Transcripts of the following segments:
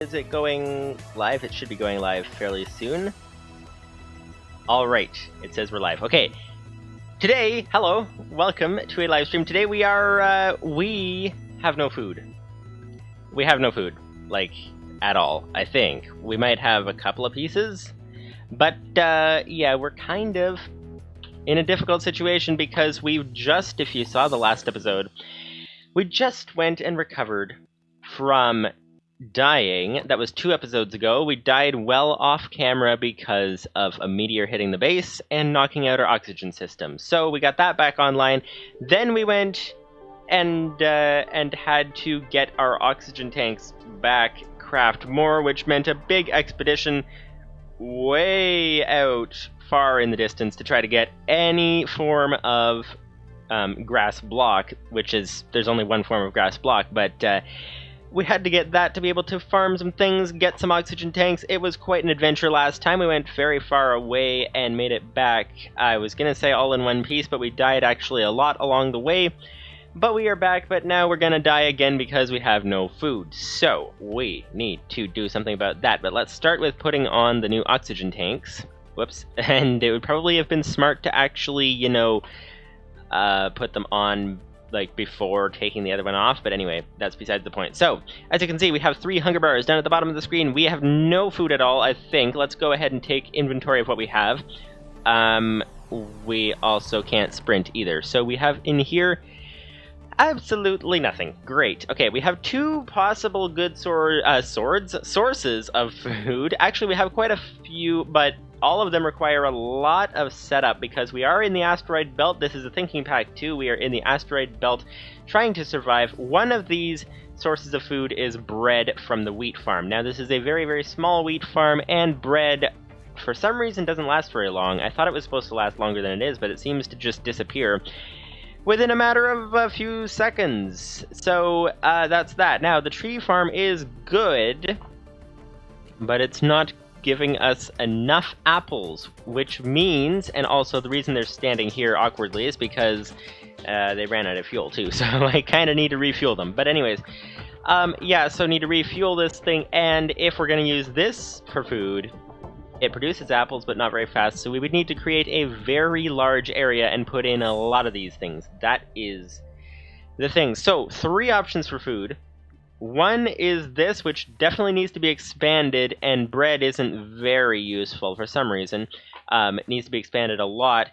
Is it going live? It should be going live fairly soon. Alright, it says we're live. Okay, today, hello, welcome to a live stream. Today we are, we have no food. We have no food, like, at all, I think. We might have a couple of pieces, but, yeah, we're kind of in a difficult situation because we've just, if you saw the last episode, we just went and recovered from dying. That was 2 episodes ago. We died well off camera because of a meteor hitting the base and knocking out our oxygen system. So we got that back online. Then we went and had to get our oxygen tanks back, craft more, which meant a big expedition way out far in the distance to try to get any form of grass block, which is, there's only one form of grass block, but we had to get that to be able to farm some things, get some oxygen tanks. It was quite an adventure last time. We went very far away and made it back. I was going to say all in one piece, but we died actually a lot along the way. But we are back, but now we're going to die again because we have no food. So we need to do something about that. But let's start with putting on the new oxygen tanks. Whoops. And it would probably have been smart to actually, you know, put them on like before taking the other one off, but anyway, that's besides the point. So, as you can see, we have 3 hunger bars down at the bottom of the screen. We have no food at all, I think. Let's go ahead and take inventory of what we have. We also can't sprint either. So we have in here absolutely nothing. Great. Okay, we have 2 possible good sources of food. Actually, we have quite a few, but all of them require a lot of setup because we are in the asteroid belt. This is a thinking pack too. We are in the asteroid belt trying to survive. One of these sources of food is bread from the wheat farm. Now this is a very, very small wheat farm, and bread for some reason doesn't last very long. I thought it was supposed to last longer than it is, but it seems to just disappear within a matter of a few seconds. So that's that. Now the tree farm is good, but it's not giving us enough apples, which means, and also the reason they're standing here awkwardly is because they ran out of fuel too, so I kind of need to refuel them. But anyways, yeah, so need to refuel this thing, and if we're going to use this for food, it produces apples, but not very fast, so we would need to create a very large area and put in a lot of these things. That is the thing. So, 3 options for food. One is this, which definitely needs to be expanded, and bread isn't very useful for some reason. It needs to be expanded a lot,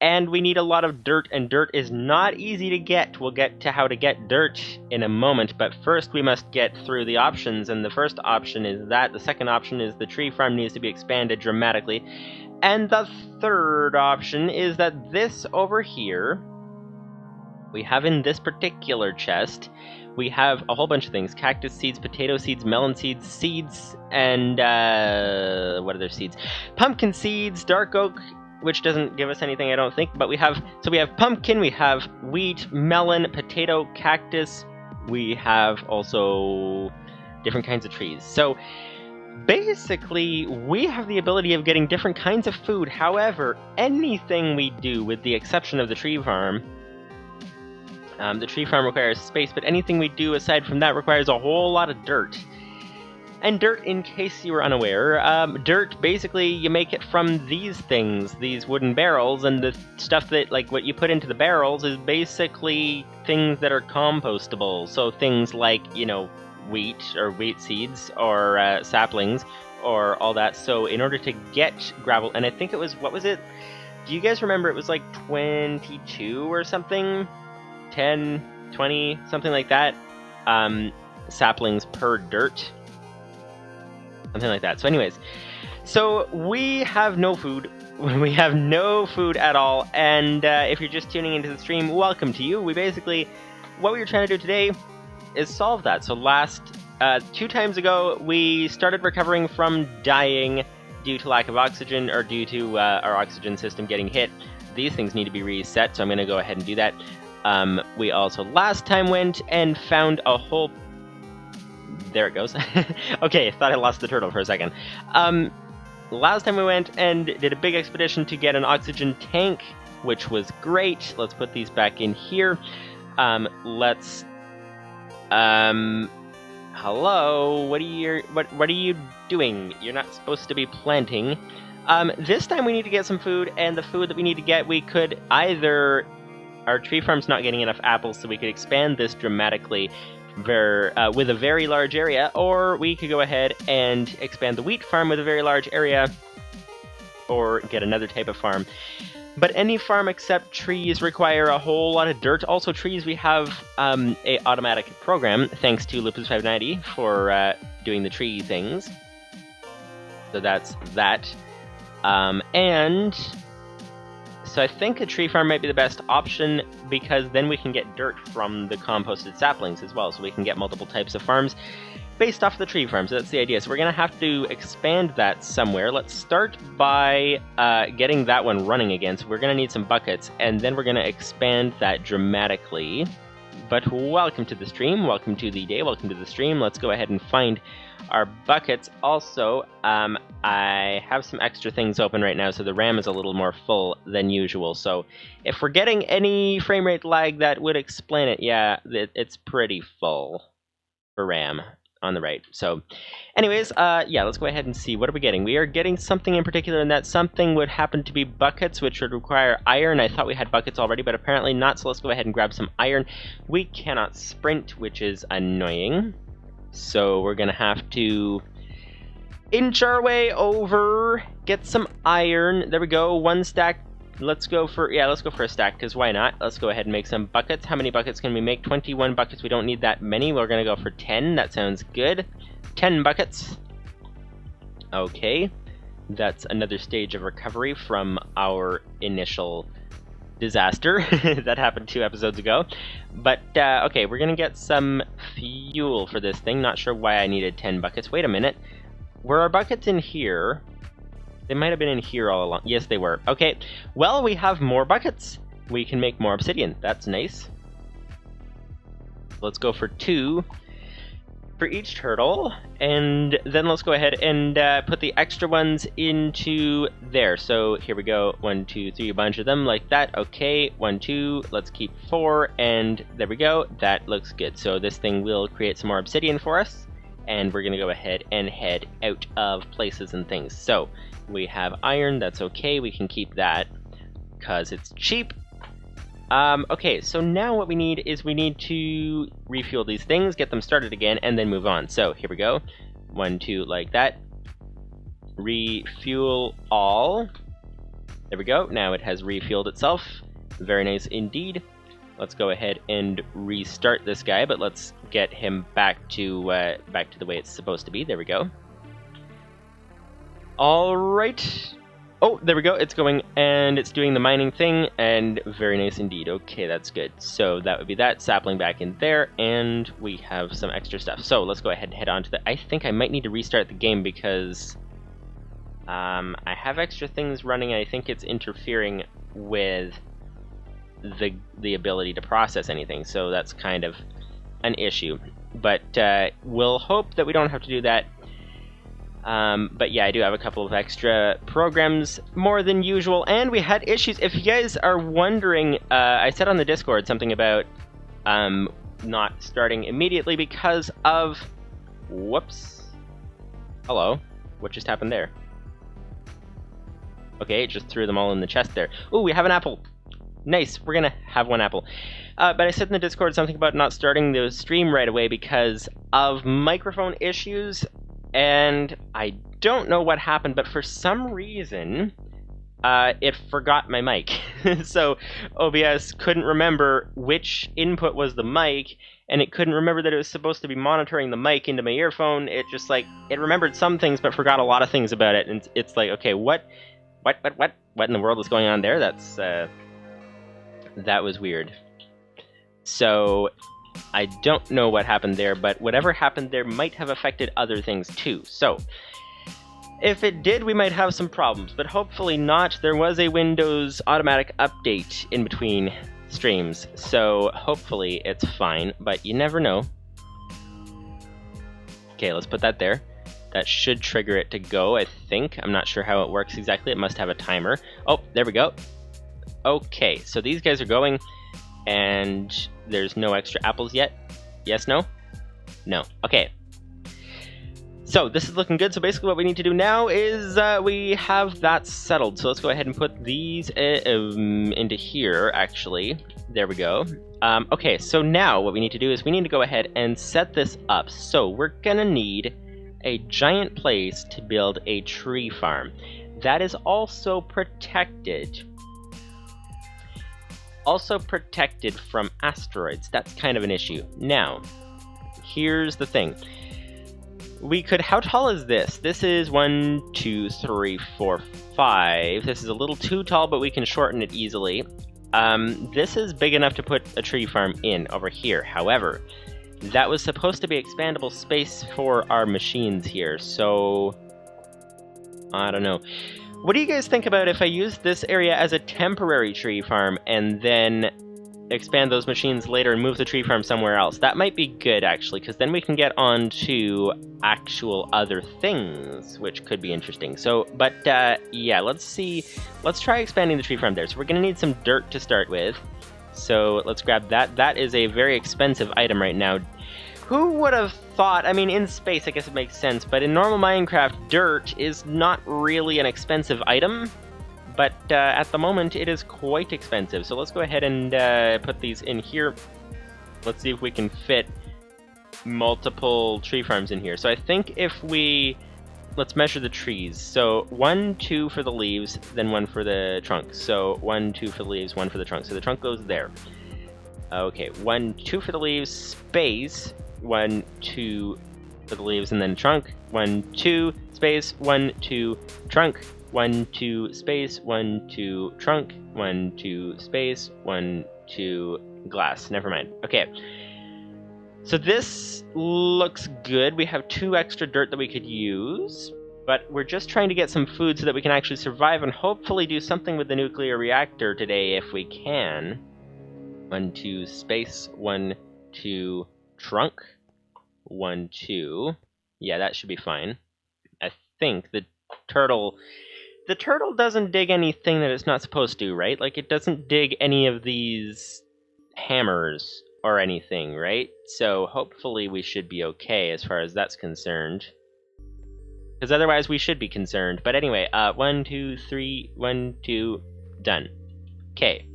and we need a lot of dirt, and dirt is not easy to get. We'll get to how to get dirt in a moment, but first we must get through the options, and the first option is that. The second option is the tree farm needs to be expanded dramatically, and the third option is that this over here, we have in this particular chest, we have a whole bunch of things. Cactus seeds, potato seeds, melon seeds, and what other seeds? Pumpkin seeds, dark oak, which doesn't give us anything, I don't think, but we have pumpkin, we have wheat, melon, potato, cactus, we have also different kinds of trees. So basically, we have the ability of getting different kinds of food. However, anything we do, with the exception of the tree farm, the tree farm requires space, but anything we do aside from that requires a whole lot of dirt. And dirt, in case you were unaware, dirt, basically, you make it from these things, these wooden barrels, and the stuff that, like, what you put into the barrels is basically things that are compostable. So things like, you know, wheat, or wheat seeds, or saplings, or all that. So in order to get gravel, and I think it was, what was it? Do you guys remember it was like 22 or something? 10, 20, something like that, saplings per dirt, something like that. So anyways, so we have no food. We have no food at all, and if you're just tuning into the stream, welcome to you. We basically, what we were trying to do today is solve that. So last 2 times ago, we started recovering from dying due to lack of oxygen, or due to our oxygen system getting hit. These things need to be reset, so I'm going to go ahead and do that. We also last time went and found a whole... There it goes. Okay, thought I lost the turtle for a second. Last time we went and did a big expedition to get an oxygen tank, which was great. Let's put these back in here. Let's Hello? What are you doing? You're not supposed to be planting. This time we need to get some food, and the food that we need to get, we could either... Our tree farm's not getting enough apples, so we could expand this dramatically with a very large area, or we could go ahead and expand the wheat farm with a very large area, or get another type of farm. But any farm except trees require a whole lot of dirt. Also, trees, we have a automatic program, thanks to Lupus590 for doing the tree things. So that's that. And so I think a tree farm might be the best option, because then we can get dirt from the composted saplings as well, so we can get multiple types of farms based off the tree farms. That's the idea. So we're going to have to expand that somewhere. Let's start by getting that one running again. So we're going to need some buckets, and then we're going to expand that dramatically. But welcome to the stream, welcome to the day, welcome to the stream. Let's go ahead and find our buckets. Also, I have some extra things open right now, so the RAM is a little more full than usual. So if we're getting any frame rate lag, that would explain it. Yeah, it's pretty full for RAM on the right. So anyways, yeah, let's go ahead and see. What are we getting? We are getting something in particular, and that something would happen to be buckets, which would require iron. I thought we had buckets already, but apparently not, so let's go ahead and grab some iron. We cannot sprint, which is annoying. So we're gonna have to inch our way over, get some iron. There we go, 1 stack. Let's go for a stack, because why not? Let's go ahead and make some buckets. How many buckets can we make? 21 buckets. We don't need that many. We're gonna go for 10. That sounds good. 10 buckets. Okay. That's another stage of recovery from our initial disaster that happened 2 episodes ago. But, okay, we're gonna get some fuel for this thing. Not sure why I needed 10 buckets. Wait a minute. Were our buckets in here? They might have been in here all along. Yes, they were. Okay, well, we have more buckets. We can make more obsidian. That's nice. Let's go for 2 for each turtle, and then let's go ahead and put the extra ones into there. So here we go. 1, 2, 3, a bunch of them like that. Okay, 1, 2. Let's keep 4, and there we go. That looks good. So this thing will create some more obsidian for us, and we're gonna go ahead and head out of places and things. So we have iron, that's okay, we can keep that, because it's cheap. Okay, so now what we need is we need to refuel these things, get them started again, and then move on. So here we go, 1, 2, like that. Refuel all. There we go, now it has refueled itself. Very nice indeed. Let's go ahead and restart this guy, but let's get him back to the way it's supposed to be. There we go. All right. Oh, there we go. It's going, and it's doing the mining thing, and very nice indeed. Okay, that's good. So that would be that. Sapling back in there, and we have some extra stuff. So let's go ahead and head on to the... I think I might need to restart the game, because I have extra things running, and I think it's interfering with the ability to process anything, so that's kind of an issue. But we'll hope that we don't have to do that. But yeah, I do have a couple of extra programs, more than usual, and we had issues. If you guys are wondering, I said on the Discord something about not starting immediately because of... Whoops. Hello. What just happened there? Okay, it just threw them all in the chest there. Ooh, we have an apple. Nice, we're gonna have 1 apple. But I said in the Discord something about not starting the stream right away because of microphone issues, and I don't know what happened, but for some reason, it forgot my mic. So OBS couldn't remember which input was the mic, and it couldn't remember that it was supposed to be monitoring the mic into my earphone. It just, like, it remembered some things, but forgot a lot of things about it, and it's like, okay, what in the world is going on there? That was weird. So I don't know what happened there, but whatever happened there might have affected other things too. So if it did, we might have some problems, but hopefully not. There was a Windows automatic update in between streams, so hopefully it's fine, but you never know. Okay, let's put that there. That should trigger it to go, I think. I'm not sure how it works exactly. It must have a timer. Oh, there we go. Okay, so these guys are going, and there's no extra apples yet. Yes, no? No. Okay, So this is looking good. So basically what we need to do now is we have that settled. So let's go ahead and put these into here, actually. There we go. Okay, so now what we need to do is we need to go ahead and set this up. So we're going to need a giant place to build a tree farm. That is also protected. Also protected from asteroids. That's kind of an issue. Now, here's the thing. We could, how tall is this? This is 1, 2, 3, 4, 5. This is a little too tall, but we can shorten it easily. This is big enough to put a tree farm in over here. However, that was supposed to be expandable space for our machines here, so I don't know. What do you guys think about if I use this area as a temporary tree farm and then expand those machines later and move the tree farm somewhere else? That might be good, actually, because then we can get on to actual other things, which could be interesting. So, but yeah, let's see. Let's try expanding the tree farm there. So we're going to need some dirt to start with. So let's grab that. That is a very expensive item right now. Who would have thought, I mean, in space, I guess it makes sense, but in normal Minecraft, dirt is not really an expensive item. But at the moment, it is quite expensive. So let's go ahead and put these in here. Let's see if we can fit multiple tree farms in here. So I think if we... Let's measure the trees. So 1, 2 for the leaves, then 1 for the trunk. So 1, 2 for the leaves, 1 for the trunk. So the trunk goes there. Okay, 1, 2 for the leaves, space, 1, 2 for the leaves, and then trunk. 1, 2, space, 1, 2, trunk. 1, 2, space, 1, 2, trunk, 1, 2, space, 1, 2, glass. Never mind. Okay. So this looks good. We have 2 extra dirt that we could use, but we're just trying to get some food so that we can actually survive and hopefully do something with the nuclear reactor today if we can. 1, 2, space, 1, 2, trunk, 1, 2. Yeah, that should be fine. I think the turtle doesn't dig anything that it's not supposed to, right? Like, it doesn't dig any of these hammers or anything, right? So hopefully we should be okay as far as that's concerned. Because otherwise we should be concerned. But anyway, 1, 2, 3, 1, 2, done. Okay.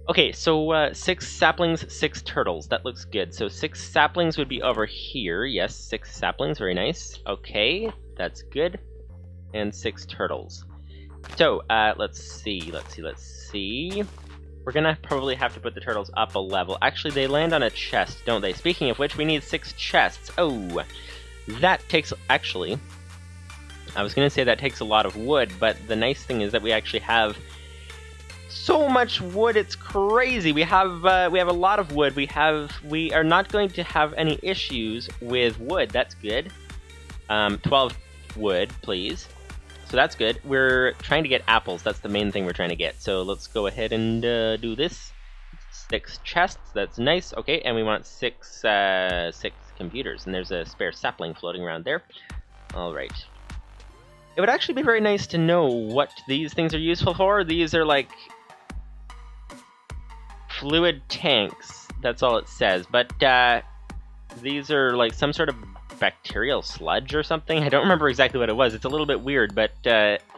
Okay, so 6 saplings, 6 turtles. That looks good. So 6 saplings would be over here. Yes, 6 saplings. Very nice. Okay, that's good. And 6 turtles. So, let's see. We're gonna probably have to put the turtles up a level. Actually, they land on a chest, don't they? Speaking of which, we need 6 chests. Oh, that takes... Actually, I was gonna say that takes a lot of wood, but the nice thing is that we actually have so much wood, it's crazy. We have a lot of wood. We are not going to have any issues with wood. That's good. 12 wood, please. So that's good. We're trying to get apples. That's the main thing we're trying to get. So let's go ahead and do this. 6 chests. That's nice. Okay, and we want 6 computers. And there's a spare sapling floating around there. All right. It would actually be very nice to know what these things are useful for. These are like fluid tanks. That's all it says. But these are like some sort of bacterial sludge or something. I don't remember exactly what it was. It's a little bit weird, but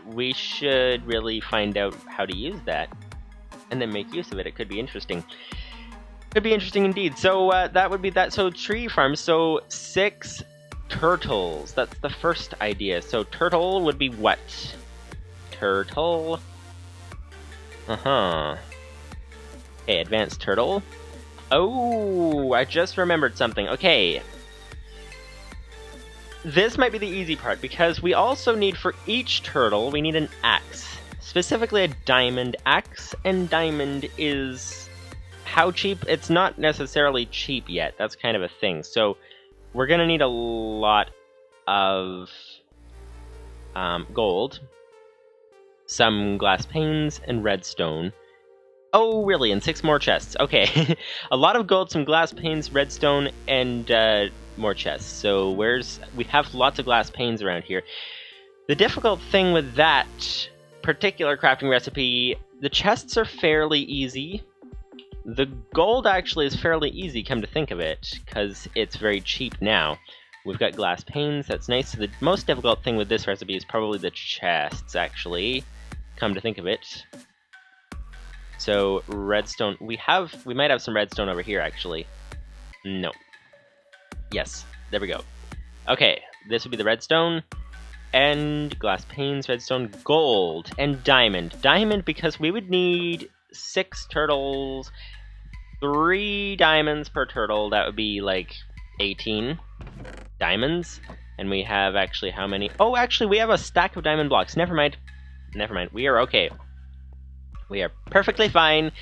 we should really find out how to use that and then make use of it. It could be interesting. Could be interesting indeed. So that would be that. So tree farm. So 6 turtles. That's the first idea. So turtle would be what? Turtle. Okay, advanced turtle. Oh, I just remembered something. Okay. This might be the easy part, because we also need, for each turtle, we need an axe. Specifically a diamond axe, and diamond is... how cheap? It's not necessarily cheap yet. That's kind of a thing. So we're going to need a lot of gold, some glass panes, and redstone. Oh, really? And 6 more chests. Okay. A lot of gold, some glass panes, redstone, and more chests. So we have lots of glass panes around here. The difficult thing with that particular crafting recipe, the chests are fairly easy. The gold actually is fairly easy, come to think of it, because it's very cheap now. We've got glass panes, that's nice. So the most difficult thing with this recipe is probably the chests, actually, come to think of it. So redstone, we might have some redstone over here, actually. No. Yes, there we go. Okay, this would be the redstone, and glass panes, redstone, gold, and diamond. Diamond because we would need 6 turtles, 3 diamonds per turtle, that would be like 18 diamonds. And we have actually how many? Oh, actually we have a stack of diamond blocks. Never mind. Never mind. We are okay. We are perfectly fine.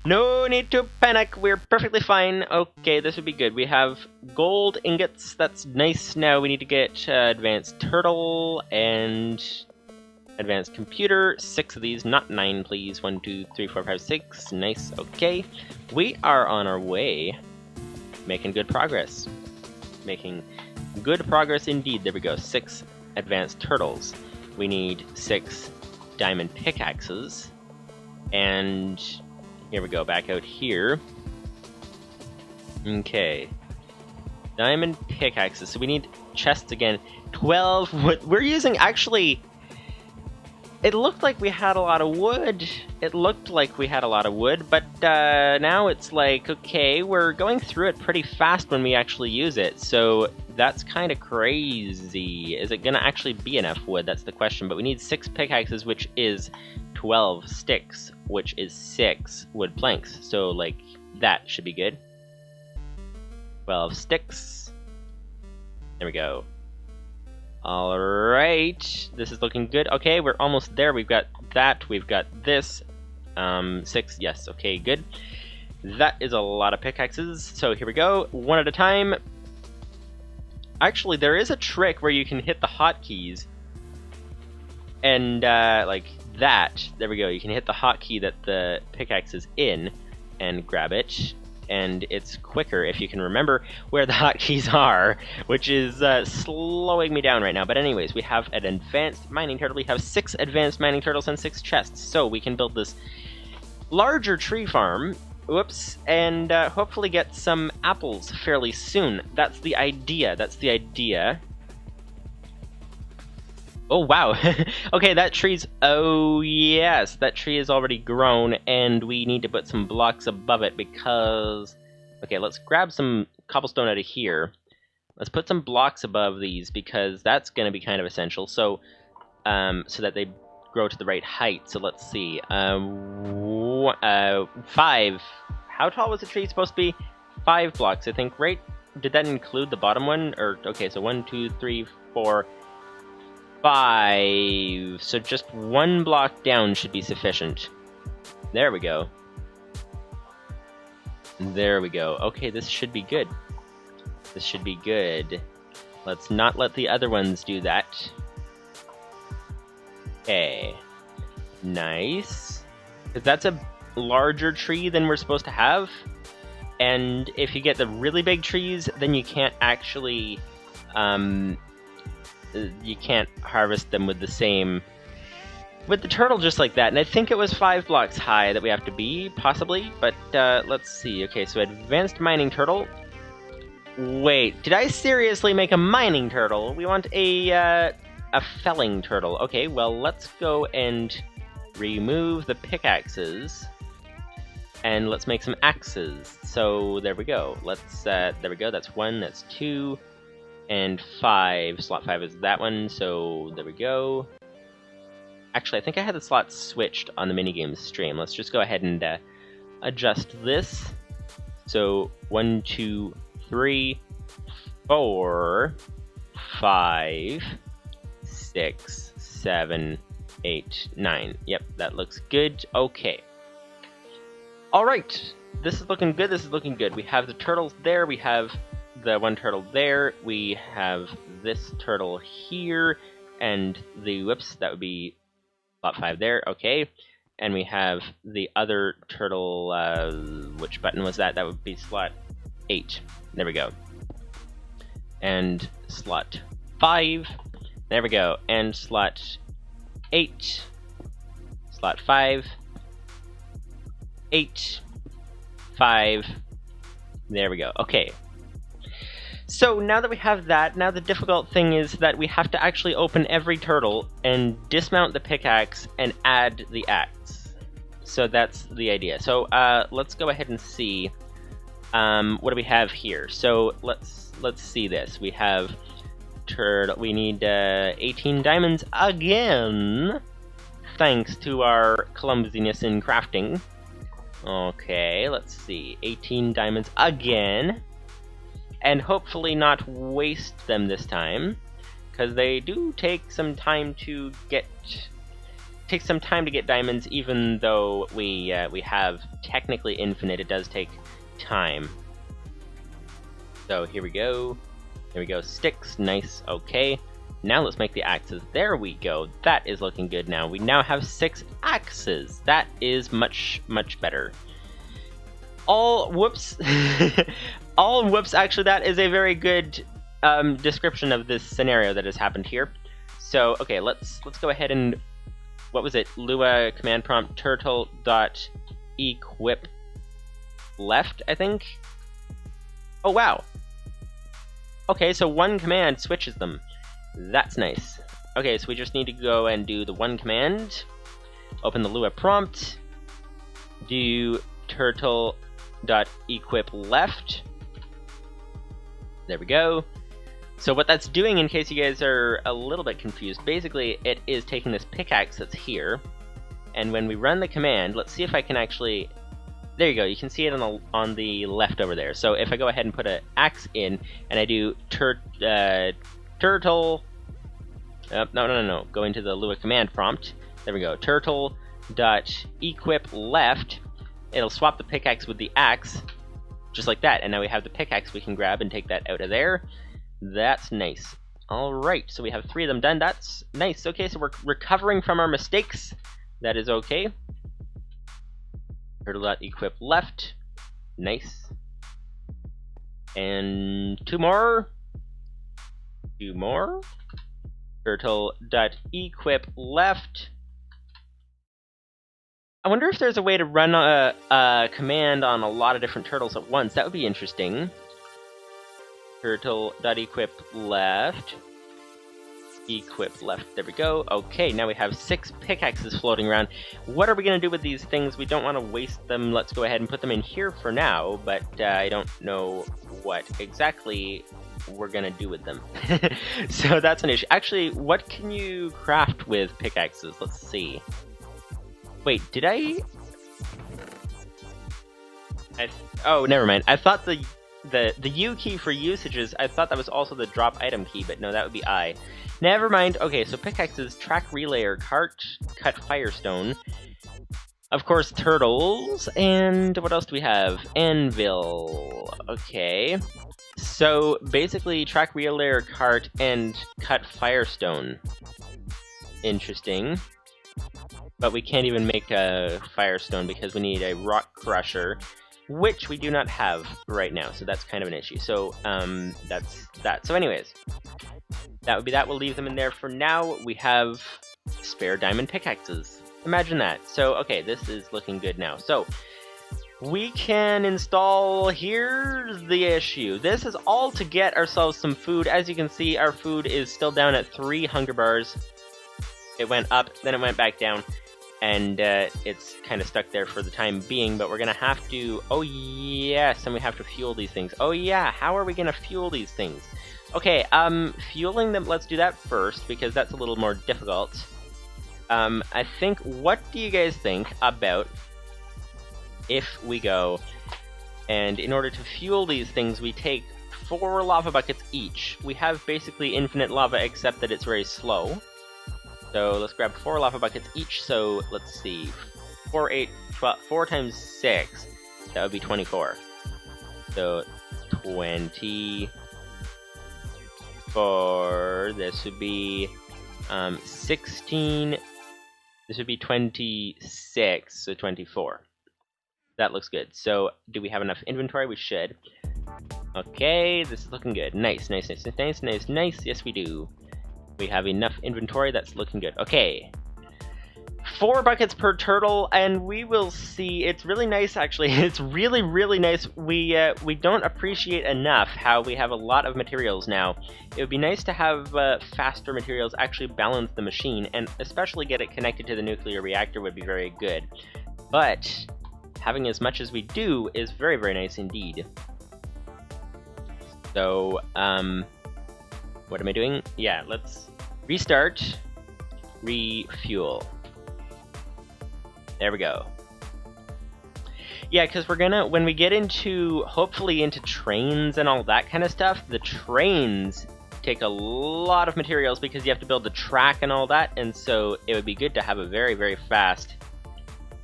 No need to panic. We're perfectly fine. Okay, this would be good. We have gold ingots. That's nice. Now we need to get advanced turtle and advanced computer. 6 of these, not 9, please. 1, 2, 3, 4, 5, 6. Nice. Okay. We are on our way. Making good progress. Making good progress indeed. There we go. 6 advanced turtles. We need 6 diamond pickaxes. And here we go, back out here. Okay. Diamond pickaxes. So we need chests again. 12 wood. We're using, actually, it looked like we had a lot of wood. But now it's like, okay, we're going through it pretty fast when we actually use it. So that's kind of crazy. Is it going to actually be enough wood? That's the question. But we need 6 pickaxes, which is 12 sticks, which is 6 wood planks. So, like, that should be good. 12 sticks. There we go. Alright, this is looking good. Okay, we're almost there. We've got that, we've got this. 6, yes, okay, good. That is a lot of pickaxes. So here we go, one at a time. Actually, there is a trick where you can hit the hotkeys. And, like that. There we go, you can hit the hotkey that the pickaxe is in and grab it. And it's quicker if you can remember where the hotkeys are, which is slowing me down right now. But anyways, we have an advanced mining turtle. We have 6 advanced mining turtles and 6 chests, so we can build this larger tree farm. Whoops, and hopefully get some apples fairly soon. That's the idea. That's the idea. Oh, wow. Okay, that tree's... Oh, yes. That tree is already grown, and we need to put some blocks above it because... Okay, let's grab some cobblestone out of here. Let's put some blocks above these because that's going to be kind of essential. So, so that they grow to the right height. So let's see. 5. How tall was the tree supposed to be? 5 blocks, I think, right? Did that include the bottom one? Or okay, so 1, 2, 3, 4... 5. So just 1 block down should be sufficient. There we go. There we go. Okay, this should be good. This should be good. Let's not let the other ones do that. Okay. Nice. Because that's a larger tree than we're supposed to have. And if you get the really big trees, then you can't actually... you can't harvest them with the same... with the turtle just like that. And I think it was 5 blocks high that we have to be, possibly. But, let's see. Okay, so advanced mining turtle. Wait, did I seriously make a mining turtle? We want a felling turtle. Okay, well, let's go and remove the pickaxes. And let's make some axes. So, there we go. Let's, there we go. That's 1, that's 2... and 5. Slot 5 is that one, so there we go. Actually, I think I had the slots switched on the minigame stream. Let's just go ahead and adjust this. So 1, 2, 3, 4, 5, 6, 7, 8, 9. Yep, that looks good. Okay. Alright, this is looking good, this is looking good. We have the turtles there, we have the 1 turtle there, we have this turtle here, and the, whoops, that would be slot 5 there, okay. And we have the other turtle, which button was that? That would be slot 8. There we go. And slot 5. There we go. And slot 8. Slot 5. 8. 5. There we go. Okay. So now that we have that, now the difficult thing is that we have to actually open every turtle and dismount the pickaxe and add the axe. So that's the idea. So let's go ahead and see. What do we have here? So let's see this. We have turtle. We need 18 diamonds again, thanks to our clumsiness in crafting. Okay, let's see. 18 diamonds again, and hopefully not waste them this time, because they do take some time to get. Takes some time to get diamonds, even though we have technically infinite. It does take time. So here we go. There we go. Sticks. Nice. Okay. Now let's make the axes. There we go. That is looking good now. We now have 6 axes. That is much, much better. Whoops. Whoops. Actually, that is a very good description of this scenario that has happened here. So, okay, let's go ahead and, what was it? Lua command prompt turtle.equip left, I think? Oh, wow. Okay, so one command switches them. That's nice. Okay, so we just need to go and do the one command. Open the Lua prompt. Do turtle.equip left. There we go. So what that's doing, in case you guys are a little bit confused, basically it is taking this pickaxe that's here, and when we run the command, let's see if I can actually... There you go, you can see it on the left over there. So if I go ahead and put an axe in, and I do turtle... no. Go into the Lua command prompt. There we go. Turtle.equip left. It'll swap the pickaxe with the axe, just like that. And now we have the pickaxe we can grab and take that out of there. That's nice. Alright, so we have 3 of them done. That's nice. Okay, so we're recovering from our mistakes. That is okay. Turtle.equip left. Nice. And 2 more. 2 more. Turtle.equip left. I wonder if there's a way to run a command on a lot of different turtles at once. That would be interesting. Turtle.equip left. Equip left. There we go. Okay, now we have 6 pickaxes floating around. What are we going to do with these things? We don't want to waste them. Let's go ahead and put them in here for now, but I don't know what exactly we're going to do with them. So that's an issue. Actually, what can you craft with pickaxes? Let's see. Wait, did I... Oh, never mind. I thought the U key for usages, I thought that was also the drop item key, but no, that would be I. Never mind. Okay, so pickaxes, track relayer, cart, cut firestone. Of course, turtles, and what else do we have? Anvil. Okay. So, basically, track relayer, cart, and cut firestone. Interesting. But we can't even make a firestone because we need a rock crusher, which we do not have right now, so that's kind of an issue. So, that's that. So anyways, that would be that. We'll leave them in there for now. We have spare diamond pickaxes. Imagine that. So, okay, this is looking good now. So, we can install... Here's the issue. This is all to get ourselves some food. As you can see, our food is still down at 3 hunger bars. It went up, then it went back down. And it's kind of stuck there for the time being, but we're going to have to... Oh, yes, and we have to fuel these things. Oh, yeah, how are we going to fuel these things? Okay, fueling them, let's do that first, because that's a little more difficult. I think, what do you guys think about if we go, and in order to fuel these things, we take 4 lava buckets each. We have basically infinite lava, except that it's very slow. So let's grab 4 lava buckets each. So let's see, 4, 8, 12, 4 times 6, that would be 24. So 24, this would be 16, this would be 26, so 24. That looks good. So do we have enough inventory? We should. Okay, this is looking good. Nice, nice, nice, nice, nice, nice. Yes, we do. We have enough inventory, that's looking good. Okay. 4 buckets per turtle, and we will see. It's really nice, actually. It's really, really nice. We don't appreciate enough how we have a lot of materials now. It would be nice to have faster materials actually balance the machine, and especially get it connected to the nuclear reactor would be very good. But having as much as we do is very, very nice indeed. So, what am I doing? Yeah, let's restart, refuel. There we go. Yeah, because we're gonna, when we get into, hopefully into trains and all that kind of stuff, the trains take a lot of materials because you have to build the track and all that, and so it would be good to have a very, very fast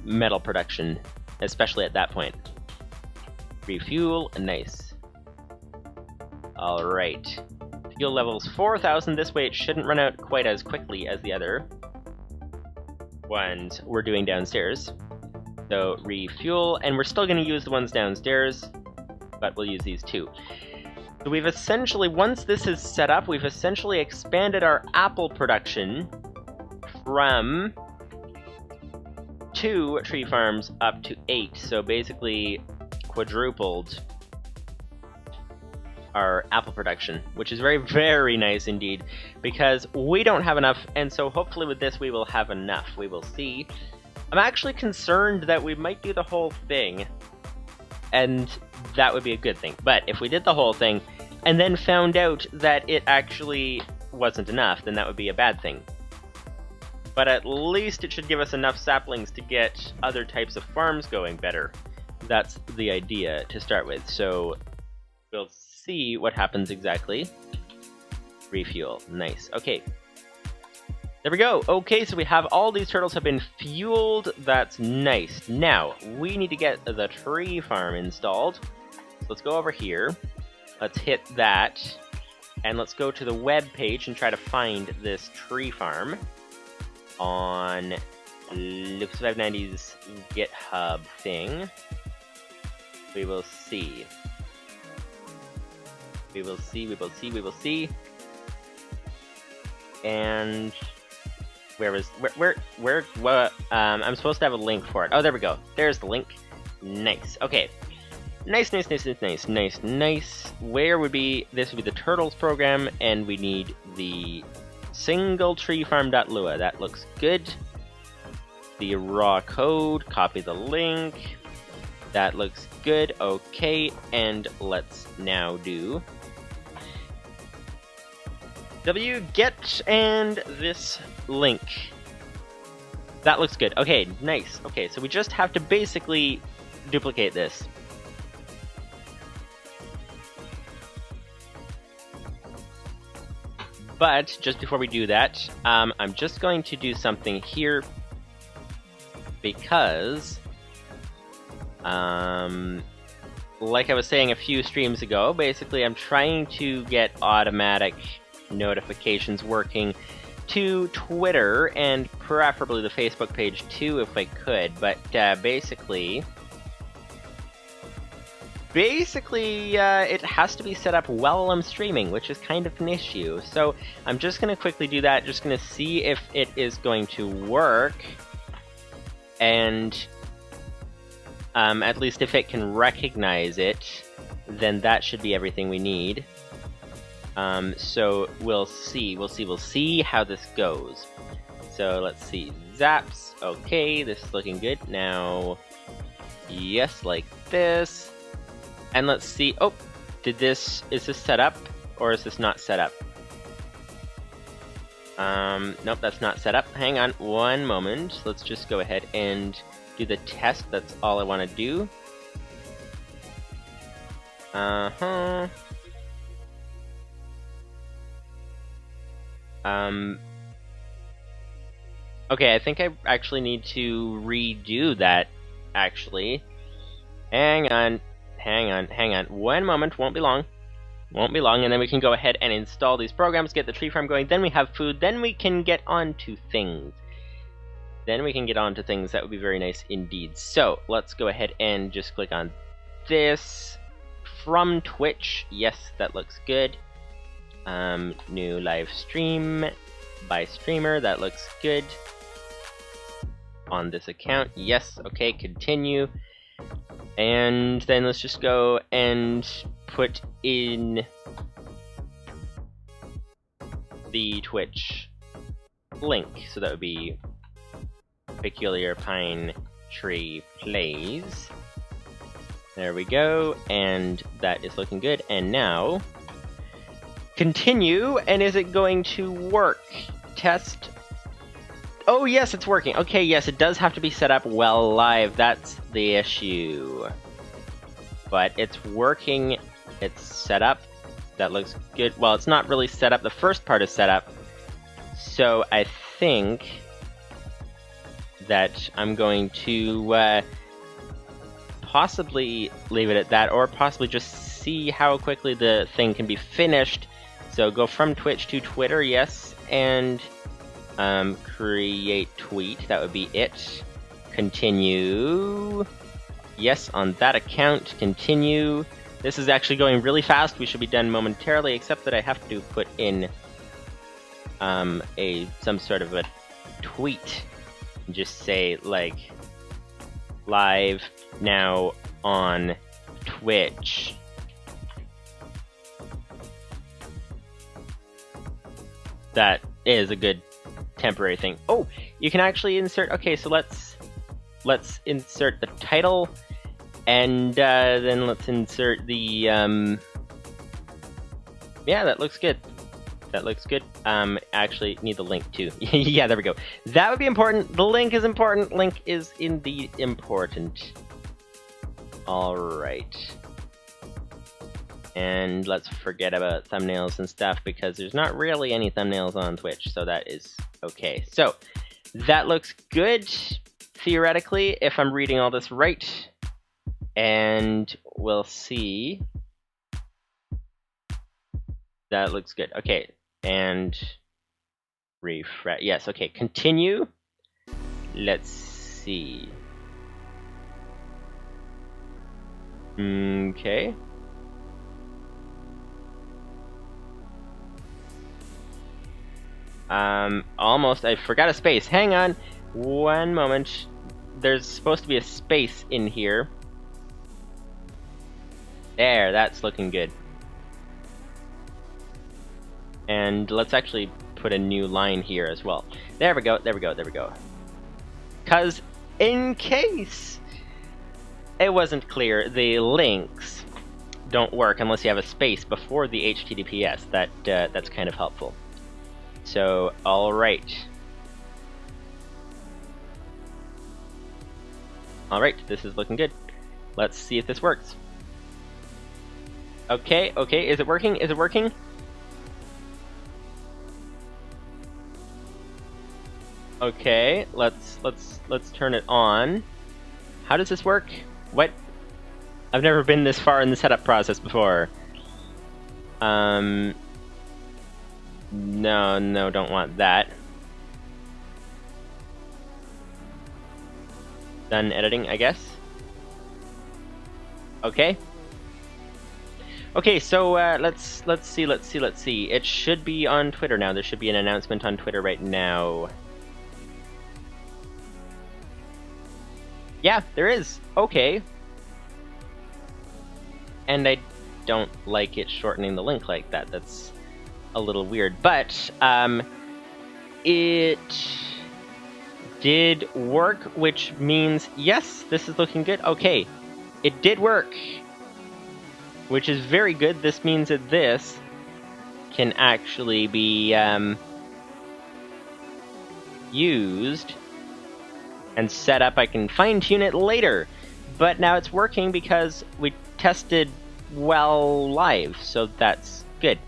metal production, especially at that point. Refuel, nice. Alright. Fuel level's 4,000, this way it shouldn't run out quite as quickly as the other ones we're doing downstairs. So refuel, and we're still going to use the ones downstairs, but we'll use these too. So we've essentially, once this is set up, we've essentially expanded our apple production from 2 tree farms up to 8. So basically quadrupled our apple production, which is very, very nice indeed, because we don't have enough, and so hopefully with this we will have enough. We will see. I'm actually concerned that we might do the whole thing, and that would be a good thing. But if we did the whole thing, and then found out that it actually wasn't enough, then that would be a bad thing. But at least it should give us enough saplings to get other types of farms going better. That's the idea to start with, so we'll see what happens exactly. Refuel, nice. Okay, there we go. Okay, so we have all these turtles have been fueled. That's nice. Now we need to get the tree farm installed. So let's go over here. Let's hit that, and let's go to the web page and try to find this tree farm on Lucas590's GitHub thing. We will see. We will see, we will see, we will see. And I'm supposed to have a link for it. Oh, there we go. There's the link. Nice. Okay. Nice, nice, nice, nice, nice, nice, nice. Where would be, this would be the Turtles program, and we need the single tree farm.lua. That looks good. The raw code, copy the link. That looks good. Okay, and let's now do wget and this link. That looks good. Okay, nice. Okay, so we just have to basically duplicate this. But just before we do that, I'm just going to do something here because like I was saying a few streams ago, basically I'm trying to get automatic notifications working to Twitter and preferably the Facebook page too if I could, but basically it has to be set up while I'm streaming, which is kind of an issue. So I'm just going to quickly do that, just going to see if it is going to work, and at least if it can recognize it, then that should be everything we need. So we'll see how this goes. So let's see, zaps, okay, this is looking good. Now, yes, like this. And let's see, oh, is this set up, or is this not set up? Nope, that's not set up. Hang on one moment, let's just go ahead and do the test, that's all I want to do. Okay, I think I actually need to redo that, actually. Hang on. One moment, won't be long, and then we can go ahead and install these programs, get the tree farm going, then we have food, then we can get on to things. That would be very nice indeed. So, let's go ahead and just click on this from Twitch. Yes, that looks good. New live stream by streamer, that looks good. on this account. Yes, okay, continue. And then let's just go and put in the Twitch link. So that would be PeculiarPineTreePlays. There we go, and that is looking good. And now, continue, and is it going to work? Test. Oh yes, it's working. Okay, yes, it does have to be set up well live. That's the issue. But it's working. It's set up. That looks good. Well, it's not really set up. The first part is set up. So I think that I'm going to possibly leave it at that, or possibly just see how quickly the thing can be finished. So go from Twitch to Twitter, yes, and create tweet, that would be it. Continue. Yes, on that account, continue. This is actually going really fast. We should be done momentarily, except that I have to put in some sort of a tweet. Just say, like, live now on Twitch. That is a good temporary thing. Oh, you can actually insert. Okay, so let's insert the title, and then let's insert the. Yeah, that looks good. That looks good. Actually, need the link too. Yeah, there we go. That would be important. The link is important. Link is indeed important. All right. And let's forget about thumbnails and stuff, because there's not really any thumbnails on Twitch, so that is okay. So, that looks good, theoretically, if I'm reading all this right. And we'll see. That looks good. Okay, and refresh. Yes, okay, continue. Let's see. Okay. Almost. I forgot a space. Hang on. One moment. There's supposed to be a space in here. There, that's looking good. And let's actually put a new line here as well. There we go, there we go, there we go. Because in case it wasn't clear, the links don't work unless you have a space before the HTTPS. That's kind of helpful. So, alright. Alright, this is looking good. Let's see if this works. Okay, okay, is it working? Is it working? Okay, let's turn it on. How does this work? What? I've never been this far in the setup process before. No, don't want that. Done editing, I guess. Okay. Okay, so let's see. It should be on Twitter now. There should be an announcement on Twitter right now. Yeah, there is. Okay. And I don't like it shortening the link like that. That's a little weird. But it did work, which means, yes, this is looking good. Okay, it did work, which is very good. This means that this can actually be used and set up. I can fine-tune it later, but now it's working because we tested well live, so that's good.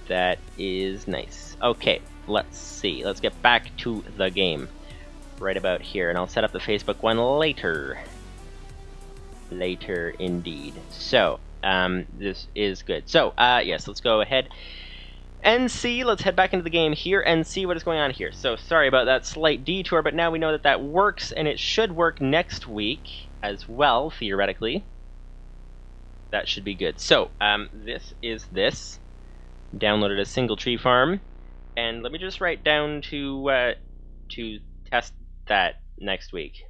That is nice. Okay, let's see. Let's get back to the game right about here, and I'll set up the Facebook one later. Later indeed. So, this is good. So, yes, let's go ahead and see. Let's head back into the game here and see what is going on here. So, sorry about that slight detour, but now we know that that works, and it should work next week as well, theoretically. That should be good. So, this is this. Downloaded a single tree farm, and let me just write down to test that next week.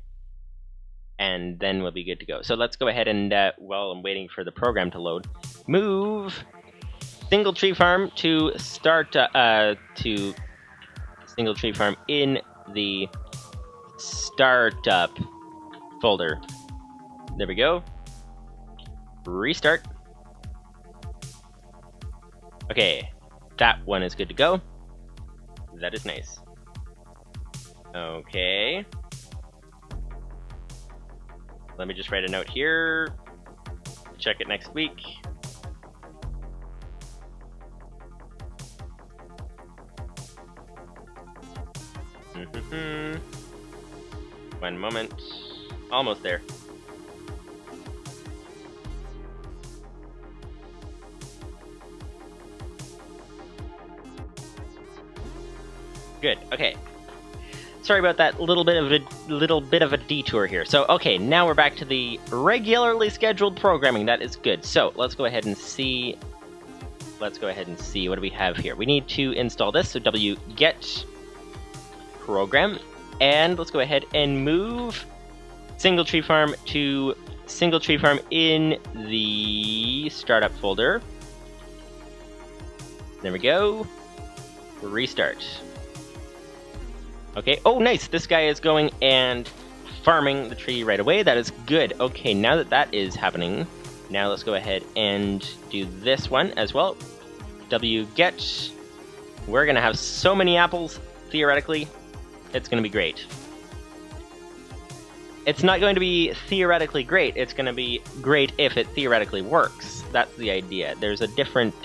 And then we'll be good to go. So let's go ahead and, while I'm waiting for the program to load, move single tree farm to start, to single tree farm in the startup folder. There we go. Restart. Okay, that one is good to go. That is nice. Okay. Let me just write a note here. Check it next week. One moment. Almost there. Good. Okay. Sorry about that little bit of a detour here. So, okay, now we're back to the regularly scheduled programming. That is good. So, let's go ahead and see. Let's go ahead and see what do we have here. We need to install this. So, wget program, and let's go ahead and move single tree farm to single tree farm in the startup folder. There we go. Restart. Okay, oh nice, this guy is going and farming the tree right away. That is good. Okay, now that that is happening, now let's go ahead and do this one as well. wget. We're gonna have so many apples, theoretically. It's gonna be great. It's not going to be theoretically great, it's gonna be great if it theoretically works. That's the idea. There's a different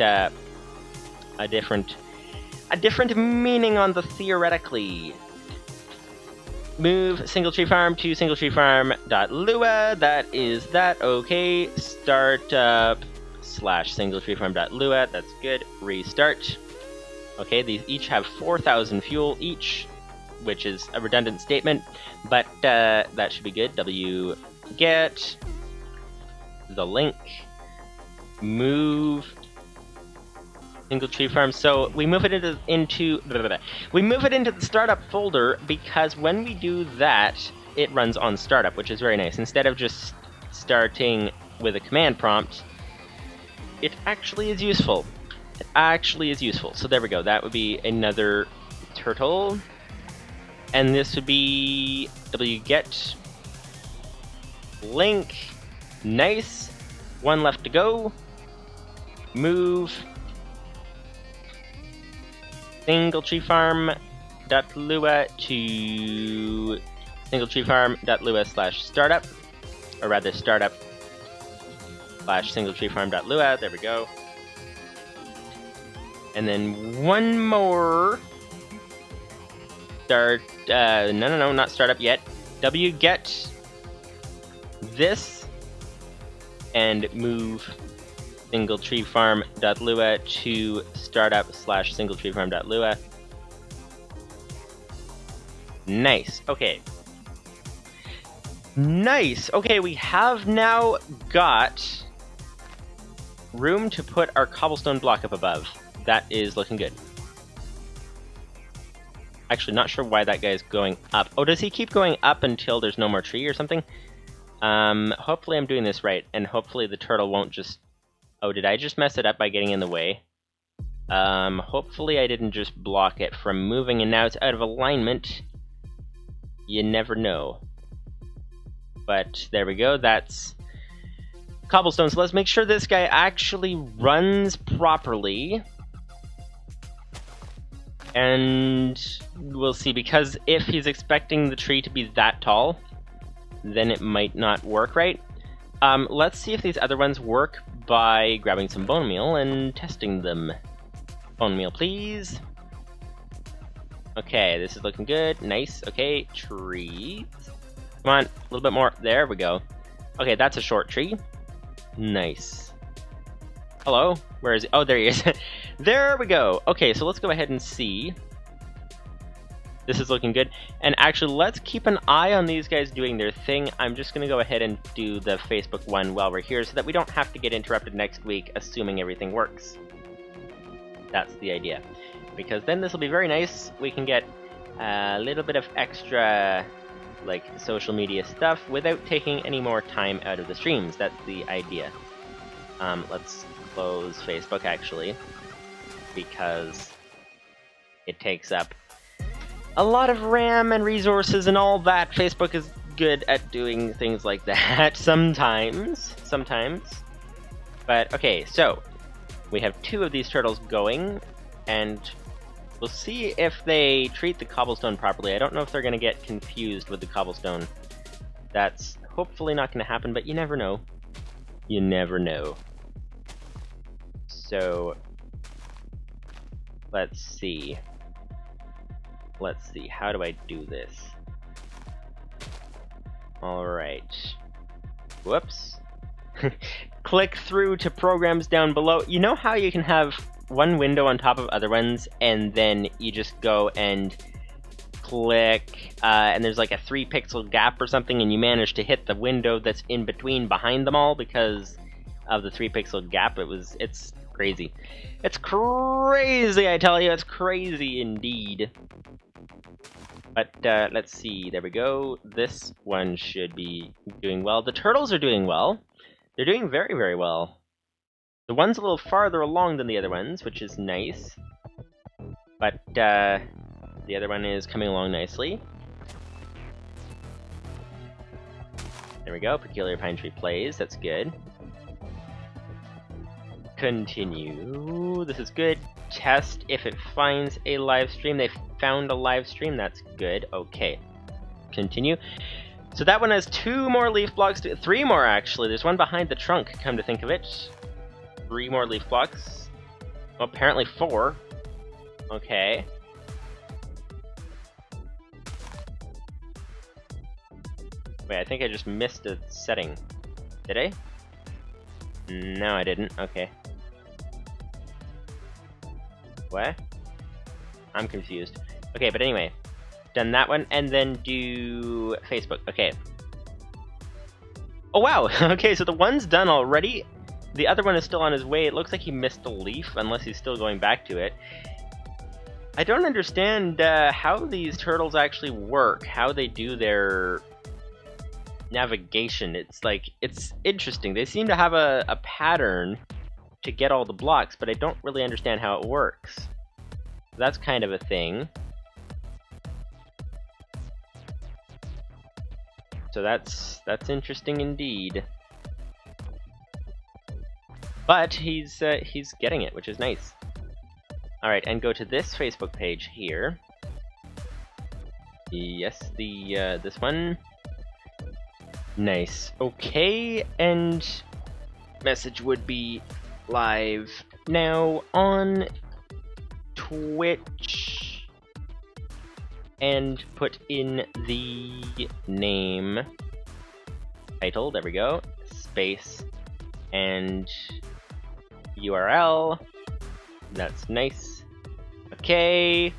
meaning on the theoretically. Move single tree farm to single tree farm.lua. That is that. Okay. Startup / single tree farm.lua. That's good. Restart. Okay, these each have 4,000 fuel each, which is a redundant statement, but that should be good. wget the link. Move single tree farm. So we move it into the startup folder, because when we do that, it runs on startup, which is very nice. Instead of just starting with a command prompt, it actually is useful. It actually is useful. So there we go. That would be another turtle, and this would be wget link. Nice. One left to go. Move single tree farm.lua to single tree farm.lua / startup, or rather startup / single tree farm.lua. There we go. And then one more no, not startup yet. wget this and move single tree farm.lua to startup / single tree farm.lua. Nice. Okay. Nice. Okay, we have now got room to put our cobblestone block up above. That is looking good. Actually, not sure why that guy's going up. Oh, does he keep going up until there's no more tree or something? Hopefully I'm doing this right, and hopefully the turtle won't just... Oh, did I just mess it up by getting in the way? Hopefully I didn't just block it from moving, and now it's out of alignment. You never know. But there we go, that's cobblestone. So let's make sure this guy actually runs properly. And we'll see, because if he's expecting the tree to be that tall, then it might not work right. Let's see if these other ones work by grabbing some bone meal and testing them. Bone meal, please. Okay, this is looking good. Nice. Okay, trees. Come on, a little bit more. There we go. Okay, that's a short tree. Nice. Hello? Where is he? Oh, there he is. There we go. Okay, so let's go ahead and see. This is looking good. And actually, let's keep an eye on these guys doing their thing. I'm just going to go ahead and do the Facebook one while we're here so that we don't have to get interrupted next week, assuming everything works. That's the idea. Because then this will be very nice. We can get a little bit of extra like social media stuff without taking any more time out of the streams. That's the idea. Let's close Facebook actually, because it takes up a lot of RAM and resources and all that. Facebook is good at doing things like that sometimes. But okay, so we have 2 of these turtles going, and we'll see if they treat the cobblestone properly. I don't know if they're going to get confused with the cobblestone. That's hopefully not going to happen, but you never know. You never know. So, let's see. How do I do this? Alright. Whoops. Click through to programs down below. You know how you can have one window on top of other ones, and then you just go and click, and there's like a 3-pixel gap or something, and you manage to hit the window that's in between behind them all because of the 3-pixel gap. It's crazy. It's crazy, I tell you, it's crazy indeed. But let's see, there we go. This one should be doing well. The turtles are doing well. They're doing very, very well. The one's a little farther along than the other ones, which is nice. But the other one is coming along nicely. There we go, PeculiarPineTreePlays, that's good. Continue, this is good. Test if it finds a live stream. They found a live stream, that's good. Okay, continue. So that one has 2 more leaf blocks, 3 more actually. There's one behind the trunk, come to think of it. 3 more leaf blocks. Well, apparently 4. Okay. Wait, I think I just missed a setting. Did I? No, I didn't. Okay. What? I'm confused. Okay, but anyway. Done that one, and then do Facebook. Okay. Oh, wow! Okay, so the one's done already. The other one is still on his way. It looks like he missed a leaf, unless he's still going back to it. I don't understand how these turtles actually work, how they do their navigation. It's like, it's interesting. They seem to have a pattern to get all the blocks, but I don't really understand how it works. That's kind of a thing. So that's interesting indeed. But he's getting it, which is nice. Alright, and go to this Facebook page here. Yes, this one. Nice. Okay, and message would be live now on Twitch. And put in the name, title, there we go, space, and URL. That's nice. Okay.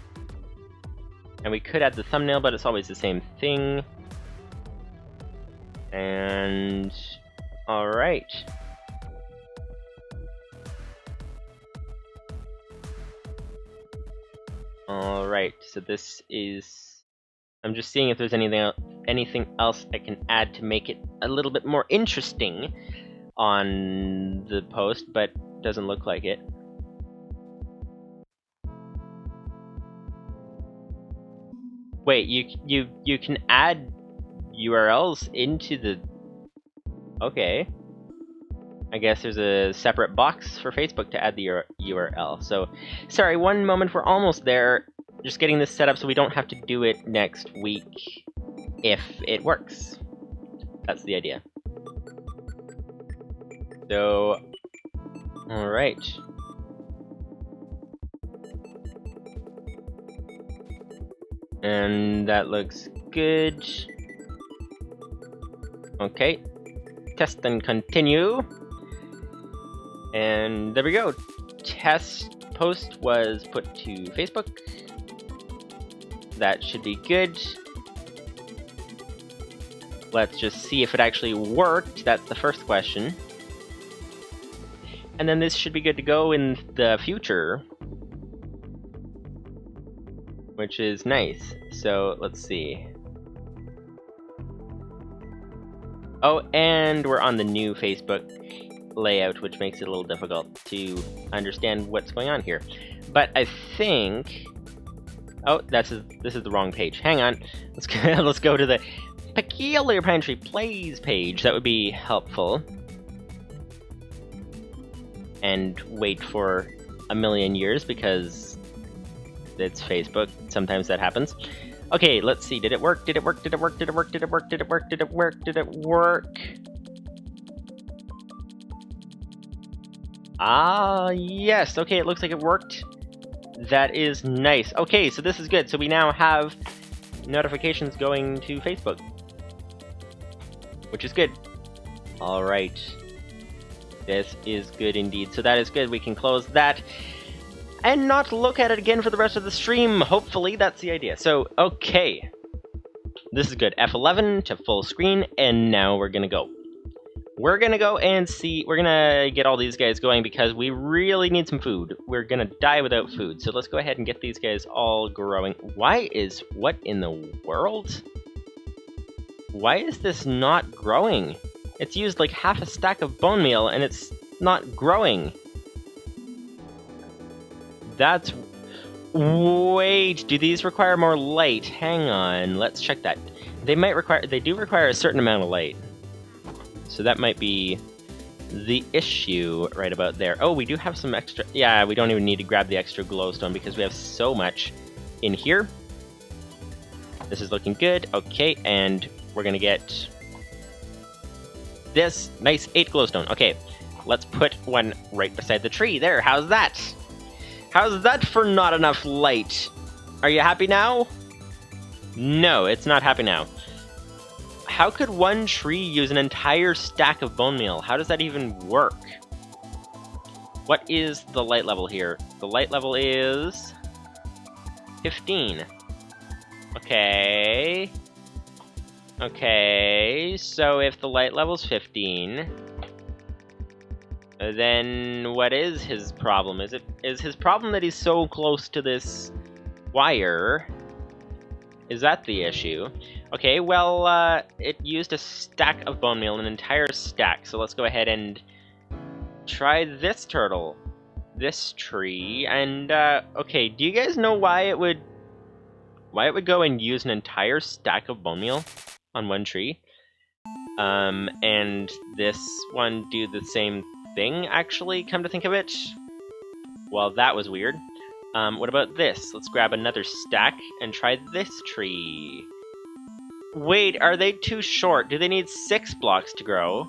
And we could add the thumbnail, but it's always the same thing. And alright. Alright, so this is... I'm just seeing if there's anything else I can add to make it a little bit more interesting on the post, but doesn't look like it. Wait, you can add URLs into the... Okay. I guess there's a separate box for Facebook to add the URL. So, sorry, one moment, we're almost there. Just getting this set up so we don't have to do it next week if it works. That's the idea. So, alright. And that looks good. Okay. Test and continue. And there we go. Test post was put to Facebook. That should be good. Let's just see if it actually worked. That's the first question. And then this should be good to go in the future. Which is nice. So let's see. Oh, and we're on the new Facebook layout, which makes it a little difficult to understand what's going on here. But I think... Oh, this is the wrong page. Hang on. Let's go to the PeculiarPineTreePlays page. That would be helpful. And wait for a million years, because it's Facebook. Sometimes that happens. Okay, let's see. Did it work? Did it work? Did it work? Did it work? Did it work? Did it work? Did it work? Did it work? Ah, yes. Okay, it looks like it worked. That is nice. Okay, so this is good. So we now have notifications going to Facebook, which is good. All right. This is good indeed. So that is good. We can close that and not look at it again for the rest of the stream. Hopefully, that's the idea. So, okay. This is good. F11 to full screen, and now we're gonna go. We're gonna go and see, we're gonna get all these guys going because we really need some food. We're gonna die without food, so let's go ahead and get these guys all growing. What in the world? Why is this not growing? It's used like half a stack of bone meal and it's not growing. Wait, do these require more light? Hang on, let's check that. They do require a certain amount of light. So that might be the issue right about there. Oh, we do have some extra... Yeah, we don't even need to grab the extra glowstone because we have so much in here. This is looking good. Okay, and we're gonna get this nice 8 glowstone. Okay, let's put one right beside the tree. There, how's that? How's that for not enough light? Are you happy now? No, it's not happy now. How could one tree use an entire stack of bone meal? How does that even work? What is the light level here? The light level is 15. Okay. Okay, so if the light level's 15, then what is his problem? Is his problem that he's so close to this wire? Is that the issue? Okay, well, it used a stack of bone meal, an entire stack. So let's go ahead and try this turtle, this tree, and okay. Do you guys know why it would go and use an entire stack of bone meal on one tree? And this one do the same thing. Actually, come to think of it, well, that was weird. What about this? Let's grab another stack and try this tree. Wait, are they too short? Do they need 6 blocks to grow?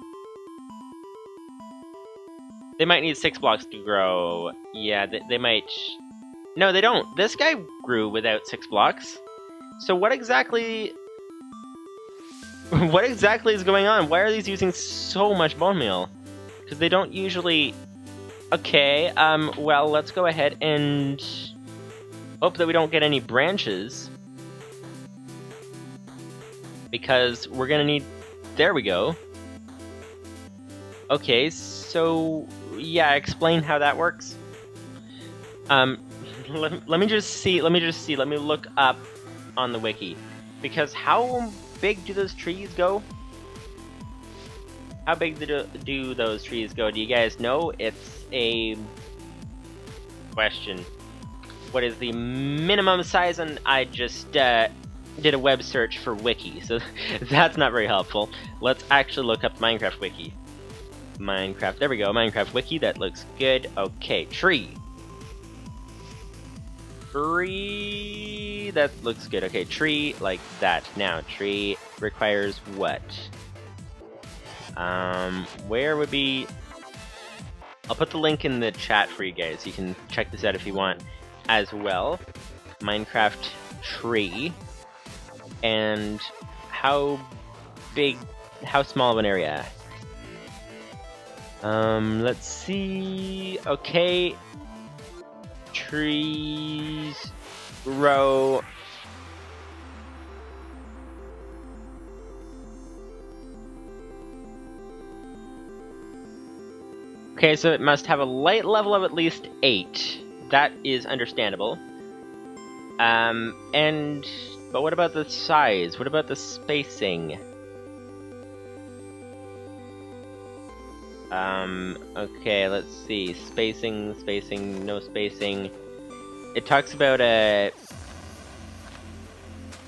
They might need 6 blocks to grow. Yeah, they might... No, they don't. This guy grew without 6 blocks. So what exactly... What exactly is going on? Why are these using so much bone meal? Because they don't usually... Okay, well, let's go ahead and hope that we don't get any branches. Because we're gonna need... There we go. Okay, so... Yeah, explain how that works. Let me just see, let me look up on the wiki. Because how big do those trees go? How big do those trees go? Do you guys know? It's a question. What is the minimum size? And I just did a web search for wiki, so that's not very helpful. Let's actually look up Minecraft wiki. Minecraft, there we go, Minecraft wiki, that looks good. Okay, tree. Tree, that looks good. Okay, tree like that. Now, tree requires what? Where would be... I'll put the link in the chat for you guys. You can check this out if you want as well. Minecraft tree. And how big, how small of an area? Let's see. Okay. Trees grow. Okay, so it must have a light level of at least 8. That is understandable. But what about the size? What about the spacing? Okay, let's see. Spacing, spacing, no spacing. It talks about a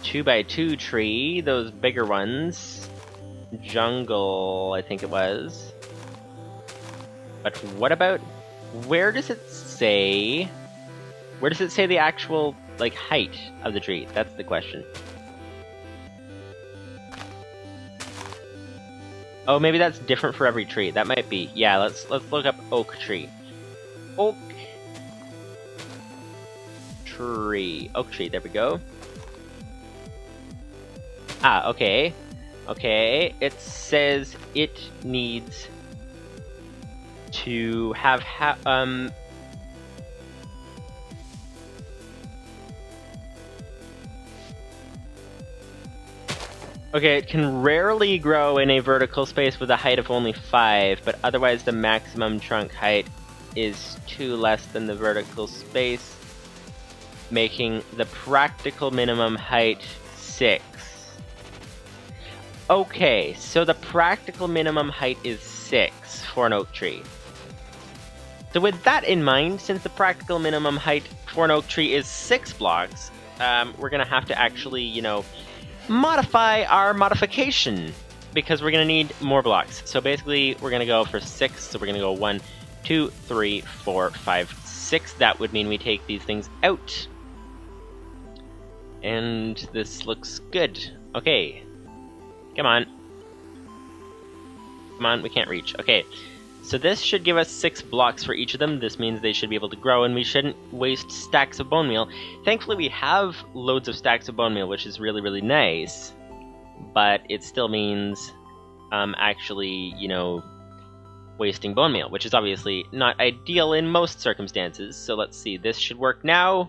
2x2 tree, those bigger ones. Jungle, I think it was. But what about... Where does it say... Where does it say the actual, like, height of the tree? That's the question. Oh, maybe that's different for every tree. That might be. Yeah, let's look up oak tree. Oak tree. Oak tree, there we go. Ah, okay. Okay, it says it needs to have okay, it can rarely grow in a vertical space with a height of only 5, but otherwise the maximum trunk height is 2 less than the vertical space, making the practical minimum height 6. Okay, so the practical minimum height is 6 for an oak tree. So with that in mind, since the practical minimum height for an oak tree is 6 blocks, we're gonna have to actually, you know, modify our modification, because we're gonna need more blocks. So basically, we're gonna go for 6, so we're gonna go 1, 2, 3, 4, 5, 6. That would mean we take these things out. And this looks good. Okay. Come on. Come on, we can't reach. Okay. So this should give us 6 blocks for each of them. This means they should be able to grow, and we shouldn't waste stacks of bone meal. Thankfully, we have loads of stacks of bone meal, which is really, really nice. But it still means actually, you know, wasting bone meal, which is obviously not ideal in most circumstances. So let's see. This should work now.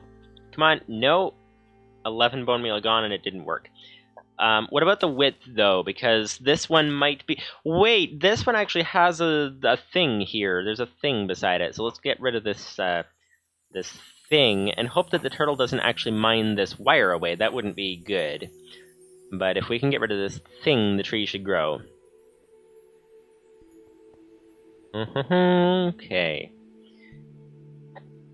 Come on. No. 11 bone meal gone, and it didn't work. What about the width, though? Because this one might be... Wait, this one actually has a thing here. There's a thing beside it. So let's get rid of this this thing and hope that the turtle doesn't actually mine this wire away. That wouldn't be good. But if we can get rid of this thing, the tree should grow. Okay.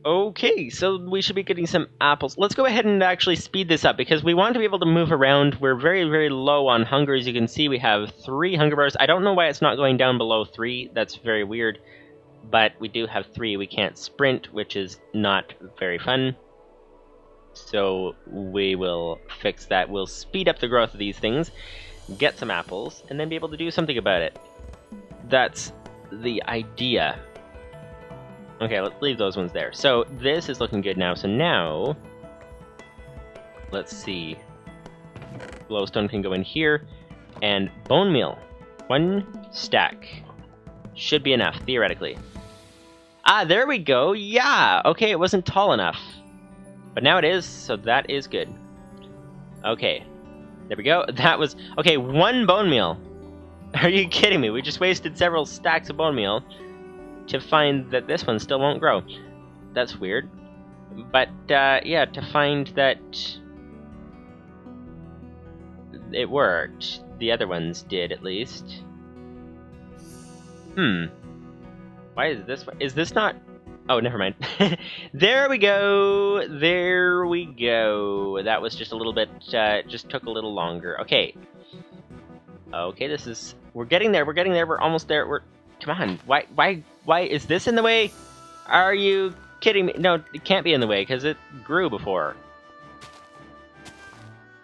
Okay, so we should be getting some apples. Let's go ahead and actually speed this up, because we want to be able to move around. We're very, very low on hunger. As you can see, we have 3 hunger bars. I don't know why it's not going down below 3. That's very weird. But we do have 3. We can't sprint, which is not very fun. So we will fix that. We'll speed up the growth of these things, get some apples, and then be able to do something about it. That's the idea. Okay, let's leave those ones there. So this is looking good now. So now, let's see. Glowstone can go in here. And bone meal. 1 stack. Should be enough, theoretically. Ah, there we go. Yeah! Okay, it wasn't tall enough. But now it is, so that is good. Okay. There we go. That was... Okay, 1 bone meal. Are you kidding me? We just wasted several stacks of bone meal to find that this one still won't grow. That's weird. But, yeah, to find that it worked. The other ones did, at least. Why is this... Is this not... Oh, never mind. There we go! There we go! That was just a little bit... just took a little longer. Okay. Okay, this is... We're getting there, we're getting there, we're almost there, we're... Come on, why is this in the way? Are you kidding me? No, it can't be in the way, because it grew before.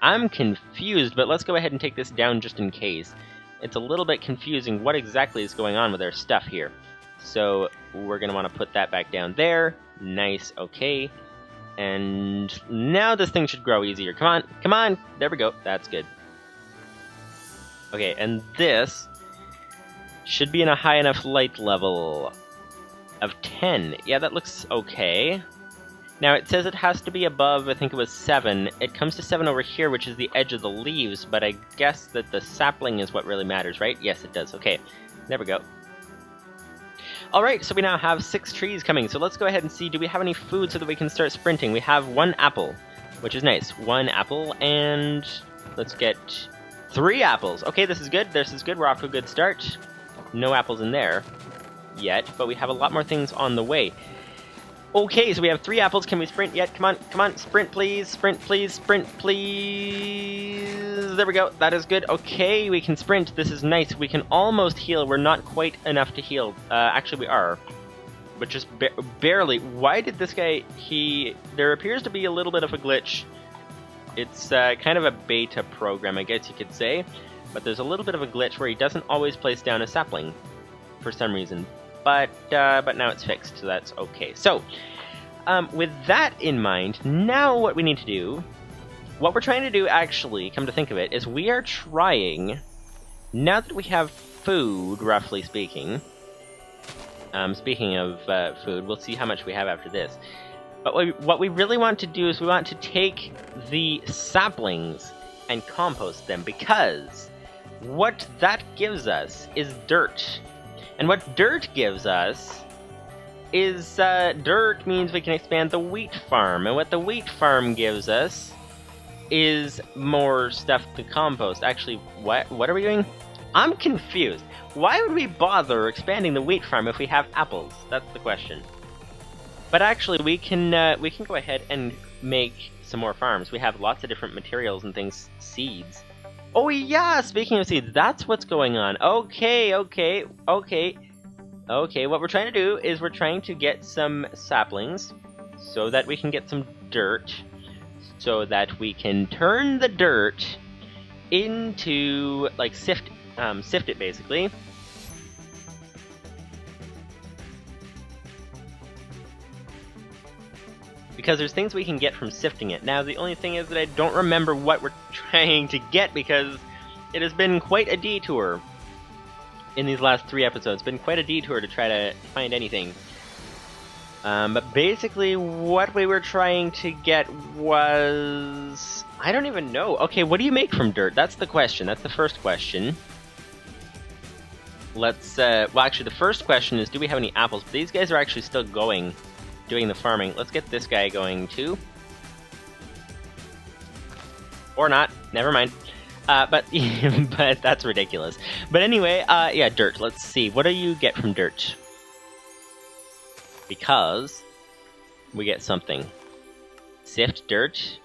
I'm confused, but let's go ahead and take this down just in case. It's a little bit confusing what exactly is going on with our stuff here. So, we're going to want to put that back down there. Nice, okay. And now this thing should grow easier. Come on, come on! There we go, that's good. Okay, and this should be in a high enough light level of 10. Yeah, that looks okay. Now, it says it has to be above, I think it was 7. It comes to 7 over here, which is the edge of the leaves, but I guess that the sapling is what really matters, right? Yes, it does. Okay, there we go. Alright, so we now have 6 trees coming, so let's go ahead and see, do we have any food so that we can start sprinting? We have 1 apple, which is nice. 1 apple, and let's get 3 apples. Okay, this is good, we're off to a good start. No apples in there. yet, but we have a lot more things on the way. Okay, so we have 3 apples. Can we sprint yet? Come on, come on, sprint please, sprint please, sprint please. There we go, that is good. Okay, we can sprint, this is nice. We can almost heal, we're not quite enough to heal. Actually we are, but just barely. Why did this guy, there appears to be a little bit of a glitch. It's kind of a beta program, I guess you could say, but there's a little bit of a glitch where he doesn't always place down a sapling for some reason. But now it's fixed, so that's okay. So, with that in mind, now what we need to do, what we're trying to do actually, come to think of it, is we are trying, now that we have food, roughly speaking, speaking of food, we'll see how much we have after this, but what we really want to do is we want to take the saplings and compost them, because what that gives us is dirt. And what dirt gives us is, dirt means we can expand the wheat farm, and what the wheat farm gives us is more stuff to compost. Actually, what are we doing? I'm confused. Why would we bother expanding the wheat farm if we have apples? That's the question. But actually, we can go ahead and make some more farms. We have lots of different materials and things, seeds. Oh yeah, speaking of seeds, that's what's going on. Okay, what we're trying to do is we're trying to get some saplings so that we can get some dirt, so that we can turn the dirt into, like, sift it basically. Because there's things we can get from sifting it. Now, the only thing is that I don't remember what we're trying to get, because it has been quite a detour in these last 3 episodes. It's been quite a detour to try to find anything. But basically, what we were trying to get was... I don't even know. Okay, what do you make from dirt? That's the question. That's the first question. Let's, well, actually, the first question is, do we have any apples? But these guys are actually still going, doing the farming. Let's get this guy going too. Or not. Never mind. But that's ridiculous. But anyway, yeah, dirt. Let's see. What do you get from dirt? Because we get something. Sift dirt.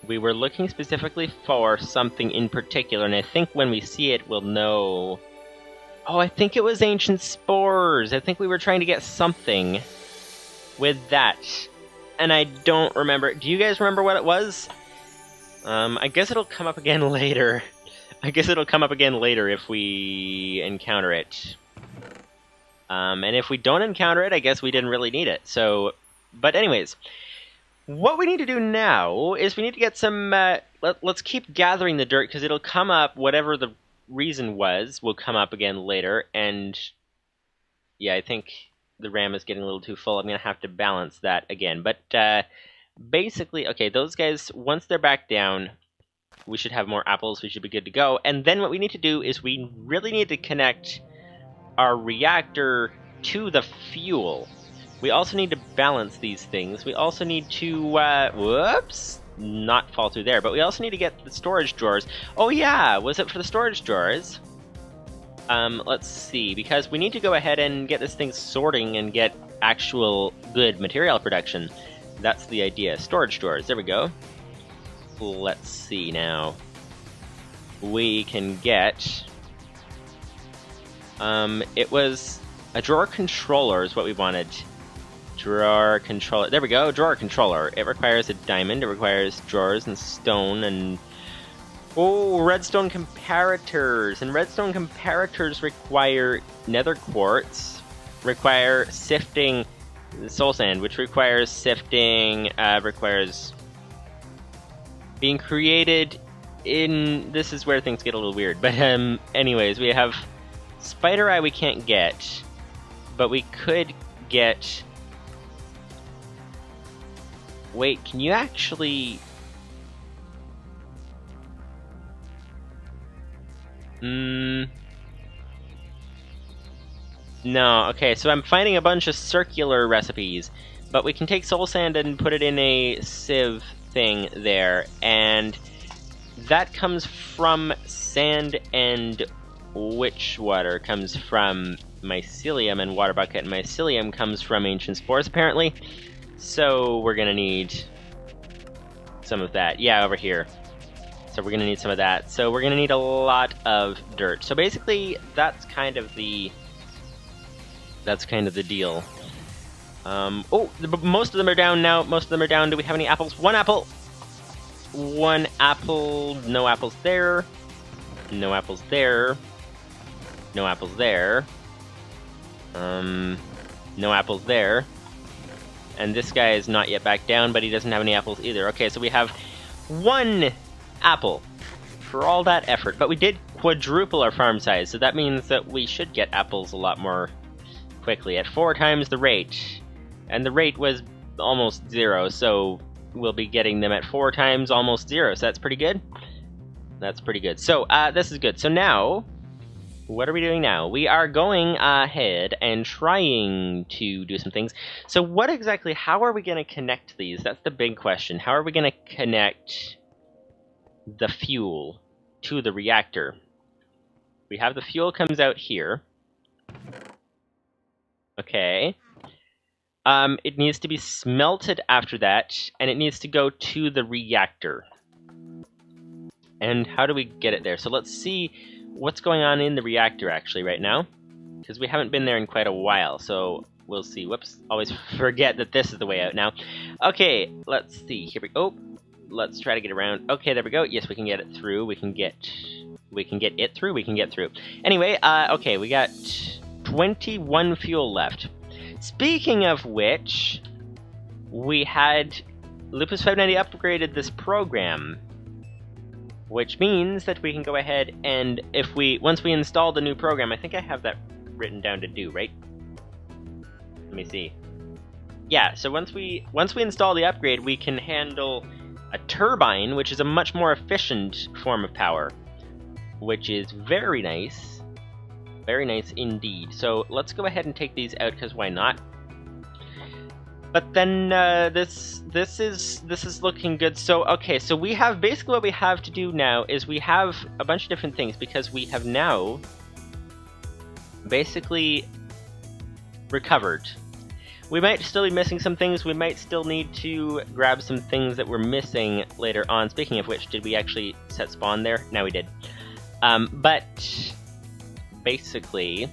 We were looking specifically for something in particular, and I think when we see it, we'll know... Oh, I think it was ancient spores. I think we were trying to get something with that, and I don't remember. Do you guys remember what it was? I guess it'll come up again later. I guess it'll come up again later if we encounter it. And if we don't encounter it, I guess we didn't really need it. So, but anyways, what we need to do now is we need to get some, let's keep gathering the dirt, because it'll come up, whatever the reason was, will come up again later, and yeah, I think the RAM is getting a little too full. I'm going to have to balance that again. But basically, okay, those guys, once they're back down, we should have more apples. We should be good to go. And then what we need to do is we really need to connect our reactor to the fuel. We also need to balance these things. We also need to, whoops, not fall through there. But we also need to get the storage drawers. Oh yeah, was it for the storage drawers? Let's see, because we need to go ahead and get this thing sorting and get actual good material production. That's the idea. Storage drawers, there we go. Let's see now. We can get... it was a drawer controller is what we wanted. Drawer controller, there we go, drawer controller. It requires a diamond, it requires drawers and stone and... Oh, redstone comparators! And redstone comparators require nether quartz, require sifting soul sand, which requires sifting, requires being created in... This is where things get a little weird, but anyways, we have spider eye we can't get, but we could get... Wait, can you actually... No, okay, so I'm finding a bunch of circular recipes, but we can take soul sand and put it in a sieve thing there, and that comes from sand and witch water, comes from mycelium and water bucket. And mycelium comes from ancient spores, apparently. So we're gonna need some of that. Yeah, over here. So we're gonna need some of that. So we're gonna need a lot of dirt. So basically, that's kind of the deal. Oh, most of them are down now. Most of them are down. Do we have any apples? One apple. One apple. No apples there. No apples there. No apples there. No apples there. And this guy is not yet back down, but he doesn't have any apples either. Okay, so we have one apple for all that effort. But we did quadruple our farm size, so that means that we should get apples a lot more quickly at 4 times the rate. And the rate was almost 0, so we'll be getting them at 4 times almost 0. So that's pretty good. That's pretty good. So this is good. So now, what are we doing now? We are going ahead and trying to do some things. So what exactly, how are we going to connect these? That's the big question. How are we going to connect the fuel to the reactor? We have the fuel comes out here. Okay. It needs to be smelted after that, and it needs to go to the reactor. And how do we get it there? So let's see what's going on in the reactor actually right now, because we haven't been there in quite a while, so we'll see. Whoops, always forget that this is the way out now. Okay, let's see. Here we go. Let's try to get around. Okay, there we go. Yes, we can get it through. We can get it through. We can get through. Anyway, okay, we got 21 fuel left. Speaking of which, we had Lupus 590 upgraded this program, which means that we can go ahead and once we install the new program, I think I have that written down to do, right? Let me see. Yeah, so once we install the upgrade, we can handle a turbine, which is a much more efficient form of power, which is very nice. Very nice indeed. So let's go ahead and take these out, because why not? But then this is looking good. So okay, so we have basically what we have to do now is we have a bunch of different things, because we have now basically recovered. We might still be missing some things. We might still need to grab some things that we're missing later on. Speaking of which, did we actually set spawn there? No, we did. But basically,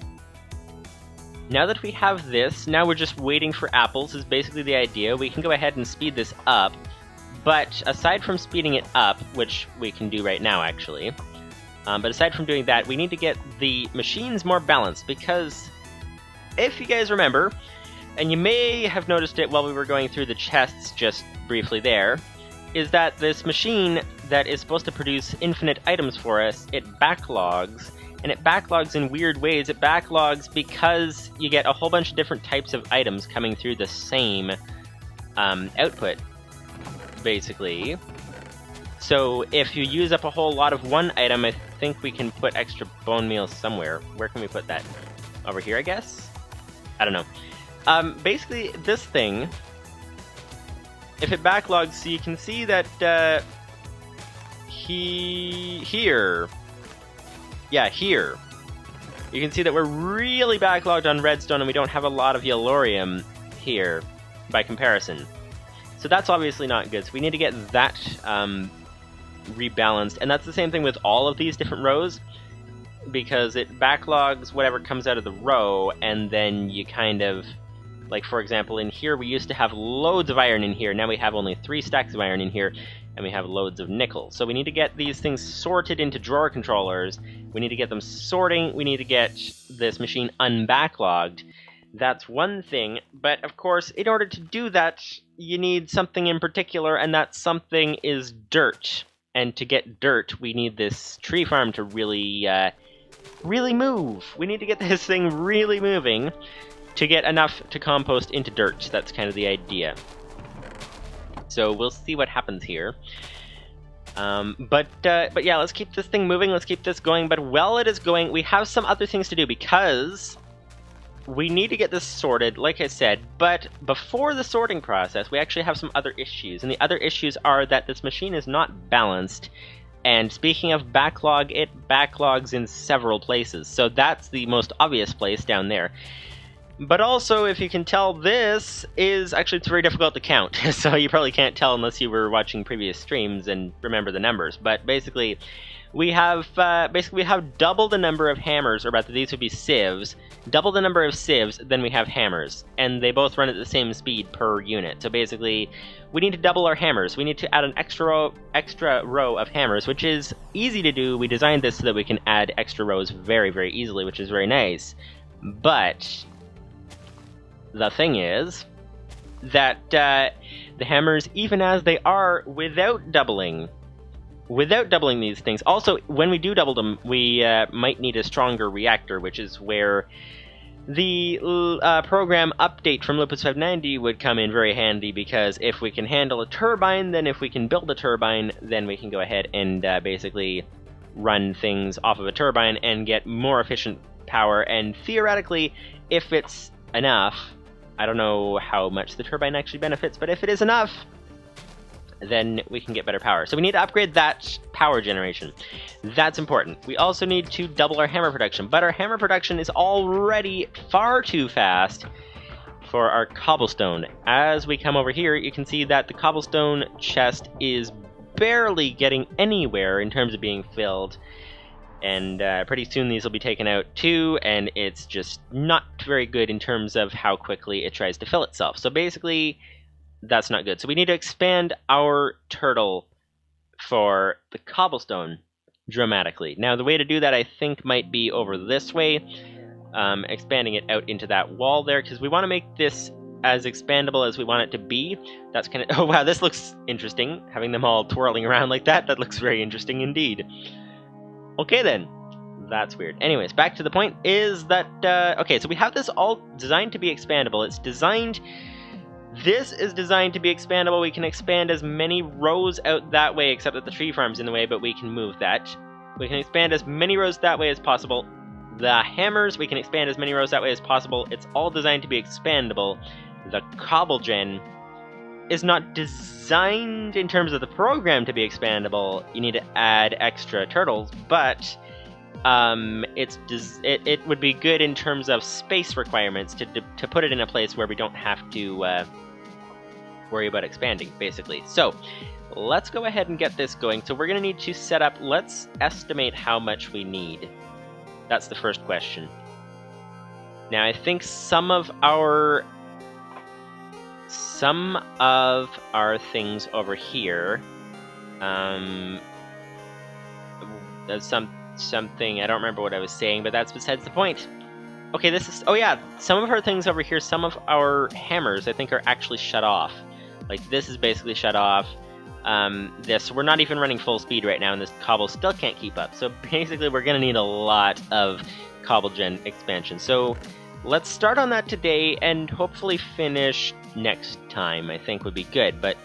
now that we have this, now we're just waiting for apples is basically the idea. We can go ahead and speed this up, but aside from speeding it up, which we can do right now actually, but aside from doing that, we need to get the machines more balanced, because if you guys remember, and you may have noticed it while we were going through the chests just briefly there, is that this machine that is supposed to produce infinite items for us, it backlogs. And it backlogs in weird ways. It backlogs because you get a whole bunch of different types of items coming through the same output, basically. So if you use up a whole lot of one item, I think we can put extra bone meal somewhere. Where can we put that? Over here, I guess? I don't know. Basically, this thing, if it backlogs, so you can see that here. Yeah, here. You can see that we're really backlogged on redstone, and we don't have a lot of yellorium here by comparison. So that's obviously not good. So we need to get that rebalanced. And that's the same thing with all of these different rows, because it backlogs whatever comes out of the row, and then you kind of, like for example, in here we used to have loads of iron in here. Now we have only 3 stacks of iron in here, and we have loads of nickel. So we need to get these things sorted into drawer controllers. We need to get them sorting. We need to get this machine unbacklogged. That's one thing. But of course, in order to do that, you need something in particular, and that something is dirt. And to get dirt, we need this tree farm to really move. We need to get this thing really moving to get enough to compost into dirt. That's kind of the idea. So we'll see what happens here. But yeah, let's keep this thing moving, let's keep this going. But while it is going, we have some other things to do, because we need to get this sorted, like I said. But before the sorting process, we actually have some other issues. And the other issues are that this machine is not balanced And speaking of backlog, it backlogs in several places. So that's the most obvious place down there. But also, if you can tell, this is actually, it's very difficult to count. So you probably can't tell unless you were watching previous streams and remember the numbers. But basically, we have double the number of hammers, or rather these would be sieves, double the number of sieves than we have hammers. And they both run at the same speed per unit. So basically, we need to double our hammers. We need to add an extra row of hammers, which is easy to do. We designed this so that we can add extra rows very, very easily, which is very nice. But the thing is that the hammers, even as they are, without doubling these things. Also, when we do double them, we might need a stronger reactor, which is where the program update from Lupus 590 would come in very handy, because if we can handle a turbine, then if we can build a turbine, then we can go ahead and basically run things off of a turbine and get more efficient power. And theoretically, if it's enough, I don't know how much the turbine actually benefits, but if it is enough, then we can get better power. So we need to upgrade that power generation. That's important. We also need to double our hammer production, but our hammer production is already far too fast for our cobblestone. As we come over here, you can see that the cobblestone chest is barely getting anywhere in terms of being filled. And pretty soon these will be taken out too, and it's just not very good in terms of how quickly it tries to fill itself. So basically, that's not good. So we need to expand our turtle for the cobblestone dramatically. Now, the way to do that, I think, might be over this way, expanding it out into that wall there, because we want to make this as expandable as we want it to be. That's kind of... Oh, wow, this looks interesting. Having them all twirling around like that, that looks very interesting indeed. Okay, then. That's weird. Anyways, back to the point is that... okay, so we have this all designed to be expandable. It's designed... This is designed to be expandable. We can expand as many rows out that way, except that the tree farm's in the way, but we can move that. We can expand as many rows that way as possible. The hammers, we can expand as many rows that way as possible. It's all designed to be expandable. The cobble gen is not designed in terms of the program to be expandable. You need to add extra turtles, but it would be good in terms of space requirements to put it in a place where we don't have to worry about expanding, basically. So let's go ahead and get this going. So we're going to need to set up, let's estimate how much we need. That's the first question. Now, I think some of our things over here, there's something, I don't remember what I was saying, but that's besides the point. Okay, this is, oh yeah, some of our things over here, some of our hammers, I think, are actually shut off. Like, this is basically shut off. We're not even running full speed right now, and this cobble still can't keep up. So basically, we're going to need a lot of cobble gen expansion. So let's start on that today, and hopefully finish next time, I think would be good. But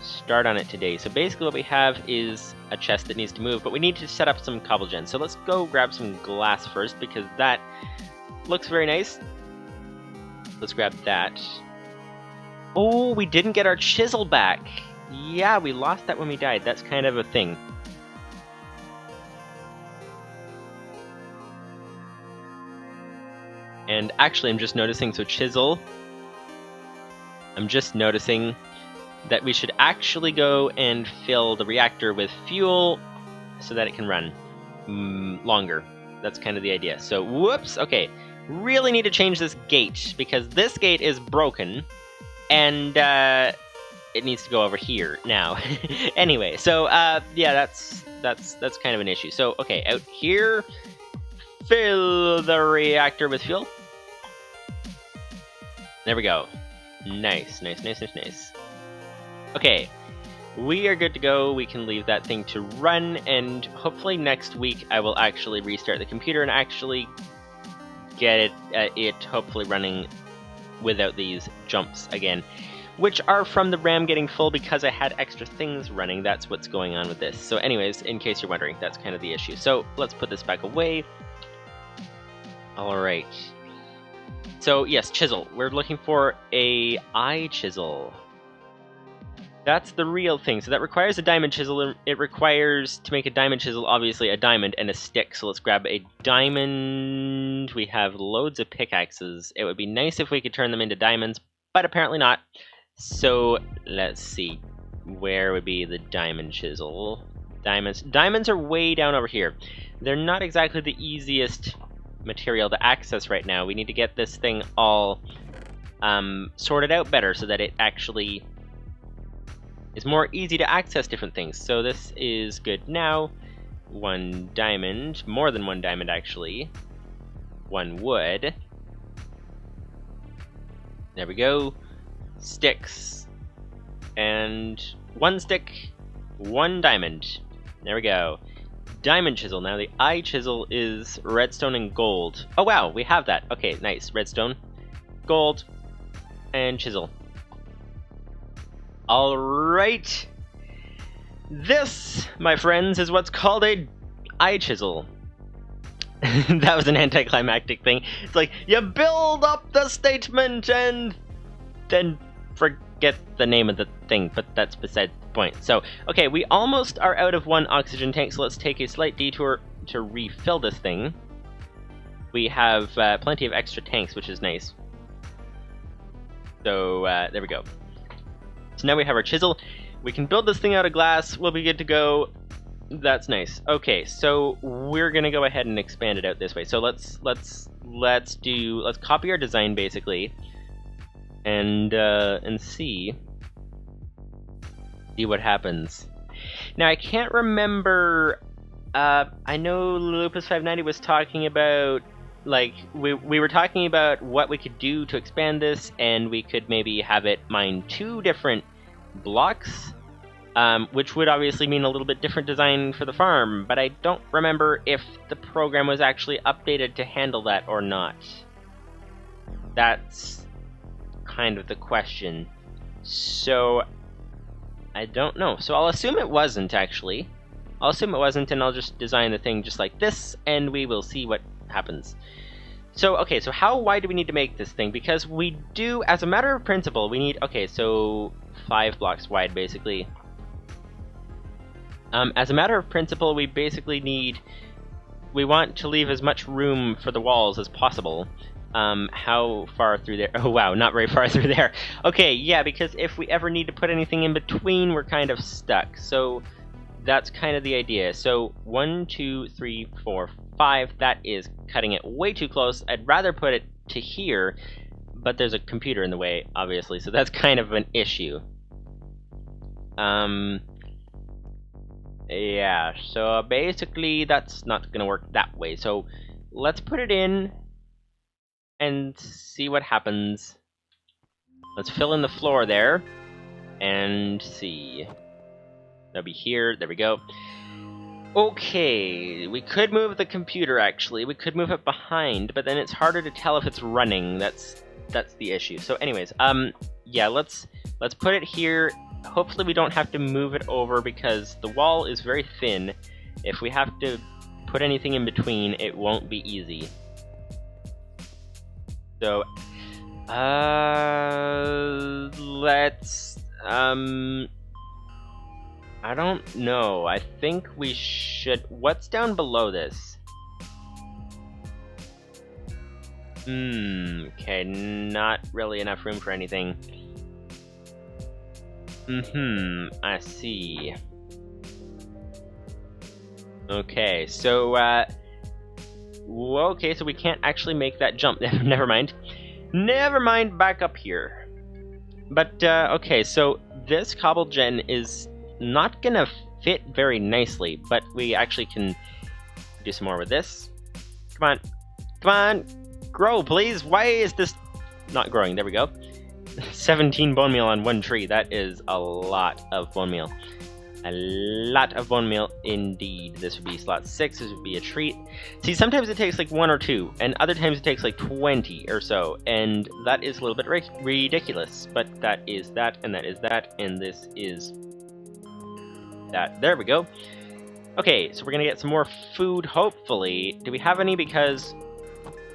start on it today. So basically what we have is a chest that needs to move, but we need to set up some cobble gen. So let's go grab some glass first, because that looks very nice. Let's grab that. Oh, we didn't get our chisel back. Yeah, we lost that when we died. That's kind of a thing. And actually, I'm just noticing, so chisel, I'm just noticing that we should actually go and fill the reactor with fuel so that it can run longer. That's kind of the idea. So, whoops, okay. Really need to change this gate, because this gate is broken, and it needs to go over here now. Anyway, so yeah, that's kind of an issue. So, okay, out here, fill the reactor with fuel. There we go. Nice, nice, nice, nice, nice. Okay, we are good to go. We can leave that thing to run, and hopefully next week I will actually restart the computer and actually get it hopefully running without these jumps again, which are from the RAM getting full because I had extra things running. That's what's going on with this. So anyways, in case you're wondering, that's kind of the issue. So let's put this back away. All right. So yes, chisel. We're looking for a eye chisel. That's the real thing. So that requires a diamond chisel. It requires, to make a diamond chisel, obviously a diamond and a stick. So let's grab a diamond. We have loads of pickaxes. It would be nice if we could turn them into diamonds, but apparently not. So let's see. Where would be the diamond chisel? Diamonds are way down over here. They're not exactly the easiest material to access right now. We need to get this thing all sorted out better so that it actually is more easy to access different things. So this is good now. 1 diamond, more than 1 diamond actually. 1 wood. There we go. Sticks. And 1 stick, 1 diamond. There we go. Diamond chisel. Now the eye chisel is redstone and gold. Oh wow, we have that. Okay, nice. Redstone, gold, and chisel. Alright. This, my friends, is what's called a eye chisel. That was an anticlimactic thing. It's like, you build up the statement and then forget the name of the thing, but that's beside the point. So, okay, we almost are out of 1 oxygen tank, so let's take a slight detour to refill this thing. We have plenty of extra tanks, which is nice. So, there we go. So now we have our chisel. We can build this thing out of glass. We'll be good to go. That's nice. Okay, so we're gonna go ahead and expand it out this way. So let's copy our design basically, and see what happens. Now I can't remember. I know Lupus590 was talking about, like, we were talking about what we could do to expand this, and we could maybe have it mine 2 different blocks, which would obviously mean a little bit different design for the farm, but I don't remember if the program was actually updated to handle that or not. That's kind of the question. So, I don't know. So I'll assume it wasn't, actually. I'll assume it wasn't, and I'll just design the thing just like this, and we will see what happens. So, okay, so how wide do we need to make this thing? Because we do, as a matter of principle, we need, okay, so 5 blocks wide, basically. As a matter of principle, we basically need, we want to leave as much room for the walls as possible. How far through there? Oh wow, not very far through there. Okay, yeah, because if we ever need to put anything in between, we're kind of stuck. So that's kind of the idea. So 1, 2, 3, 4, 5. That is cutting it way too close. I'd rather put it to here, but there's a computer in the way, obviously, so that's kind of an issue. Yeah, so basically that's not gonna work that way. So let's put it in and see what happens. Let's fill in the floor there and see. That'll be here. There we go. Okay, we could move the computer, actually. We could move it behind, but then it's harder to tell if it's running. That's the issue. So anyways, yeah, let's put it here. Hopefully we don't have to move it over because the wall is very thin. If we have to put anything in between, it won't be easy. So, let's, I don't know. I think we should... What's down below this? Okay, not really enough room for anything. I see. Okay, so, okay, so we can't actually make that jump. Never mind. Never mind, back up here. But, okay, so this cobble gen is not gonna fit very nicely, but we actually can do some more with this. Come on. Come on! Grow, please! Why is this not growing? There we go. 17 bone meal on 1 tree. That is a lot of bone meal. A lot of bone meal indeed. This would be slot 6. This would be a treat. See, sometimes it takes like 1 or 2, and other times it takes like 20 or so, and that is a little bit ridiculous. But that is that, and that is that, and this is that. There we go. Okay, so we're gonna get some more food, hopefully. Do we have any? Because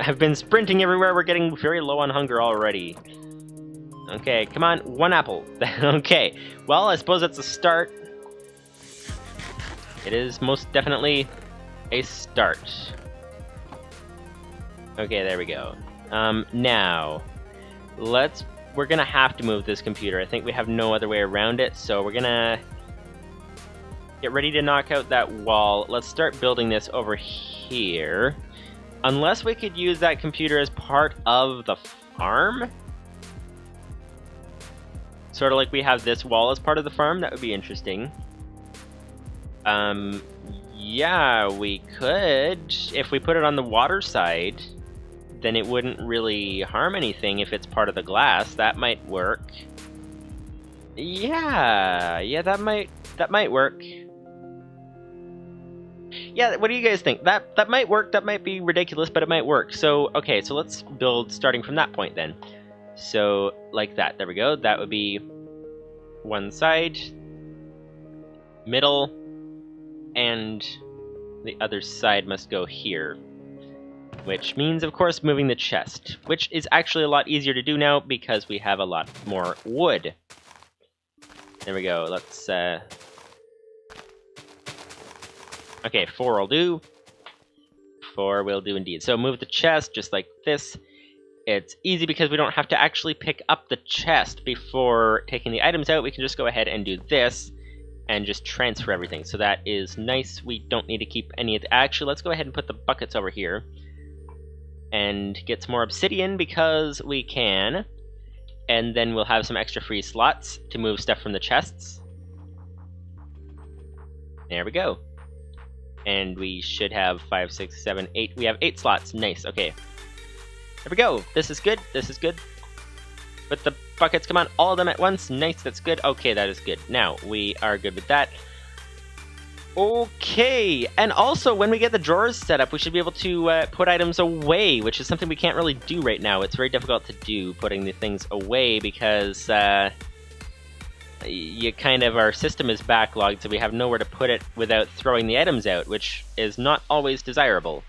I've been sprinting everywhere. We're getting very low on hunger already. Okay, come on, 1 apple. Okay, well, I suppose that's a start. It is most definitely a start. Okay, there we go. Now, we're gonna have to move this computer. I think we have no other way around it, so we're gonna get ready to knock out that wall. Let's start building this over here. Unless we could use that computer as part of the farm? Sort of like we have this wall as part of the farm, that would be interesting. Yeah, we could. If we put it on the water side, then it wouldn't really harm anything if it's part of the glass. That might work. Yeah, that might work. Yeah, what do you guys think? That might work. That might be ridiculous, but it might work. So, okay, so let's build starting from that point then. So, like that. There we go. That would be one side, middle, and the other side must go here. Which means, of course, moving the chest, which is actually a lot easier to do now because we have a lot more wood. There we go. Let's, okay, 4 will do. 4 will do indeed. So move the chest just like this. It's easy because we don't have to actually pick up the chest before taking the items out. We can just go ahead and do this and just transfer everything. So that is nice. We don't need to keep any of the... Actually, let's go ahead and put the buckets over here and get some more obsidian because we can. And then we'll have some extra free slots to move stuff from the chests. There we go. And we should have 5, 6, 7, 8. We have 8 slots. Nice. Okay. There we go. This is good. This is good. But the buckets, come on, all of them at once. Nice. That's good. Okay, that is good. Now, we are good with that. Okay. And also, when we get the drawers set up, we should be able to put items away, which is something we can't really do right now. It's very difficult to do, putting the things away, because our system is backlogged, so we have nowhere to put it without throwing the items out, which is not always desirable.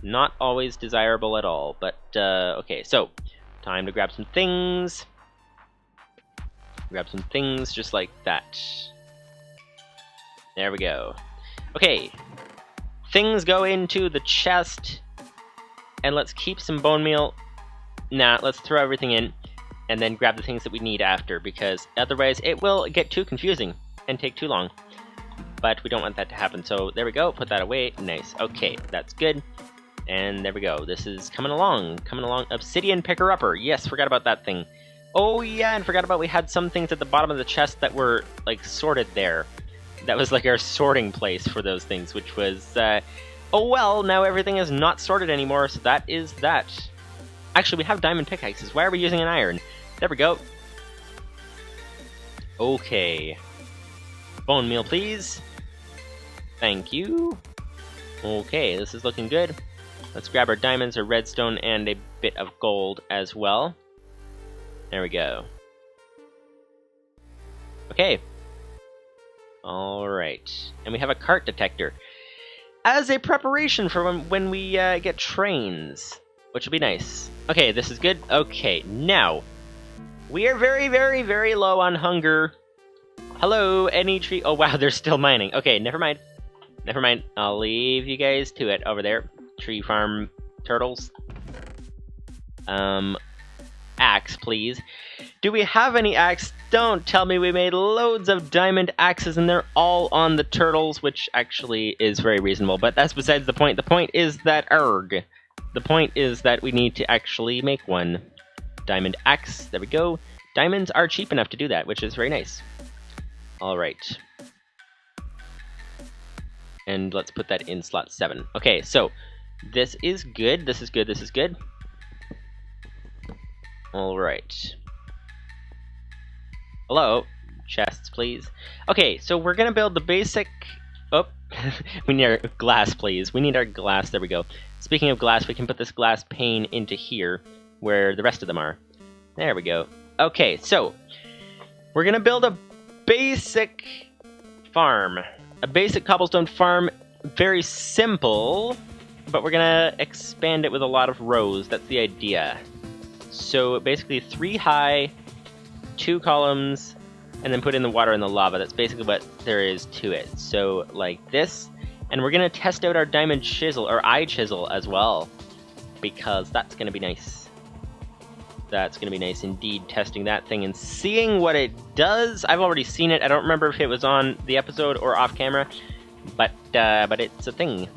Not always desirable at all, but, okay, so, time to grab some things. Grab some things just like that. There we go. Okay, things go into the chest, and let's keep some bone meal. Nah, let's throw everything in, and then grab the things that we need after, because otherwise it will get too confusing and take too long. But we don't want that to happen, so there we go, put that away, nice. Okay, that's good. And there we go. This is coming along. Obsidian picker-upper. Yes, forgot about that thing. Oh yeah, and forgot about we had some things at the bottom of the chest that were, like, sorted there. That was, like, our sorting place for those things, which was, oh well, now everything is not sorted anymore, so that is that. Actually, we have diamond pickaxes. Why are we using an iron? There we go. Okay. Bone meal, please. Thank you. Okay, this is looking good. Let's grab our diamonds, our redstone, and a bit of gold as well. There we go. Okay. Alright. And we have a cart detector. As a preparation for when we get trains, which will be nice. Okay, this is good. Okay, now, we are very, very, very low on hunger. Hello, any tree... Oh, wow, they're still mining. Okay, never mind. Never mind. I'll leave you guys to it over there. Tree farm turtles. Axe, please. Do we have any axe? Don't tell me we made loads of diamond axes and they're all on the turtles, which actually is very reasonable, but that's besides the point. The point is that, the point is that we need to actually make one. Diamond axe, there we go. Diamonds are cheap enough to do that, which is very nice. Alright. And let's put that in slot 7. Okay, so, this is good, this is good, this is good. Alright. Hello? Chests, please. Okay, so we're gonna build the basic... Oh, we need our glass, please. We need our glass, there we go. Speaking of glass, we can put this glass pane into here, where the rest of them are. There we go. Okay, so, we're gonna build a basic farm. A basic cobblestone farm, very simple, but we're gonna expand it with a lot of rows. That's the idea. So basically 3 high, 2 columns, and then put in the water and the lava. That's basically what there is to it. So like this, and we're gonna test out our diamond chisel, or eye chisel as well, because that's gonna be nice. That's gonna be nice indeed, testing that thing and seeing what it does. I've already seen it. I don't remember if it was on the episode or off camera, but it's a thing.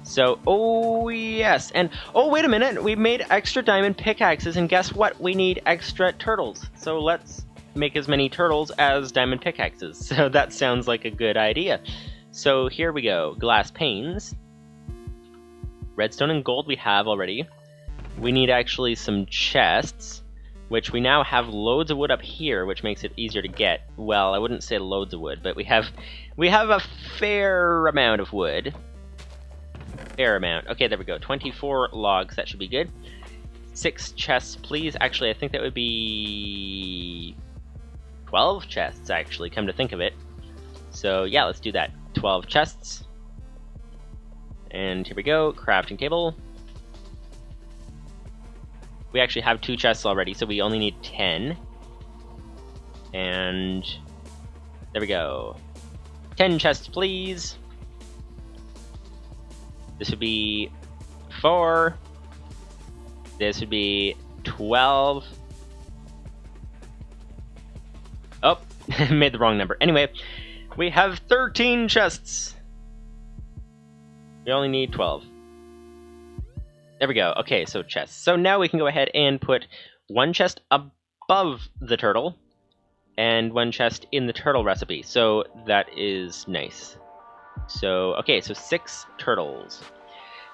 So, oh yes, and oh wait a minute, we made extra diamond pickaxes, and guess what? We need extra turtles. So let's make as many turtles as diamond pickaxes. So that sounds like a good idea. So here we go. Glass panes. Redstone and gold we have already. We need actually some chests, which we now have loads of wood up here, which makes it easier to get. Well, I wouldn't say loads of wood, but we have a fair amount of wood. Fair amount. Okay, there we go. 24 logs, that should be good. 6 chests, please. Actually, I think that would be 12 chests, actually, come to think of it. So yeah, let's do that. 12 chests. And here we go, crafting table. We actually have 2 chests already, so we only need 10. And there we go. 10 chests, please. This would be 4. This would be 12. Oh, made the wrong number. Anyway, we have 13 chests. We only need 12. There we go. Okay, so chests. So now we can go ahead and put 1 chest above the turtle and 1 chest in the turtle recipe. So that is nice. So, okay, so 6 turtles.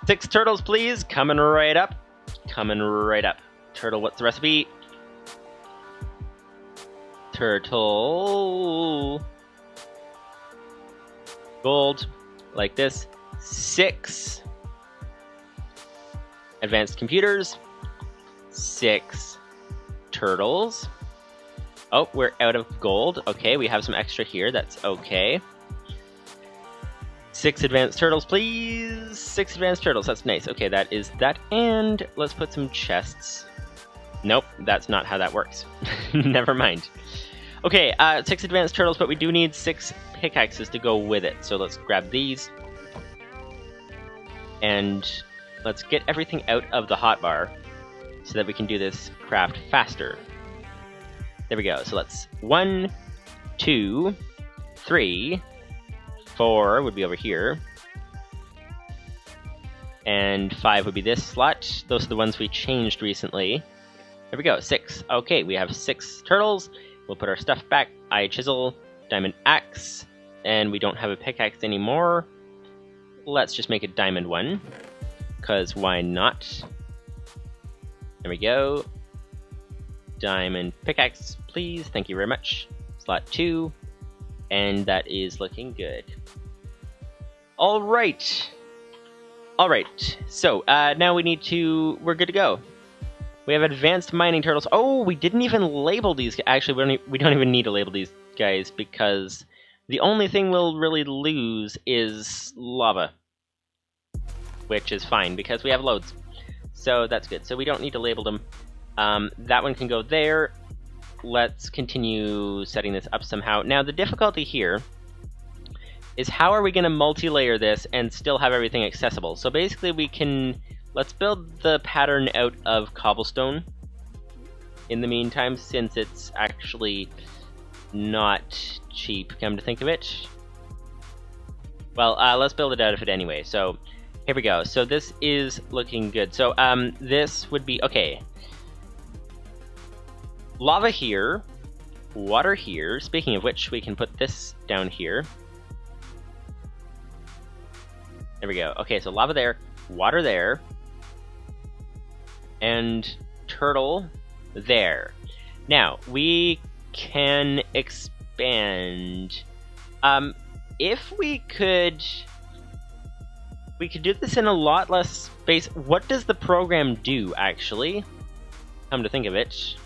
6 turtles, please. Coming right up. Coming right up. Turtle, what's the recipe? Turtle. Gold. Like this. 6. Advanced computers. 6 turtles. Oh, we're out of gold. Okay, we have some extra here. That's okay. 6 advanced turtles, please. 6 advanced turtles. That's nice. Okay, that is that. And let's put some chests. Nope, that's not how that works. Never mind. Okay, 6 advanced turtles, but we do need 6 pickaxes to go with it. So let's grab these. And let's get everything out of the hotbar so that we can do this craft faster. There we go. So let's 1, 2, 3, 4 would be over here. And 5 would be this slot. Those are the ones we changed recently. There we go, 6. Okay, we have 6 turtles. We'll put our stuff back. Eye chisel, diamond axe, and we don't have a pickaxe anymore. Let's just make a diamond one, because why not? There we go. Diamond pickaxe, please. Thank you very much. Slot 2. And that is looking good. Alright. Alright. So, now we're good to go. We have advanced mining turtles. Oh, we didn't even label these. Actually, we don't even need to label these guys, because the only thing we'll really lose is lava. Which is fine, because we have loads. So that's good. So we don't need to label them. That one can go there. Let's continue setting this up somehow. Now, the difficulty here is how are we going to multi-layer this and still have everything accessible? So basically let's build the pattern out of cobblestone in the meantime, since it's actually not cheap, come to think of it. Well, let's build it out of it anyway. So here we go. So this is looking good. So this would be, okay. Lava here, water here. Speaking of which, we can put this down here. There we go. Okay, so lava there, water there, and turtle there. Now, we can expand. If we could do this in a lot less space. What does the program do, actually? Come to think of it.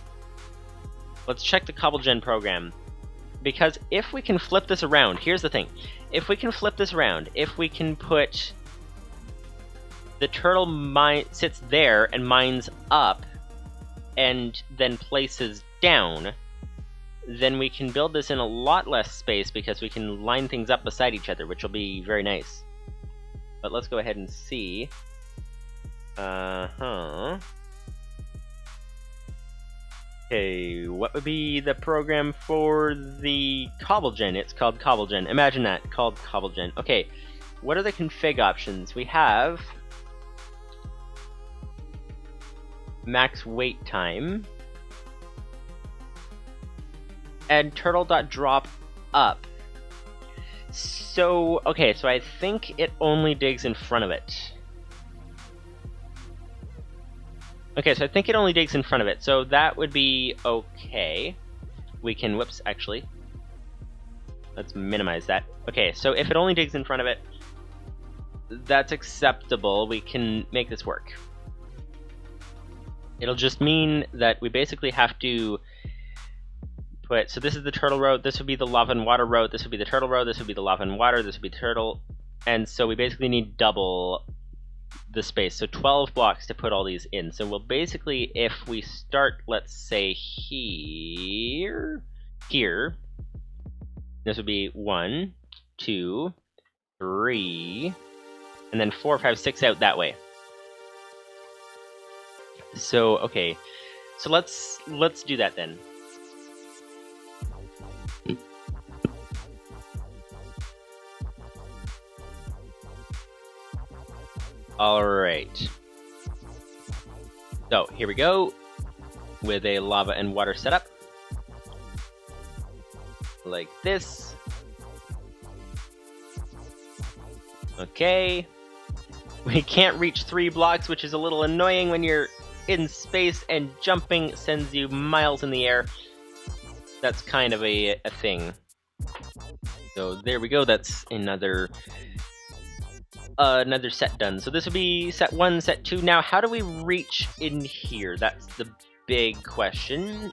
Let's check the CobbleGen program. Because if we can flip this around, here's the thing. If we can flip this around, if we can put the turtle sits there and mines up and then places down, then we can build this in a lot less space because we can line things up beside each other, which will be very nice. But let's go ahead and see. Okay, what would be the program for the CobbleGen? It's called CobbleGen. Imagine that, called CobbleGen. Okay, what are the config options? We have max wait time and turtle.drop up. So, okay, so I think it only digs in front of it. Okay, so I think it only digs in front of it, so that would be okay. We can, whoops, actually. Let's minimize that. Okay, so if it only digs in front of it, that's acceptable. We can make this work. It'll just mean that we basically have to put, so this is the turtle road, this would be the lava and water road, this would be the turtle road, this would be the lava and water, this would be the turtle, and so we basically need double the space, so 12 blocks to put all these in. So we'll basically, if we start, let's say here, this would be 1, 2, 3, and then 4, 5, 6 out that way. So, okay, so let's do that then. Alright. So, here we go, with a lava and water setup. Like this. Okay. We can't reach 3 blocks, which is a little annoying when you're in space and jumping sends you miles in the air. That's kind of a thing. So there we go, that's another set done. So this would be set 1, set 2. Now, how do we reach in here? That's the big question.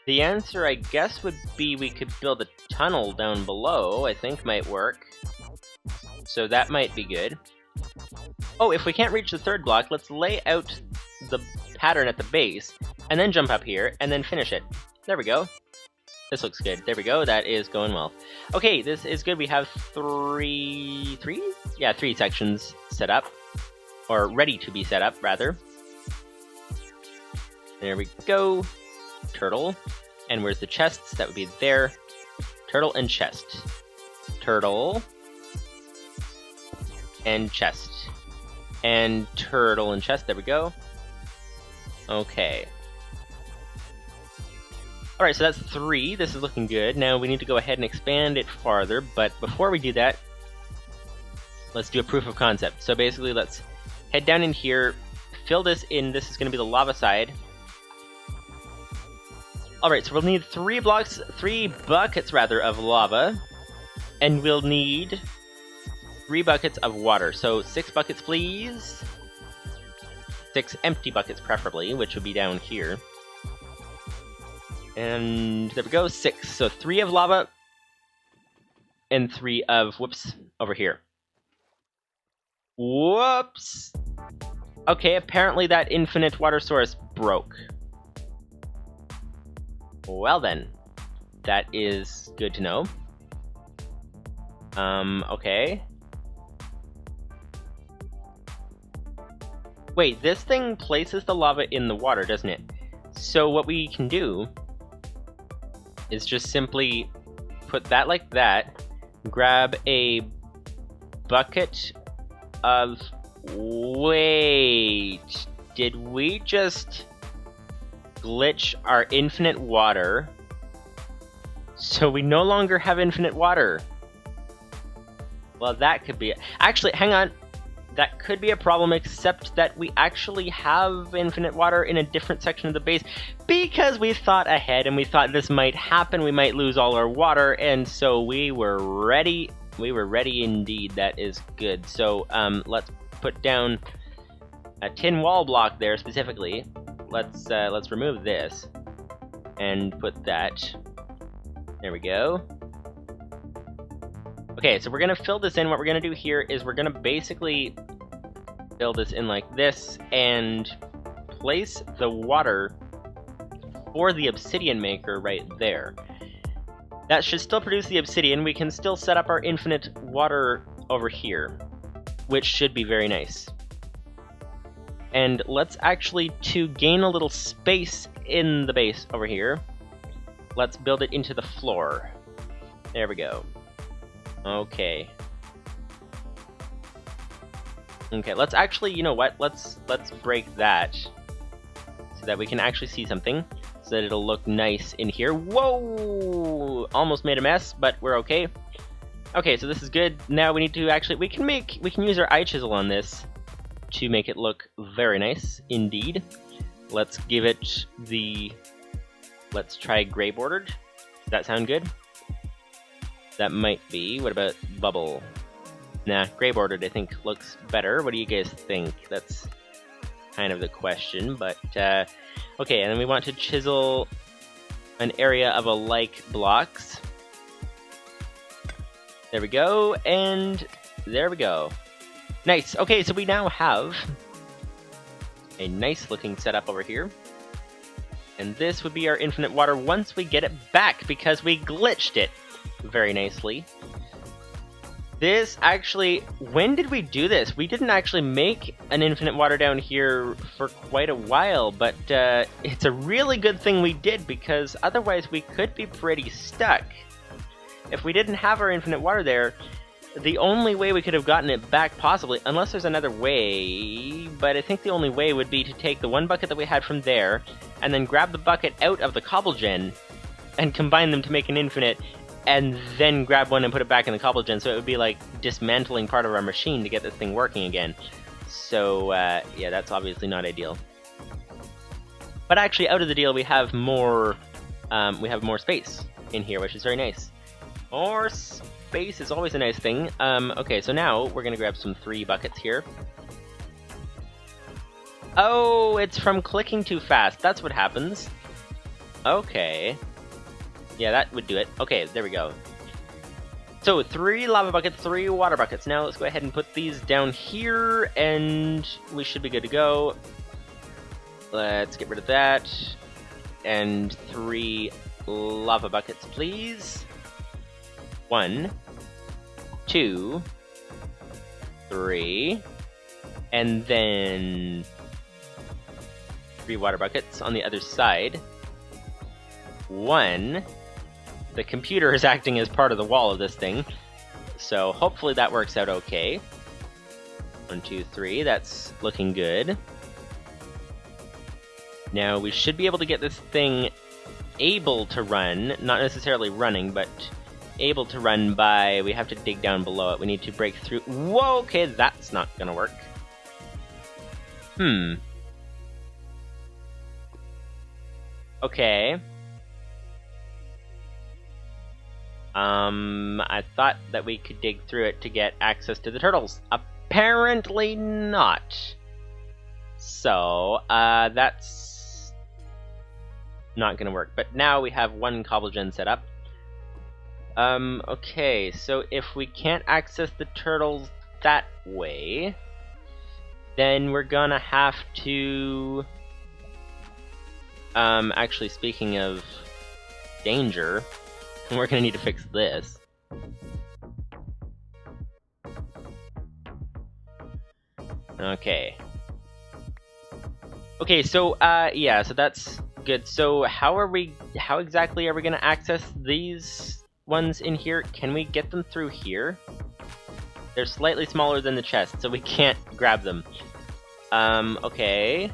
The answer, I guess, would be we could build a tunnel down below, I think might work. So that might be good. Oh, if we can't reach the 3rd block, let's lay out the pattern at the base, and then jump up here, and then finish it. There we go. This looks good. There we go. That is going well. Okay, this is good. We have 3 sections set up. Or ready to be set up, rather. There we go. Turtle. And where's the chests? That would be there. Turtle and chest. Turtle. And chest. And turtle and chest. There we go. Okay. Alright, so that's 3. This is looking good. Now we need to go ahead and expand it farther, but before we do that, let's do a proof of concept. So basically, let's head down in here, fill this in. This is going to be the lava side. Alright, so we'll need 3 buckets rather, of lava, and we'll need 3 buckets of water. So 6 buckets, please. 6 empty buckets, preferably, which would be down here. And there we go, 6. So 3 of lava, and 3 of, whoops, over here. Whoops! Okay, apparently that infinite water source broke. Well then, that is good to know. Okay. Wait, this thing places the lava in the water, doesn't it? So what we can do is just simply put that like that, grab a bucket of... Wait, did we just glitch our infinite water? So we no longer have infinite water. Well, that could be it. Actually, hang on. That could be a problem, except that we actually have infinite water in a different section of the base, because we thought ahead and we thought this might happen, we might lose all our water, and so we were ready. We were ready indeed. That is good. So let's put down a tin wall block there specifically. Let's remove this and put that. There we go. Okay, so we're gonna fill this in. What we're gonna do here is we're gonna basically fill this in like this and place the water for the obsidian maker right there. That should still produce the obsidian. We can still set up our infinite water over here, which should be very nice. And let's actually, to gain a little space in the base over here, let's build it into the floor. There we go. Okay. Okay, let's actually, you know what? Let's break that so that we can actually see something, so that it'll look nice in here. Whoa! Almost made a mess, but we're okay. Okay, so this is good. Now we need to actually, we can use our eye chisel on this to make it look very nice indeed. Let's give it the, let's try gray bordered. Does that sound good? That might be. What about bubble? Nah, gray bordered I think looks better. What do you guys think? That's kind of the question, but okay, and then we want to chisel an area of alike blocks. There we go, and there we go. Nice. Okay, so we now have a nice looking setup over here. And this would be our infinite water once we get it back, because we glitched it very nicely. This actually, when did we do this? We didn't actually make an infinite water down here for quite a while, but it's a really good thing we did, because otherwise we could be pretty stuck. If we didn't have our infinite water there, the only way we could have gotten it back, possibly, unless there's another way, but I think the only way would be to take the one bucket that we had from there, and then grab the bucket out of the cobble gen, and combine them to make an infinite, and then grab one and put it back in the cobble gen, so it would be like dismantling part of our machine to get this thing working again. So, yeah, that's obviously not ideal. But actually, out of the deal, we have more space in here, which is very nice. More space is always a nice thing. Okay, so now we're gonna grab some 3 buckets here. Oh, it's from clicking too fast. That's what happens. Okay. Yeah, that would do it. Okay, there we go. So, 3 lava buckets, 3 water buckets. Now let's go ahead and put these down here, and we should be good to go. Let's get rid of that. And 3 lava buckets, please. 1, 2, 3, and then 3 water buckets on the other side. 1. The computer is acting as part of the wall of this thing, so hopefully that works out okay. 1, 2, 3, that's looking good. Now we should be able to get this thing able to run, not necessarily running, but able to run by, we have to dig down below it. We need to break through. Whoa, okay, that's not gonna work. Okay. I thought that we could dig through it to get access to the turtles. Apparently not. So, that's not gonna work. But now we have 1 cobble gen set up. Okay, so if we can't access the turtles that way, then we're gonna have to... actually, speaking of danger, we're gonna need to fix this. Okay. Okay, so, yeah, so that's good. So how exactly are we gonna access these ones in here? Can we get them through here? They're slightly smaller than the chest, so we can't grab them. Okay.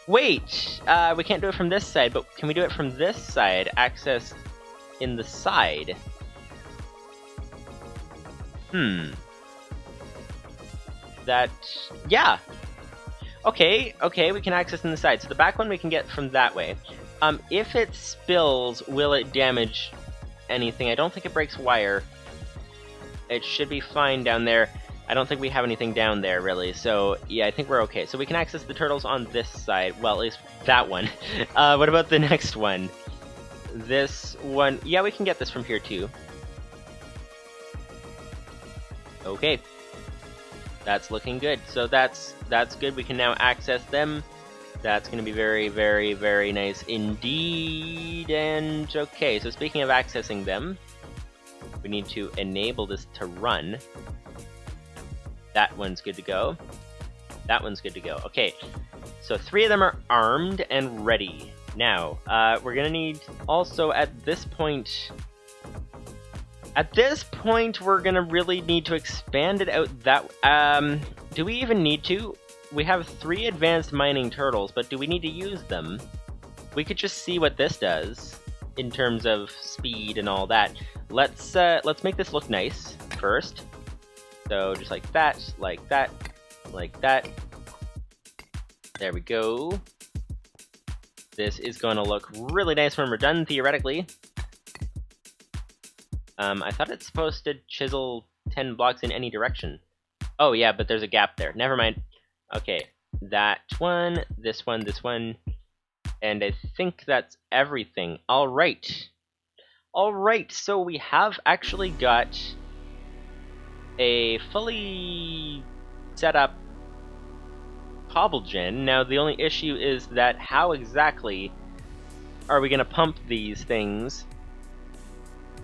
Wait! We can't do it from this side, but can we do it from this side? Access in the side. That... yeah! Okay, we can access in the side. So the back one we can get from that way. If it spills, will it damage anything? I don't think it breaks wire. It should be fine down there. I don't think we have anything down there, really. So, yeah, I think we're okay. So we can access the turtles on this side. Well, at least that one. What about the next one? This one... yeah, we can get this from here, too. Okay. That's looking good. So that's good. We can now access them. That's going to be very, very, very nice indeed. And okay, so speaking of accessing them, we need to enable this to run. That one's good to go. That one's good to go. Okay, so 3 of them are armed and ready. Now, we're going to need also at this point... At this point, we're going to really need to expand it out that... do we even need to? We have 3 advanced mining turtles, but do we need to use them? We could just see what this does in terms of speed and all that. Let's make this look nice first. So just like that, like that, like that. There we go. This is going to look really nice when we're done, theoretically. I thought it's supposed to chisel 10 blocks in any direction. Oh yeah, but there's a gap there. Never mind. Okay, that one, this one, this one, and I think that's everything. Alright. Alright, so we have actually got a fully set up cobble gen. Now the only issue is that how exactly are we going to pump these things?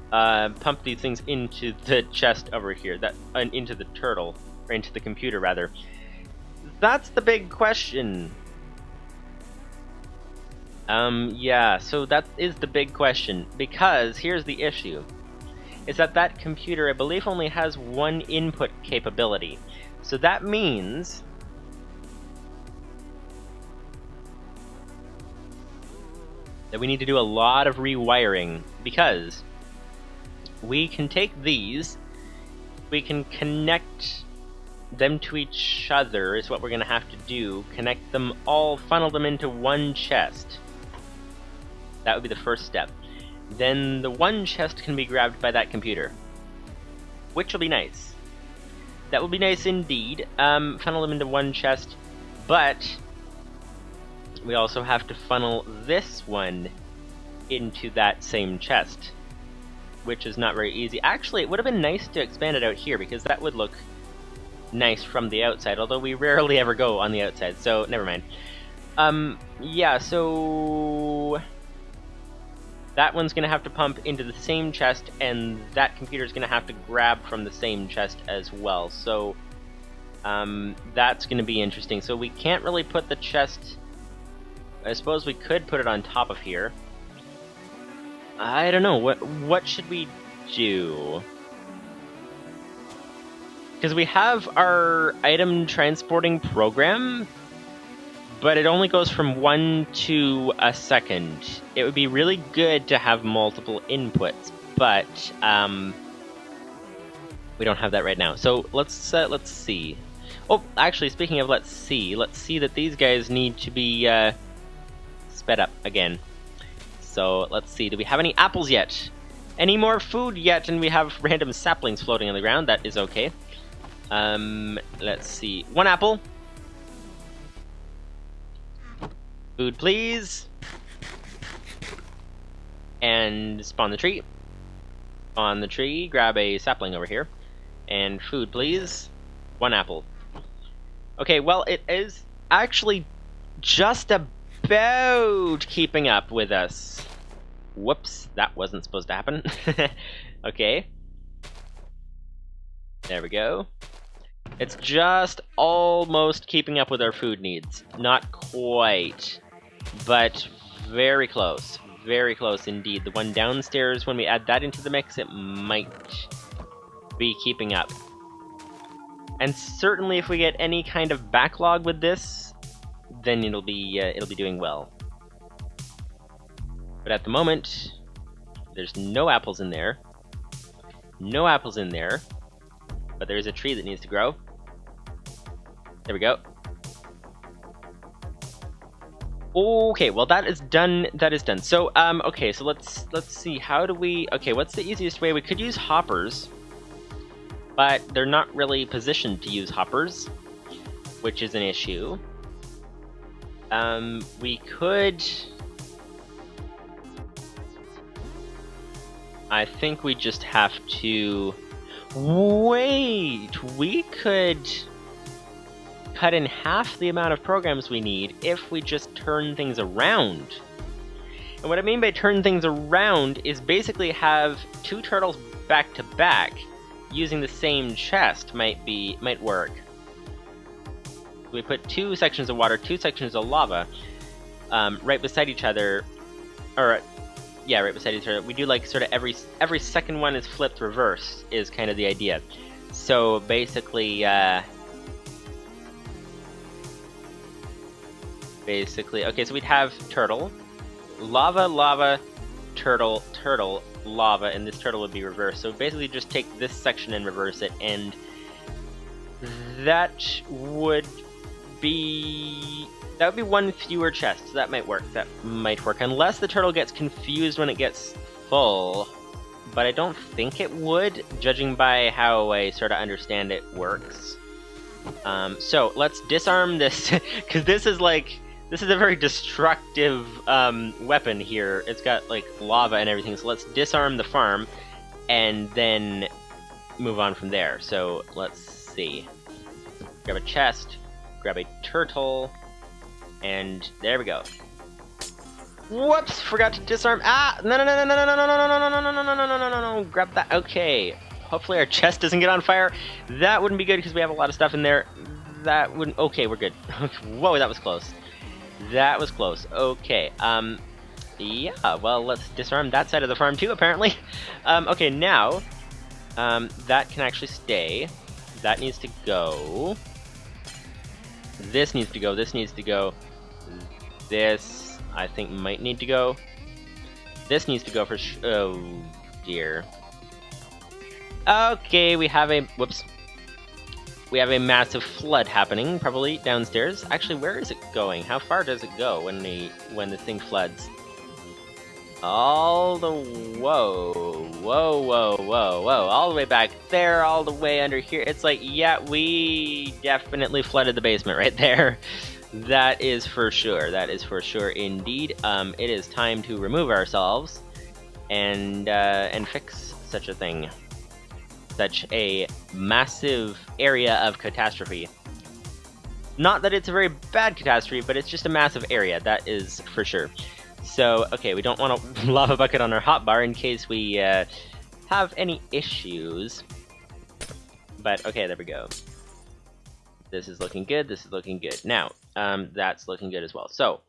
Pump these things into the chest over here, into the turtle, or into the computer rather. That's the big question. Yeah, so that is the big question, because here's the issue. Is that computer, I believe, only has 1 input capability. So that means that we need to do a lot of rewiring, because we can take these, we can connect them to each other is what we're going to have to do. Connect them all, funnel them into 1 chest. That would be the first step. Then the 1 chest can be grabbed by that computer, which will be nice. That will be nice indeed. Funnel them into 1 chest, but we also have to funnel this one into that same chest, which is not very easy. Actually, it would have been nice to expand it out here, because that would look nice from the outside, although we rarely ever go on the outside, so never mind. Yeah, so that one's gonna have to pump into the same chest, and that computer's gonna have to grab from the same chest as well, so that's gonna be interesting. So we can't really put the chest... I suppose we could put it on top of here. I don't know, what should we do? Because we have our item transporting program, but it only goes from 1 to a second. It would be really good to have multiple inputs, but we don't have that right now. So let's see. Oh, actually, speaking of let's see that these guys need to be sped up again. So let's see, do we have any apples yet? Any more food yet? And we have random saplings floating on the ground. That is okay. Let's see. 1 apple. Food, please. And spawn the tree. Spawn the tree. Grab a sapling over here. And food, please. 1 apple. Okay, well, it is actually just about keeping up with us. Whoops, that wasn't supposed to happen. Okay. There we go. It's just almost keeping up with our food needs. Not quite, but very close. Very close indeed. The one downstairs, when we add that into the mix, it might be keeping up. And certainly if we get any kind of backlog with this, then it'll be doing well. But at the moment, there's no apples in there. No apples in there. But there is a tree that needs to grow. There we go. Okay, well that is done. That is done. So okay, so let's see. How do we? Okay, what's the easiest way? We could use hoppers, but they're not really positioned to use hoppers, which is an issue. We could. I think we just have to. Wait, we could cut in half the amount of programs we need if we just turn things around. And what I mean by turn things around is basically have two turtles back to back using the same chest might work. We put two sections of water, two sections of lava, right beside each other, or yeah, right beside each other. We do like sort of every second one is flipped reverse is kind of the idea. So basically, okay, so we'd have turtle, lava, lava, turtle, turtle, lava, and this turtle would be reversed. So basically just take this section and reverse it, and that would be one fewer chest. So that might work. Unless the turtle gets confused when it gets full, but I don't think it would, judging by how I sort of understand it works. So let's disarm this, because this is a very destructive weapon here. It's got like lava and everything, so let's disarm the farm and then move on from there. So let's see. Grab a chest, grab a turtle, and there we go. Whoops, forgot to disarm. Ah, no, grab that. Okay, hopefully our chest doesn't get on fire. That wouldn't be good because we have a lot of stuff in there. That wouldn't, okay, we're good. Whoa, that was close. That was close. Okay, yeah, well, let's disarm that side of the farm too, apparently. Okay, now, that can actually stay. That needs to go. This needs to go, this needs to go. This, I think, might need to go. This needs to go for oh, dear. Okay, we have a, whoops. We have a massive flood happening, probably downstairs. Actually, where is it going? How far does it go when the thing floods? All the whoa, all the way back there, all the way under here. It's like, yeah, we definitely flooded the basement right there. That is for sure. That is for sure indeed. It is time to remove ourselves and fix such a thing. Such a massive area of catastrophe. Not that it's a very bad catastrophe, but it's just a massive area, that is for sure. So, okay, we don't want a lava bucket on our hotbar in case we have any issues. But, okay, there we go. This is looking good, this is looking good. Now, that's looking good as well. So,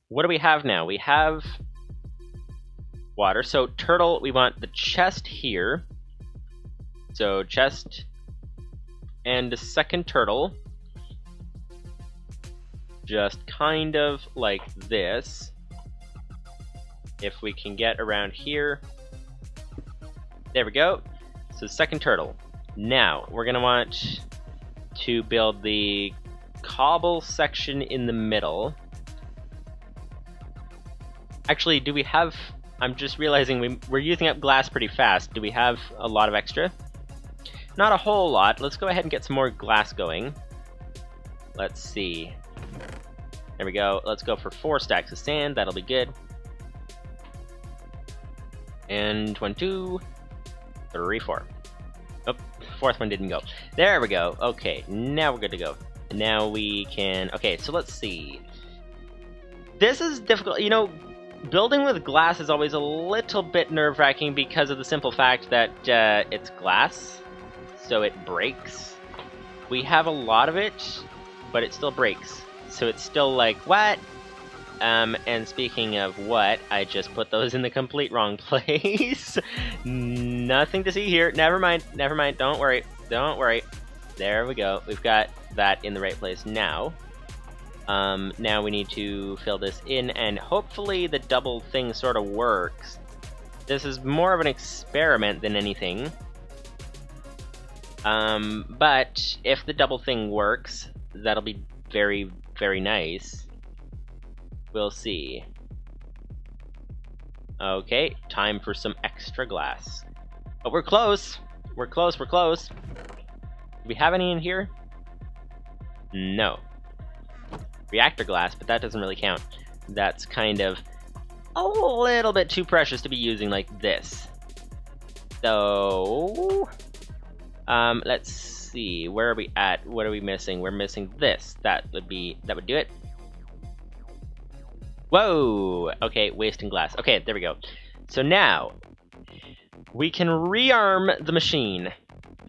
what do we have now? We have water. So, turtle, we want the chest here. So, chest and a second turtle. Just kind of like this. If we can get around here. There we go. So, second turtle. Now, we're going to want to build the cobble section in the middle. Actually, do we have... I'm just realizing we're using up glass pretty fast. Do we have a lot of extra? Not a whole lot. Let's go ahead and get some more glass going. Let's see. There we go. Let's go for 4 stacks of sand. That'll be good. And 1, 2, 3, 4. Oh, fourth one didn't go. There we go. Okay, now we're good to go. Now we can... Okay, so let's see. This is difficult. You know, building with glass is always a little bit nerve-wracking because of the simple fact that it's glass. So it breaks. We have a lot of it, but it still breaks. So it's still like, what? And speaking of what, I just put those in the complete wrong place. Nothing to see here. Never mind, don't worry. There we go. We've got that in the right place now. Now we need to fill this in, and hopefully the double thing sort of works. This is more of an experiment than anything. But if the double thing works, that'll be very, very nice. We'll see. Okay, time for some extra glass. But we're close! We're close. Do we have any in here? No. Reactor glass, but that doesn't really count. That's kind of a little bit too precious to be using like this. So... let's see. Where are we at? What are we missing? We're missing this. That would do it. Whoa! Okay, wasting glass. Okay, there we go. So now, we can rearm the machine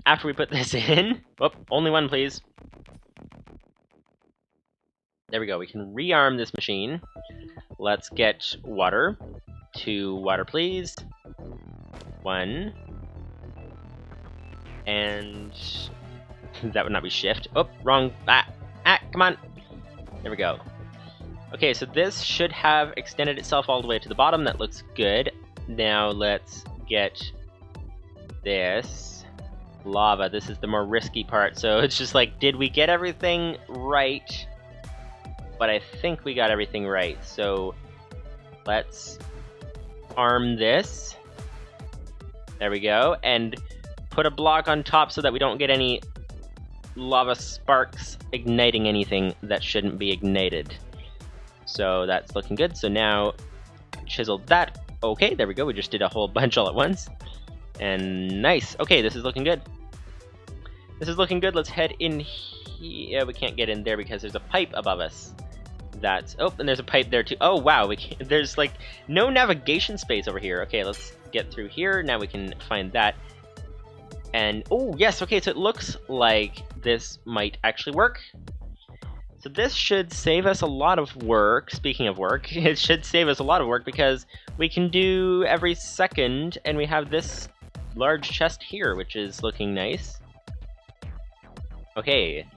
after we put this in. Oh, only one, please. There we go. We can rearm this machine. Let's get water. 2 water, please. 1. And that would not be shift. Oh, wrong. Come on. There we go. Okay, so this should have extended itself all the way to the bottom. That looks good. Now let's get this lava. This is the more risky part. So it's just like, did we get everything right? But I think we got everything right. So let's arm this. There we go. And put a block on top so that we don't get any lava sparks igniting anything that shouldn't be ignited. So that's looking good. So now chisel that. Okay, there we go. We just did a whole bunch all at once. And nice. Okay, this is looking good. This is looking good. Let's head in here. We can't get in there because there's a pipe above us. That's... Oh, and there's a pipe there too. Oh, wow. There's like no navigation space over here. Okay, let's get through here. Now we can find that. And, oh, yes. Okay, so it looks like this might actually work. So this should save us a lot of work. Speaking of work, it should save us a lot of work because we can do every second, and we have this large chest here, which is looking nice. Okay.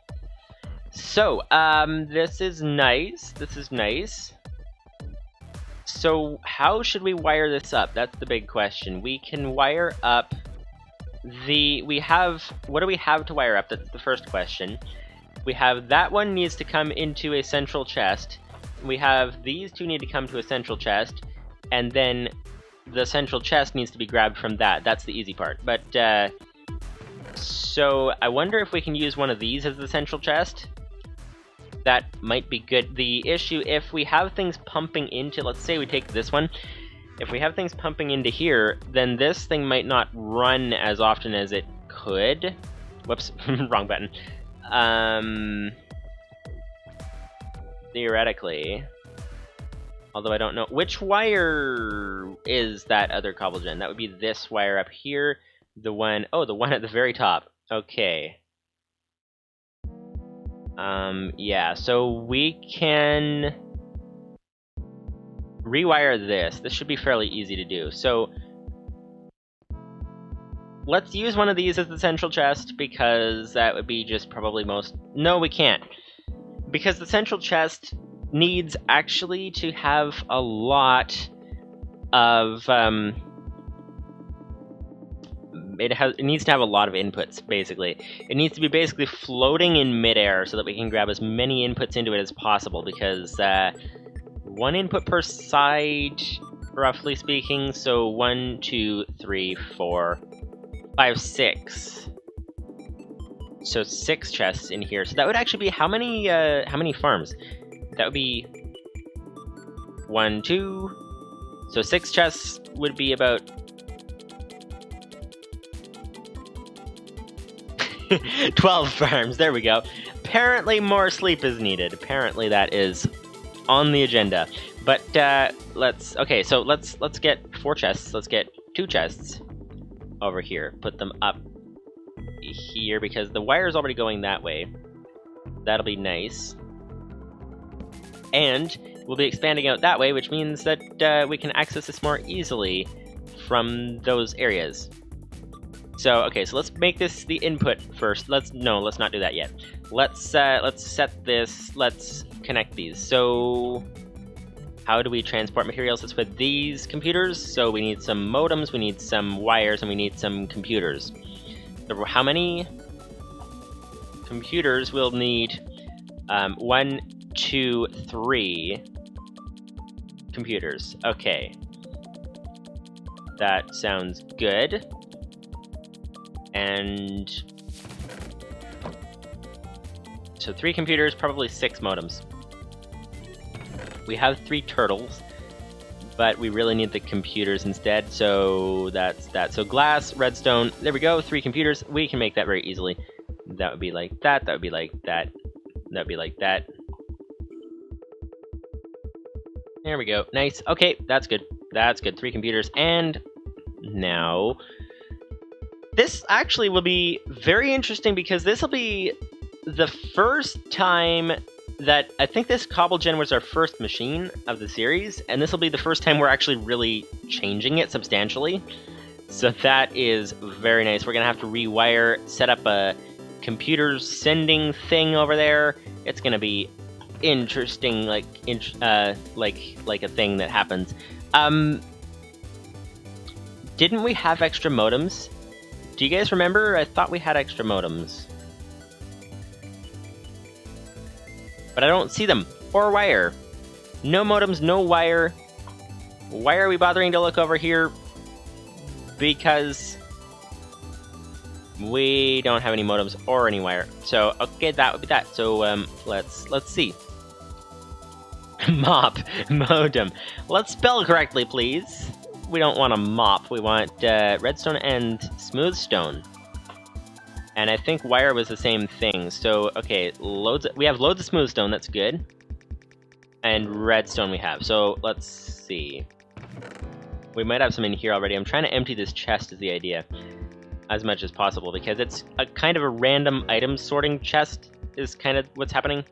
So, this is nice. This is nice. So, how should we wire this up? That's the big question. We can wire up what do we have to wire up? That's the first question. We have that one needs to come into a central chest. We have these two need to come to a central chest, and then the central chest needs to be grabbed from that. That's the easy part. But, so I wonder if we can use one of these as the central chest. That might be good. The issue, if we have things pumping into, let's say we take this one, if we have things pumping into here, then this thing might not run as often as it could. Whoops, wrong button. Theoretically, although I don't know which wire is that other cobble gen. That would be this wire up here. The one at the very top. Okay. Yeah, so we can rewire this. This should be fairly easy to do. So let's use one of these as the central chest, because that would be just probably most... No, we can't. Because the central chest needs actually to have a lot of... It needs to have a lot of inputs, basically. It needs to be basically floating in midair so that we can grab as many inputs into it as possible, because one input per side, roughly speaking. So 1, 2, 3, 4, 5, 6. So 6 chests in here. So that would actually be how many farms? That would be 1, 2. So 6 chests would be about 12 farms. There we go. Apparently more sleep is needed. Apparently that is on the agenda. But let's get 4 chests. Let's get 2 chests over here. Put them up here because the wire is already going that way. That'll be nice. And we'll be expanding out that way, which means that we can access this more easily from those areas. So, okay, so let's make this the input first. Let's not do that yet. Let's set this, let's connect these. So, how do we transport materials? It's with these computers. So we need some modems, we need some wires, and we need some computers. So how many computers we'll need? 1, 2, 3 computers. Okay. That sounds good. And so 3 computers, probably 6 modems. We have 3 turtles, but we really need the computers instead, so that's that. So glass, redstone, there we go, 3 computers. We can make that very easily. That would be like that. That would be like that. That would be like that. There we go. Nice. Okay, that's good. That's good. 3 computers. And now, this actually will be very interesting because this will be the first time that I think this CobbleGen was our first machine of the series, and this will be the first time we're actually really changing it substantially. So that is very nice. We're gonna have to rewire, set up a computer sending thing over there. It's gonna be interesting, like a thing that happens. Didn't we have extra modems? Do you guys remember? I thought we had extra modems. But I don't see them. Or wire. No modems, no wire. Why are we bothering to look over here? Because we don't have any modems or any wire. So, okay, that would be that. So, let's see. Mop. Modem. Let's spell correctly, please. We don't want a mop. We want redstone and smooth stone. And I think wire was the same thing. So, okay, we have loads of smooth stone, that's good. And redstone we have. So, let's see. We might have some in here already. I'm trying to empty this chest is the idea. As much as possible, because it's a kind of a random item sorting chest is kind of what's happening.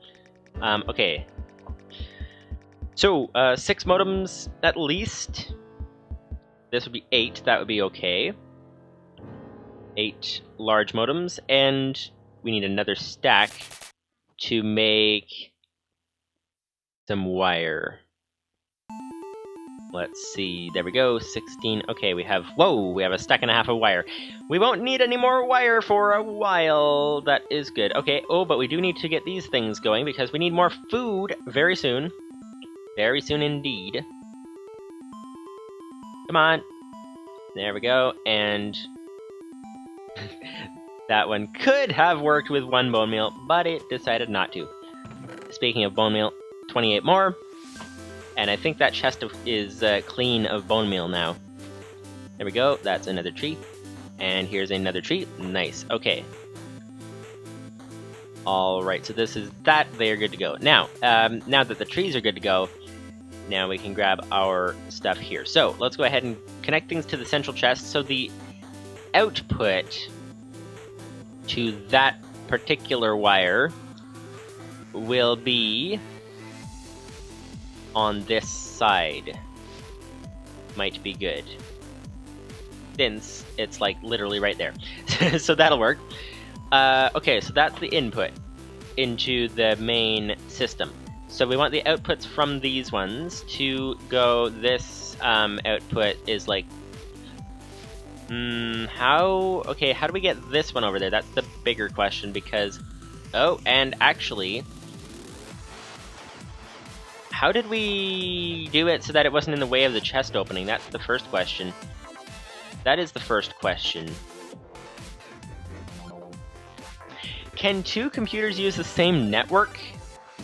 Okay. So, 6 modems at least. This would be 8, that would be okay. 8 large modems, and we need another stack to make some wire. Let's see, there we go, 16, okay, we have a stack and a half of wire. We won't need any more wire for a while, that is good. Okay, but we do need to get these things going, because we need more food very soon. Very soon indeed. Come on. There we go, and that one could have worked with 1 bone meal, but it decided not to. Speaking of bone meal, 28 more. And I think that chest is clean of bone meal now. There we go, that's another tree. And here's another tree, nice, okay. Alright, so this is that, they're good to go. Now, now that the trees are good to go, now we can grab our stuff here. So, let's go ahead and connect things to the central chest. So the output to that particular wire will be on this side. Might be good. Since it's like literally right there. So that'll work. Okay, so that's the input into the main system. So we want the outputs from these ones to go, this output is like, how do we get this one over there? That's the bigger question, because, and actually, how did we do it so that it wasn't in the way of the chest opening? That's the first question. That is the first question. Can 2 computers use the same network?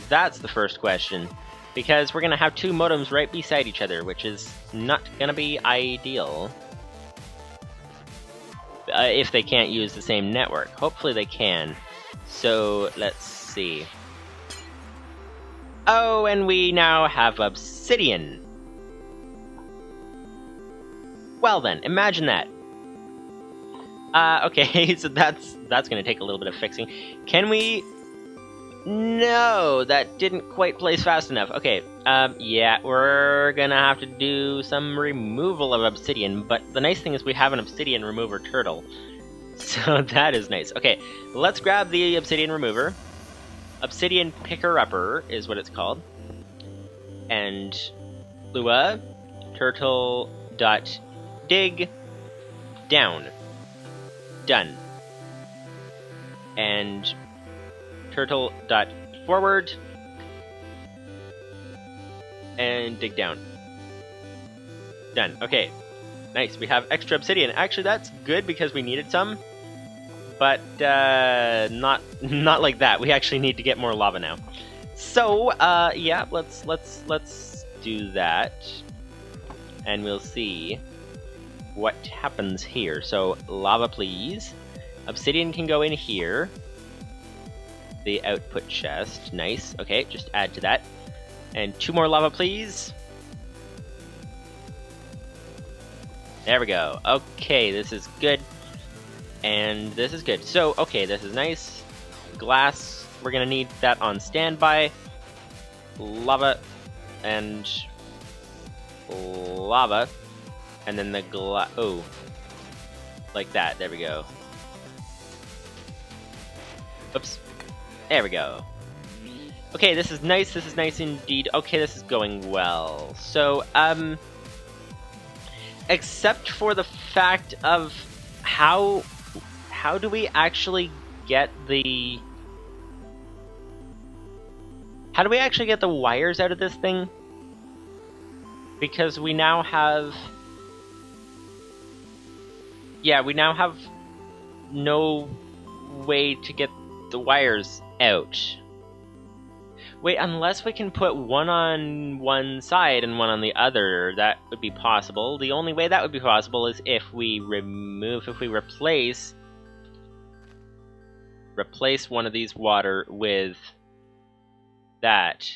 That's the first question. Because we're gonna have 2 modems right beside each other, which is not gonna be ideal. If they can't use the same network. Hopefully they can. So, let's see. Oh, and we now have obsidian. Well then, imagine that. Okay, so that's gonna take a little bit of fixing. Can we... No, that didn't quite place fast enough. Okay, yeah, we're gonna have to do some removal of obsidian, but the nice thing is we have an obsidian remover turtle. So that is nice. Okay, let's grab the obsidian remover. Obsidian picker-upper is what it's called. And Lua, turtle.dig down. Done. And turtle.forward and dig down. Done. Okay. Nice. We have extra obsidian. Actually, that's good because we needed some. But not like that. We actually need to get more lava now. So, yeah, let's do that. And we'll see what happens here. So, lava please. Obsidian can go in here. the output chest. Nice. Okay, just add to that. And 2 more lava, please. There we go. Okay, this is good. And this is good. So, okay, this is nice. Glass, we're gonna need that on standby. Lava and lava. And then the oh. Like that, there we go. Oops. There we go. Okay, this is nice indeed. Okay, this is going well. So, except for the fact of how do we actually get the wires out of this thing? Because we now have no way to get the wires out. Wait, unless we can put one on one side and one on the other, that would be possible. The only way that would be possible is if we replace one of these water with that.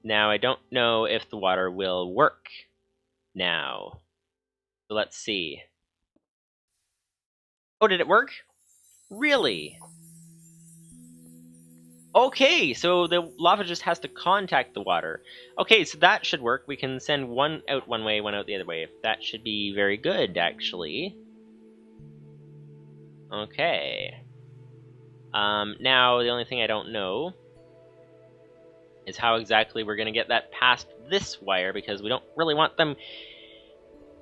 Now, I don't know if the water will work now. So let's see. Oh, did it work? Really? Okay, so the lava just has to contact the water. Okay, so that should work. We can send one out one way, one out the other way. That should be very good, actually. Okay. Now, the only thing I don't know is how exactly we're going to get that past this wire, because we don't really want them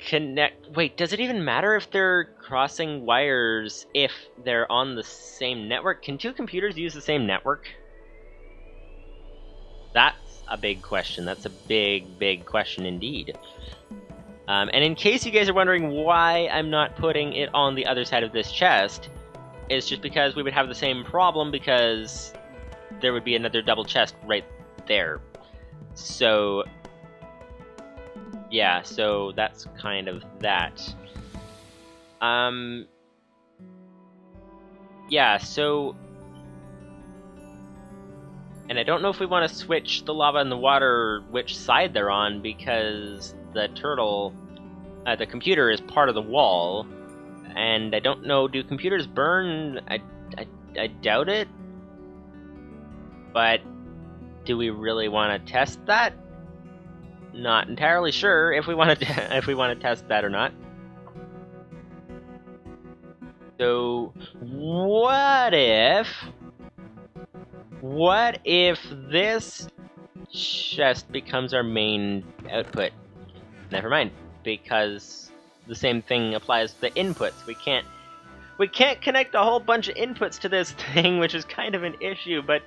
connect... Wait, does it even matter if they're crossing wires if they're on the same network? Can 2 computers use the same network? That's a big question. That's a big, big question indeed. And in case you guys are wondering why I'm not putting it on the other side of this chest, it's just because we would have the same problem, because there would be another double chest right there. So, yeah, so that's kind of that. Yeah, so... And I don't know if we want to switch the lava and the water, which side they're on, because the turtle, the computer is part of the wall, and I don't know, do computers burn? I doubt it, but do we really want to test that? Not entirely sure if we want to test that or not. So what if this chest becomes our main output? Never mind, because the same thing applies to the inputs. We can't connect a whole bunch of inputs to this thing, which is kind of an issue, but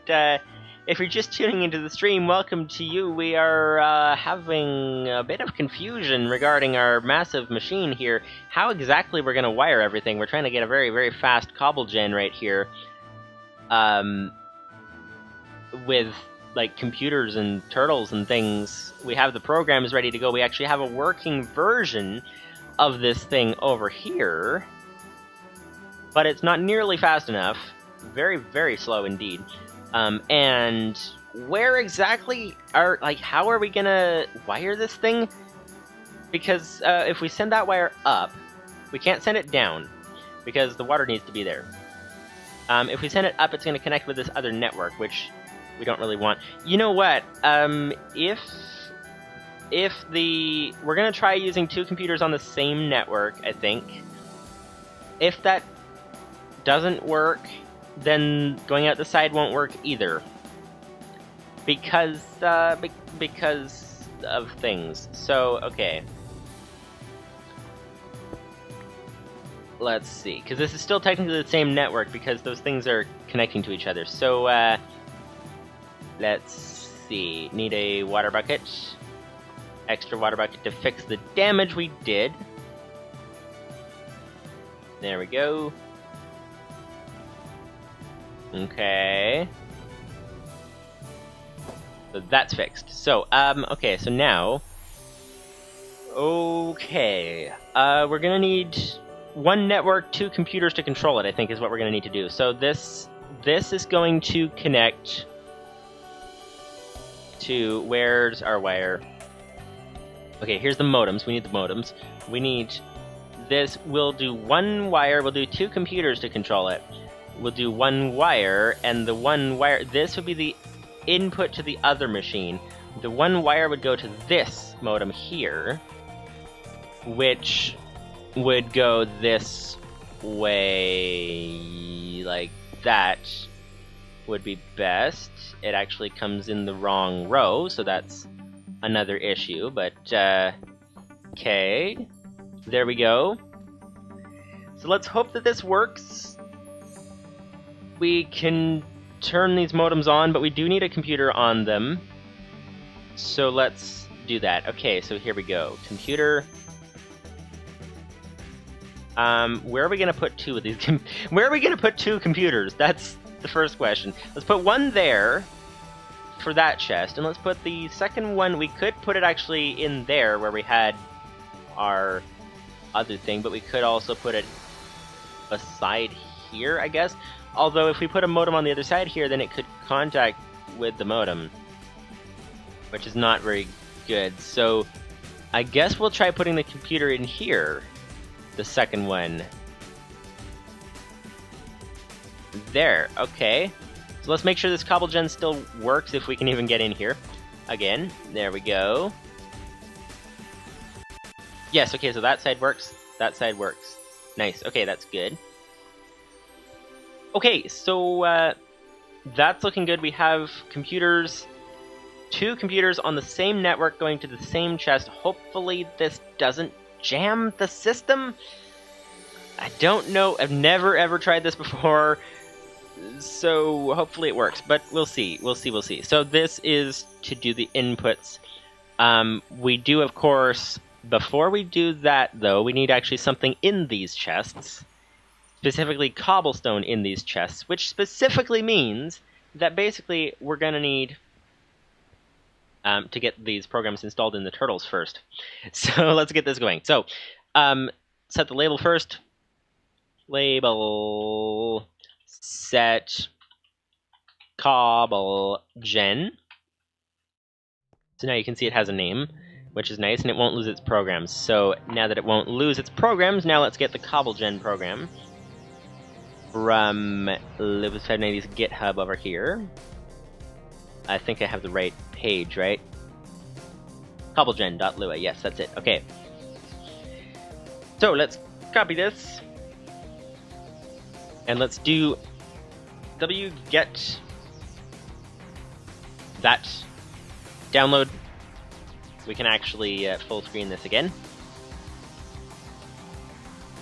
if you're just tuning into the stream, welcome to you. We are having a bit of confusion regarding our massive machine here. How exactly we're going to wire everything. We're trying to get a very, very fast cobble gen right here. With, like, computers and turtles and things. We have the programs ready to go. We actually have a working version of this thing over here. But it's not nearly fast enough. Very, very slow indeed. And where exactly are, like, how are we gonna wire this thing? Because if we send that wire up, we can't send it down, because the water needs to be there. If we send it up, it's gonna connect with this other network, which we don't really want. You know what? We're gonna try using 2 computers on the same network, I think. If that doesn't work, then going out the side won't work either, because of things. So, okay, let's see, because this is still technically the same network, because those things are connecting to each other. So let's see, need a water bucket, extra water bucket to fix the damage we did. There we go. Okay. So that's fixed. So, okay, so now... Okay. We're gonna need 1 network, 2 computers to control it, I think is what we're gonna need to do. So this this is going to connect to, where's our wire? Okay, here's the modems. We need the modems. We need this. We'll do one wire. We'll do two computers to control it. We'll do one wire, and the one wire, this would be the input to the other machine. The one wire would go to this modem here, which would go this way, like that would be best. It actually comes in the wrong row, so that's another issue, but okay, there we go. So let's hope that this works. We can turn these modems on, but we do need a computer on them, so let's do that. Okay, so here we go. Computer. Where are we gonna put two of these? Where are we gonna put two computers? That's the first question. Let's put one there for that chest, and let's put the second one. We could put it actually in there where we had our other thing, but we could also put it beside here, I guess. Although if we put a modem on the other side here, then it could contact with the modem, which is not very good. So I guess we'll try putting the computer in here, the second one. There, okay. So let's make sure this cobble gen still works, if we can even get in here. Again, there we go. Yes, okay, so that side works, that side works. Nice, okay, that's good. Okay, so that's looking good. We have computers, two computers on the same network going to the same chest. Hopefully this doesn't jam the system. I don't know, I've never ever tried this before, so hopefully it works, but we'll see, we'll see. So this is to do the inputs. We do, of course, before we do that though, we need actually something in these chests. Specifically cobblestone in these chests, which specifically means that basically we're going to need to get these programs installed in the turtles first. So let's get this going. So set the label first. Label set cobble gen. So now you can see it has a name, which is nice, and it won't lose its programs. So now that it won't lose its programs, now let's get the cobble gen program from Livestream's GitHub over here. I think I have the right page, right? Cobblegen.lua, yes, that's it. Okay. So let's copy this. And let's do wget that download. We can actually full screen this again.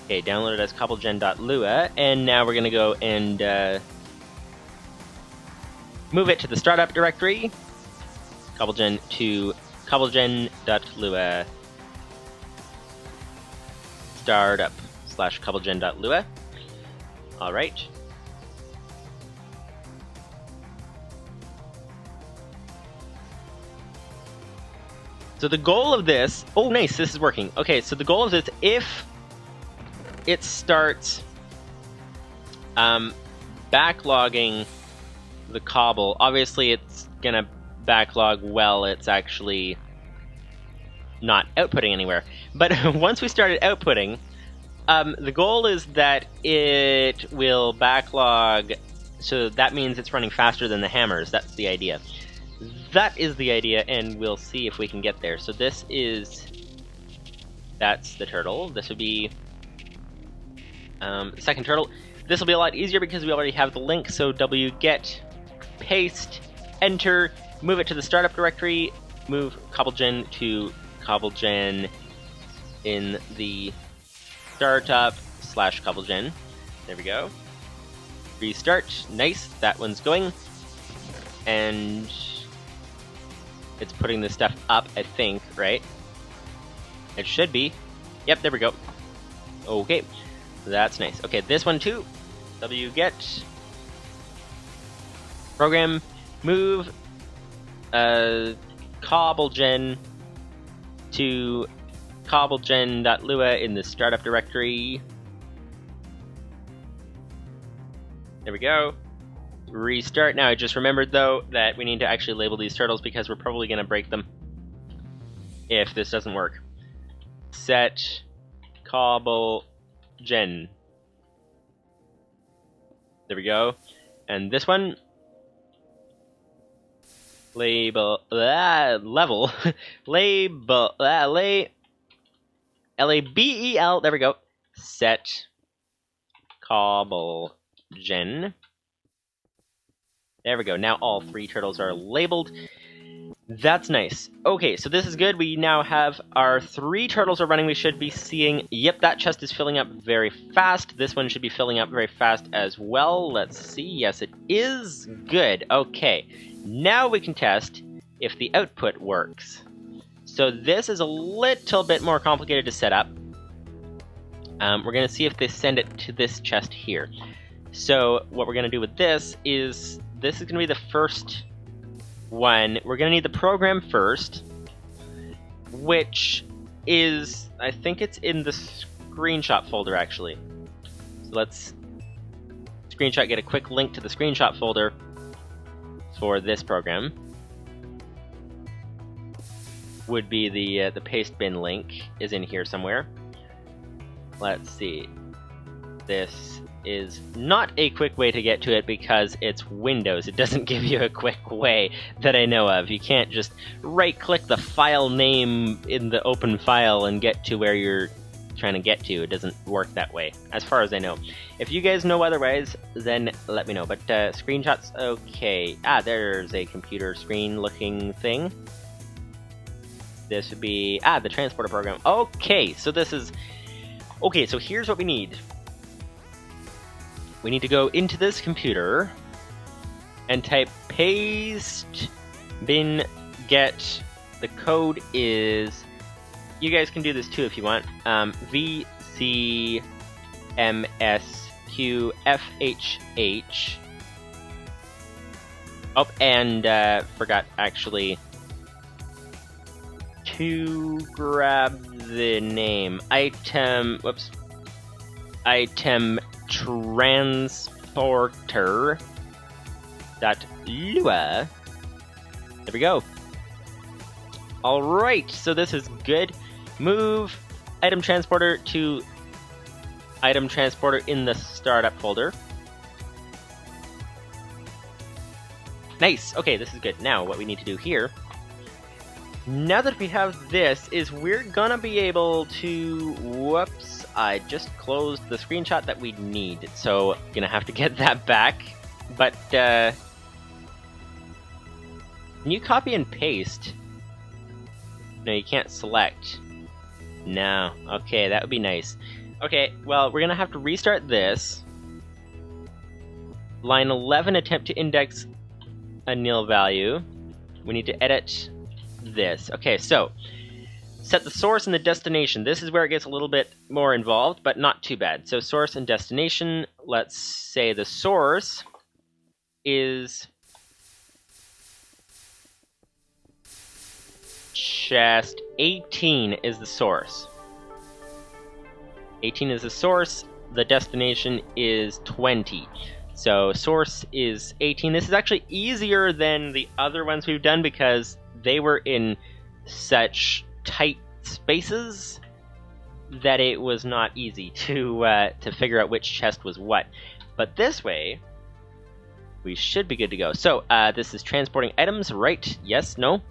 Okay, download it as cobblegen.lua, and now we're going to go and move it to the startup directory, cobblegen to cobblegen.lua startup / cobblegen.lua. All right. So the goal of this, oh nice, this is working. Okay, so the goal of this, if it starts backlogging the cobble, obviously it's gonna backlog while it's actually not outputting anywhere. But once we started outputting, the goal is that it will backlog, so that means it's running faster than the hammers. That's the idea. That is the idea, and we'll see if we can get there. So this is, that's the turtle. This would be the second turtle. This will be a lot easier because we already have the link, so wget, paste, enter, move it to the startup directory, move cobblegen to cobblegen in the startup / cobblegen. There we go. Restart, nice, that one's going. And it's putting this stuff up, I think, right? It should be. Yep, there we go. Okay, that's nice. Okay, this one too. wget program move cobblegen to cobblegen.lua in the startup directory. There we go. Restart. Now I just remembered though that we need to actually label these turtles because we're probably going to break them if this doesn't work. Set cobble gen. There we go. And this one, label level label label. There we go. Set cobble gen. There we go. Now all 3 turtles are labeled. That's nice. Okay, so this is good. We now have our 3 turtles are running. We should be seeing... Yep, that chest is filling up very fast. This one should be filling up very fast as well. Let's see. Yes, it is. Good. Okay. Now we can test if the output works. So this is a little bit more complicated to set up. We're going to see if they send it to this chest here. So what we're going to do with this is going to be the first one. We're going to need the program first, which is, I think it's in the screenshot folder actually. So let's screenshot, get a quick link to the screenshot folder for this program. Would be the paste bin link is in here somewhere. Let's see. This is not a quick way to get to it because it's Windows. It doesn't give you a quick way that I know of. You can't just right-click the file name in the open file and get to where you're trying to get to. It doesn't work that way, as far as I know. If you guys know otherwise, then let me know. But screenshots, okay. There's a computer screen-looking thing. This would be, the transporter program. Okay, so this is... Okay, so here's what we need. We need to go into this computer and type paste bin get. The code is... You guys can do this too if you want. VCMSQFHH. Oh, and forgot actually to grab the name. Item transporter .lua. There we go. Alright, so this is good. Move item transporter to item transporter in the startup folder. Nice. Okay, this is good. Now what we need to do here, now that we have this, is we're gonna be able to... Whoops, I just closed the screenshot that we need, so gonna have to get that back. But, can you copy and paste? No, you can't select. No. Okay, that would be nice. Okay, well, we're gonna have to restart this. Line 11, attempt to index a nil value. We need to edit this. Okay, so set the source and the destination. This is where it gets a little bit more involved, but not too bad. So source and destination, let's say the source is chest 18 is the source. 18 is the source, the destination is 20. So source is 18. This is actually easier than the other ones we've done because they were in such tight spaces that it was not easy to figure out which chest was what. But this way, we should be good to go. So this is transporting items, right? Yes, no?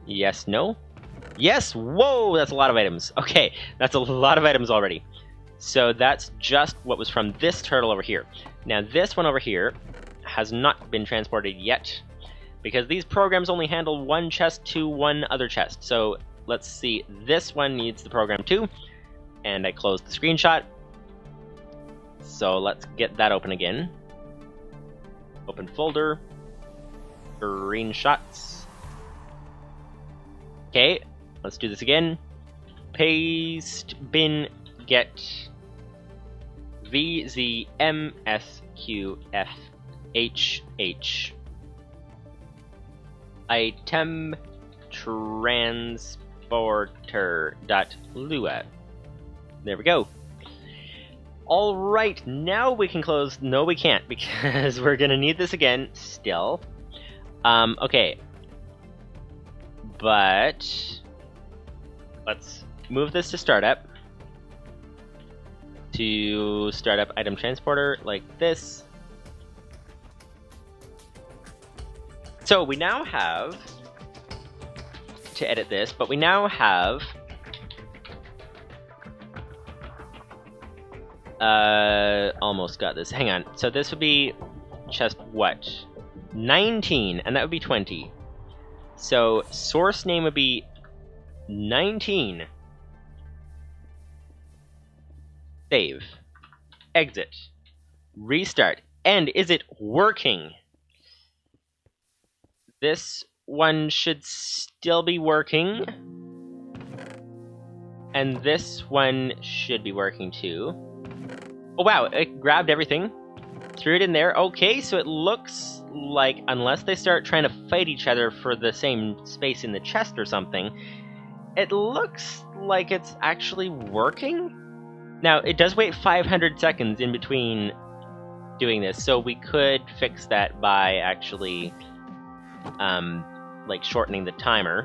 Yes, no? Yes! Whoa, that's a lot of items. Okay, that's a lot of items already. So that's just what was from this turtle over here. Now this one over here has not been transported yet, because these programs only handle one chest to one other chest. So let's see, this one needs the program too, and I closed the screenshot. So let's get that open again. Open folder, screenshots. Okay, let's do this again. Paste bin get VZMSQFHH. Item transporter.lua. There we go. Alright, now we can close... No, we can't, because we're gonna need this again, still. Okay. But... let's move this to startup. To startup item transporter, like this. So we now have... to edit this, but we now have... almost got this. Hang on. So this would be chest what? 19, and that would be 20. So source name would be 19. Save. Exit. Restart. And is it working? This one should still be working. And this one should be working too. Oh wow, it grabbed everything, threw it in there. Okay, so it looks like, unless they start trying to fight each other for the same space in the chest or something, it looks like it's actually working. Now, it does wait 500 seconds in between doing this, so we could fix that by actually, like, shortening the timer.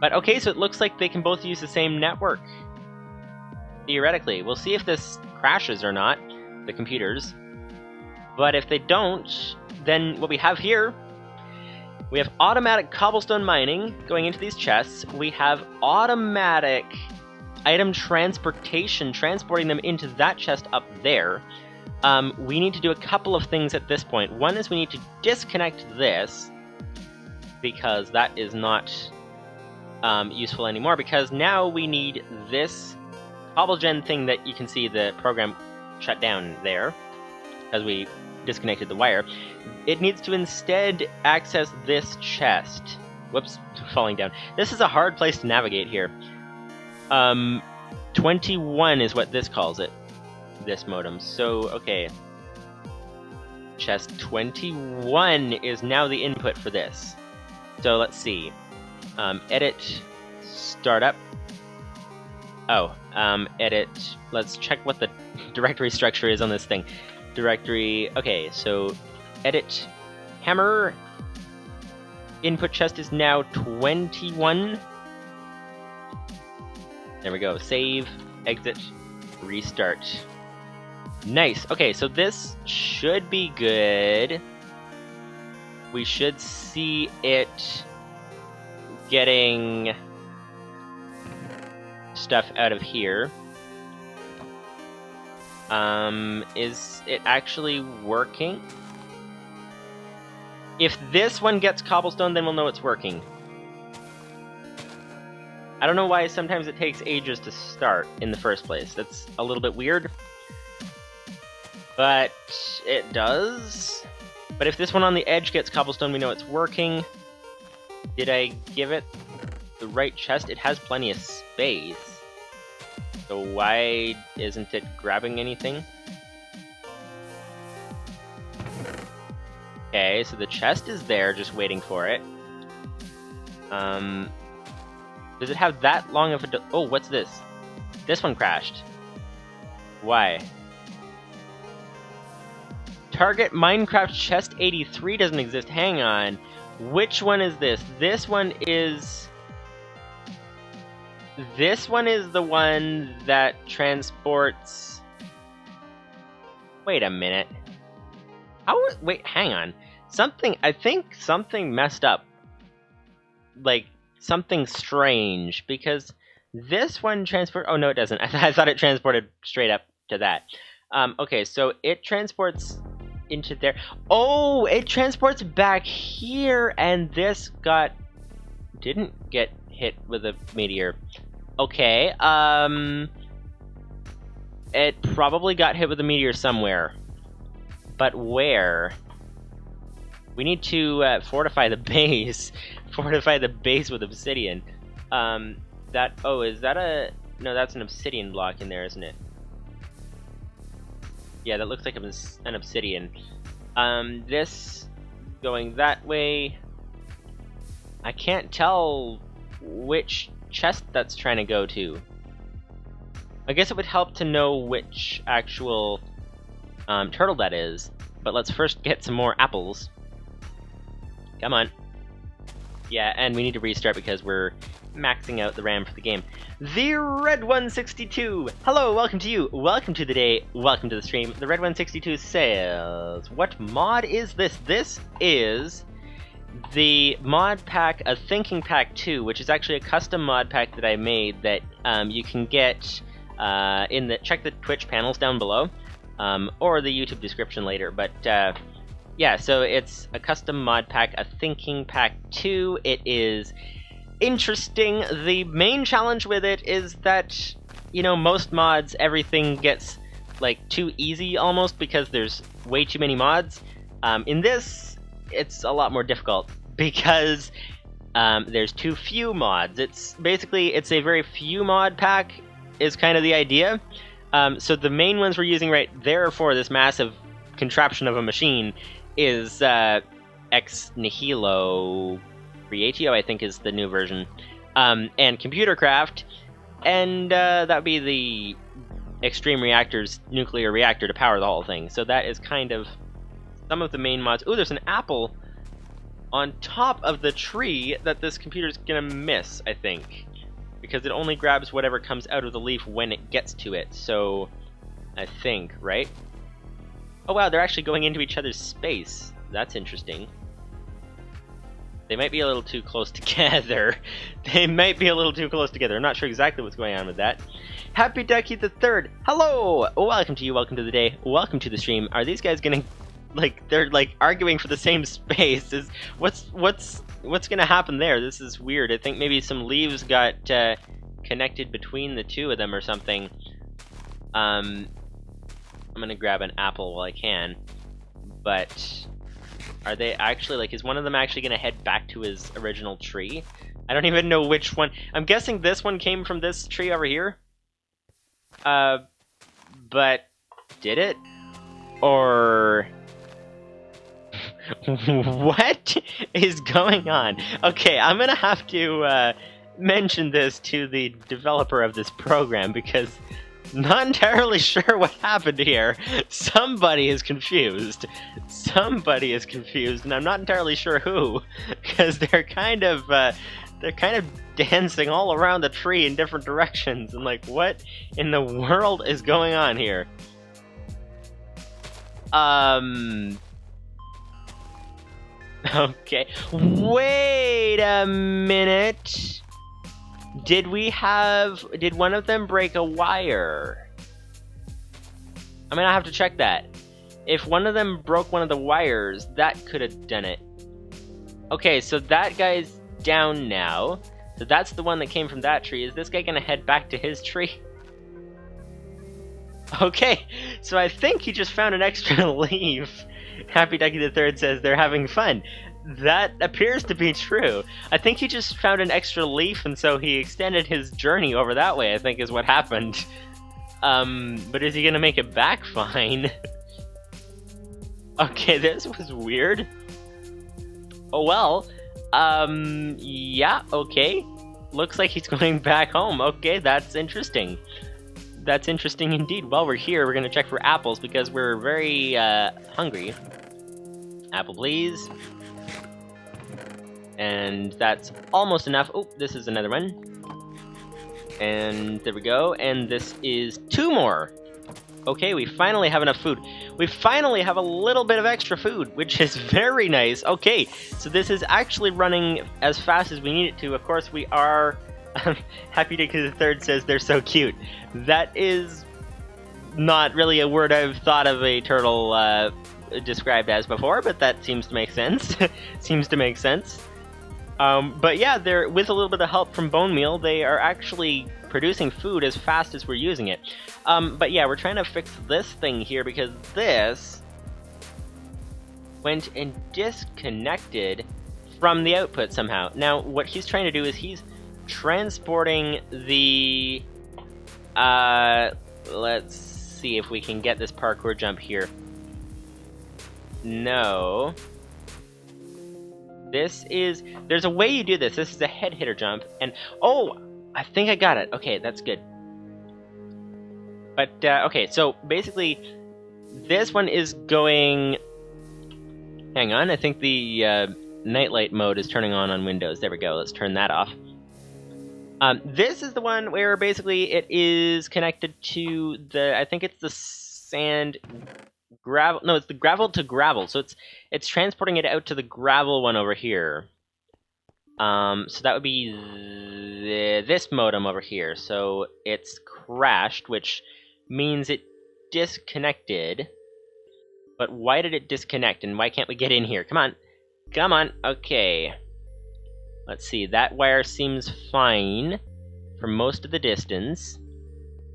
But okay, so it looks like they can both use the same network. Theoretically. We'll see if this crashes or not, the computers. But if they don't, then what we have here, we have automatic cobblestone mining going into these chests. We have automatic item transportation, transporting them into that chest up there. We need to do a couple of things at this point. One is we need to disconnect this, because that is not useful anymore, because now we need this CobbleGen thing that you can see the program shut down there, as we disconnected the wire. It needs to instead access this chest. Whoops, falling down. This is a hard place to navigate here. 21 is what this calls it, this modem. So, okay. Chest 21 is now the input for this. So let's see. Edit, startup. Oh, edit. Let's check what the directory structure is on this thing. Directory, okay, so edit hammer. Input chest is now 21. There we go. Save, exit, restart. Nice. Okay, so this should be good. We should see it getting stuff out of here. Is it actually working? If this one gets cobblestone, then we'll know it's working. I don't know why sometimes it takes ages to start in the first place. That's a little bit weird. But it does. But if this one on the edge gets cobblestone, we know it's working. Did I give it the right chest? It has plenty of space. So why isn't it grabbing anything? Okay, so the chest is there, just waiting for it. Does it have that long of a... Oh, what's this? This one crashed. Why? Target Minecraft Chest 83 doesn't exist. Hang on. Which one is this? This one is... This one is the one that transports... Wait a minute. How... Wait, hang on. I think something messed up. Like, something strange, because this one transport... Oh, no, it doesn't. I thought it transported straight up to that. Okay, so it transports into there. Oh, it transports back here, and this didn't get hit with a meteor. Okay, it probably got hit with a meteor somewhere. But where? We need to fortify the base. Fortify the base with obsidian. Oh, is that a... No, that's an obsidian block in there, isn't it? Yeah, that looks like an obsidian. This going that way. I can't tell which chest that's trying to go to. I guess it would help to know which actual turtle that is, but let's first get some more apples. Come on. Yeah, and we need to restart because we're maxing out the RAM for the game. The Red 162! Hello, welcome to you, welcome to the day, welcome to the stream. The Red 162 says, what mod is this? This is the Modpack, a Thinking Pack 2, which is actually a custom mod pack that I made that you can get in the, check the Twitch panels down below, or the YouTube description later, but yeah, so it's a custom mod pack, a Thinking Pack 2. It is interesting. The main challenge with it is that, you know, most mods, everything gets, like, too easy almost because there's way too many mods. In this, it's a lot more difficult because there's too few mods. It's basically, it's a very few mod pack is kind of the idea. So the main ones we're using right there for this massive contraption of a machine is Ex Nihilo Creatio, I think is the new version, and Computer Craft, and that would be the Extreme Reactor's nuclear reactor to power the whole thing. So that is kind of some of the main mods. Ooh, there's an apple on top of the tree that this computer's gonna miss, I think, because it only grabs whatever comes out of the leaf when it gets to it, so I think, right? Oh wow, they're actually going into each other's space. That's interesting. They might be a little too close together. They might be a little too close together. I'm not sure exactly what's going on with that. Happy Ducky the Third. Hello! Welcome to you, welcome to the day, welcome to the stream. Are these guys gonna, like, they're like arguing for the same space? What's gonna happen there? This is weird. I think maybe some leaves got connected between the two of them or something. I'm gonna grab an apple while I can, but are they actually, like, is one of them actually gonna head back to his original tree? I don't even know which one. I'm guessing this one came from this tree over here. But did it? Or what is going on? Okay, I'm gonna have to mention this to the developer of this program because not entirely sure what happened here. Somebody is confused. Somebody is confused, and I'm not entirely sure who, because they're kind of dancing all around the tree in different directions. And like, what in the world is going on here? Okay. Wait a minute. Did one of them break a wire? I'm gonna have to check that. If one of them broke one of the wires, that could have done it. Okay, so that guy's down now. So that's the one that came from that tree. Is this guy gonna head back to his tree? Okay, so I think he just found an extra leaf. Happy Ducky the Third says they're having fun. That appears to be true. I think he just found an extra leaf, and so he extended his journey over that way, I think is what happened. But is he gonna make it back fine? Okay, this was weird. Oh well. Yeah, okay. Looks like he's going back home. Okay, that's interesting. That's interesting indeed. While we're here, we're gonna check for apples because we're very, hungry. Apple, please. And that's almost enough. Oh, this is another one. And there we go. And this is 2 more. Okay, we finally have enough food. We finally have a little bit of extra food, which is very nice. Okay, so this is actually running as fast as we need it to. Of course, we are... Happy Ducky the Third says they're so cute. That is not really a word I've thought of a turtle described as before, but that seems to make sense. Seems to make sense. But yeah, they're, with a little bit of help from bone meal, they are actually producing food as fast as we're using it. But yeah, we're trying to fix this thing here because this went and disconnected from the output somehow. Now, what he's trying to do is he's transporting the... let's see if we can get this parkour jump here. No... This is... There's a way you do this. This is a head hitter jump. And... Oh! I think I got it. Okay, that's good. But, okay, so basically, this one is going... Hang on, I think the nightlight mode is turning on Windows. There we go, let's turn that off. This is the one where basically it is connected to the... I think it's the sand... gravel... No, it's the gravel to gravel, so it's transporting it out to the gravel one over here. So that would be this modem over here. So it's crashed, which means it disconnected. But why did it disconnect, and why can't we get in here? Come on. Come on. Okay. Let's see. That wire seems fine for most of the distance.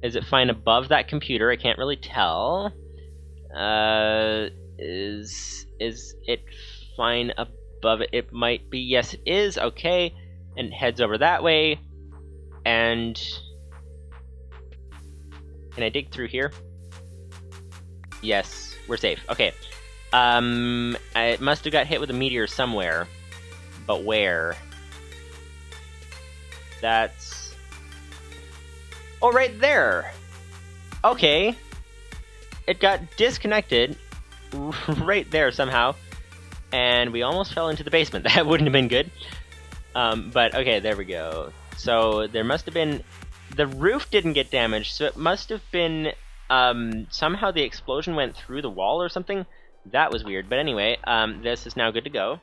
Is it fine above that computer? I can't really tell. Is it fine above it? It might be. Yes, it is. Okay. And it heads over that way. And... Can I dig through here? Yes, we're safe. Okay. It must have got hit with a meteor somewhere. But where? That's... Oh, right there! Okay. It got disconnected right there somehow. And we almost fell into the basement. That wouldn't have been good. But, okay, there we go. So, there must have been... The roof didn't get damaged, so it must have been... somehow the explosion went through the wall or something. That was weird. But anyway, this is now good to go.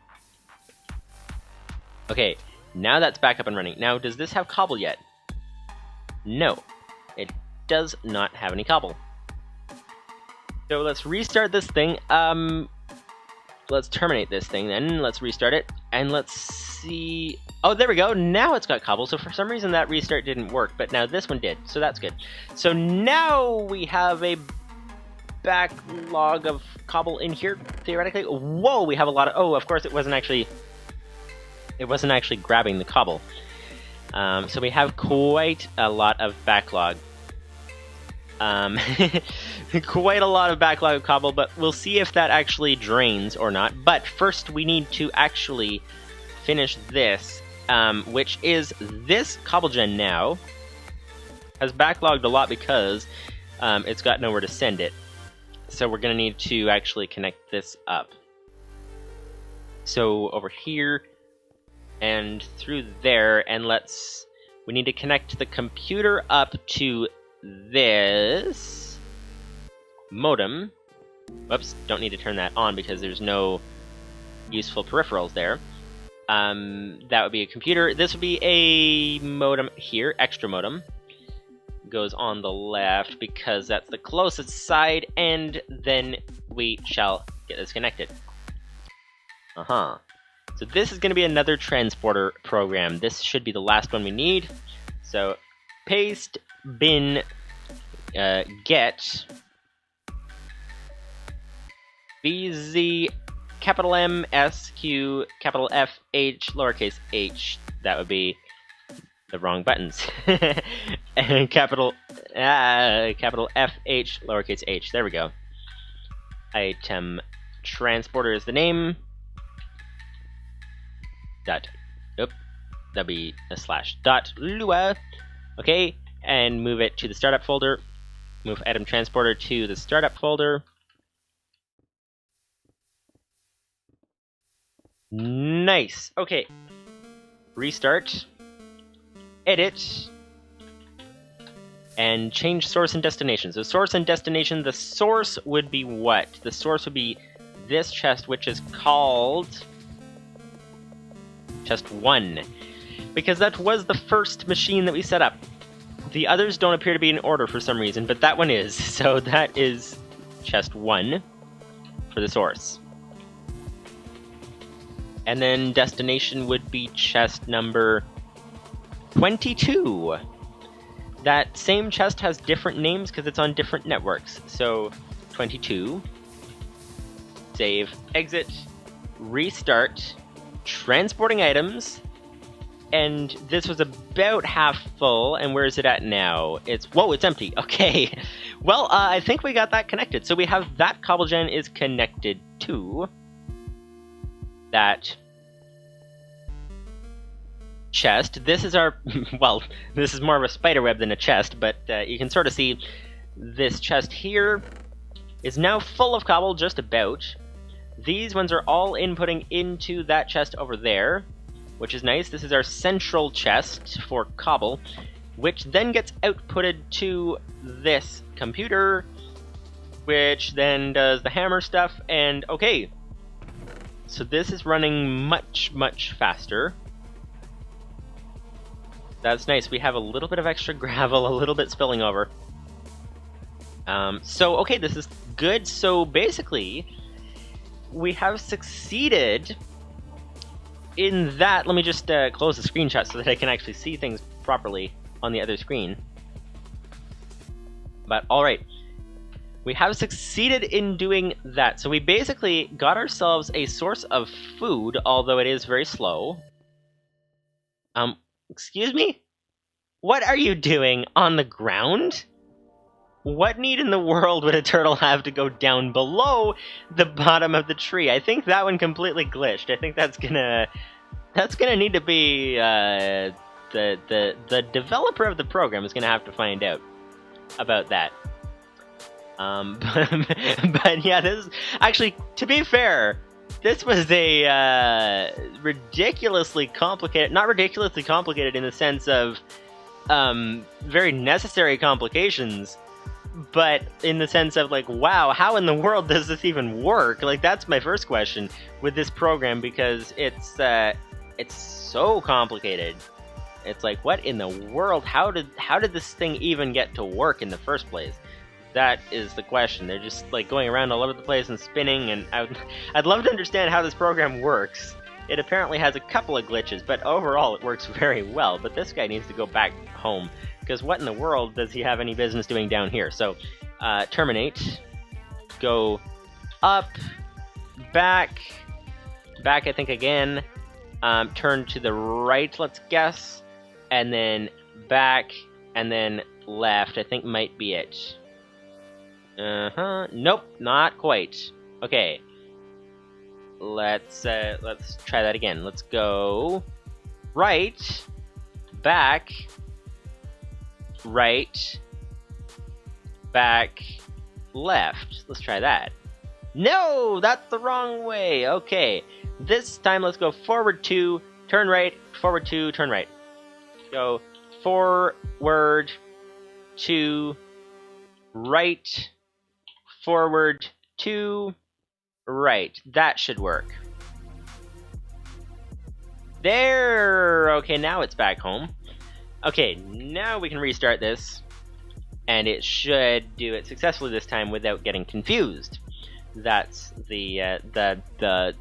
Okay, now that's back up and running. Now, does this have cobble yet? No, it does not have any cobble. So let's restart this thing. Let's terminate this thing then. Let's restart it. And let's see... Oh, there we go. Now it's got cobble. So for some reason that restart didn't work, but now this one did. So that's good. So now we have a backlog of cobble in here, theoretically. Whoa, we have a lot of... Oh, of course it wasn't actually grabbing the cobble. So we have quite a lot of backlog. Quite a lot of backlog of cobble, but we'll see if that actually drains or not. But first we need to actually finish this, which is this cobble gen now has backlogged a lot because it's got nowhere to send it. So we're going to need to actually connect this up. So over here and through there, and we need to connect the computer up to this modem. Whoops, don't need to turn that on because there's no useful peripherals there. That would be a computer. This would be a modem here, extra modem. Goes on the left because that's the closest side, and then we shall get this connected. So this is going to be another transporter program. This should be the last one we need. So paste bin get BZ capital M S Q capital F H lowercase h. That would be the wrong buttons. And capital F H lowercase h. There we go. Item transporter is the name. That'd be a slash dot lua. Okay, and move it to the startup folder. Move item transporter to the startup folder. Nice. Okay. Restart. Edit. And change source and destination. So source and destination, the source would be what? The source would be this chest, which is called chest 1. Because that was the first machine that we set up. The others don't appear to be in order for some reason, but that one is. So that is chest 1 for the source. And then destination would be chest number 22. That same chest has different names because it's on different networks. So 22, save, exit, restart, transporting items, and this was about half full, and where is it at now? Whoa, it's empty. Okay. Well, I think we got that connected. So we have that cobble gen is connected to that chest. This is our, well, this is more of a spider web than a chest, but you can sort of see This chest here is now full of cobble, just about. These ones are all inputting into that chest over there, which is nice. This is our central chest for cobble, which then gets outputted to this computer, which then does the hammer stuff, and okay. So this is running much, much faster. That's nice. We have a little bit of extra gravel, a little bit spilling over. So, okay, this is good. So basically, we have succeeded in that. Let me just close the screenshot so that I can actually see things properly on the other screen. But, alright. We have succeeded in doing that. So we basically got ourselves a source of food, although it is very slow. Excuse me? What are you doing on the ground? What need in the world would a turtle have to go down below the bottom of the tree? I think that one completely glitched. I think that's gonna need to be the developer of the program is gonna have to find out about that. But yeah, this is actually, to be fair, this was a ridiculously complicated, not ridiculously complicated in the sense of very necessary complications, but in the sense of like, wow, how in the world does this even work? Like, that's my first question with this program, because it's so complicated. It's like, what in the world? How did this thing even get to work in the first place? That is the question. They're just like going around all over the place and spinning, and I'd love to understand how this program works. It apparently has a couple of glitches, but overall it works very well. But this guy needs to go back home, because what in the world does he have any business doing down here? So, terminate, go up, back, I think again, turn to the right, let's guess, and then back, and then left, I think might be it. Nope, not quite. Okay. Let's try that again. Let's go right, back, left. Let's try that. No, that's the wrong way. Okay. This time let's go forward 2, turn right, forward 2, turn right. Go forward 2, right, forward 2, right. That should work. There! Okay, now it's back home. Okay, now we can restart this, and it should do it successfully this time without getting confused. That's the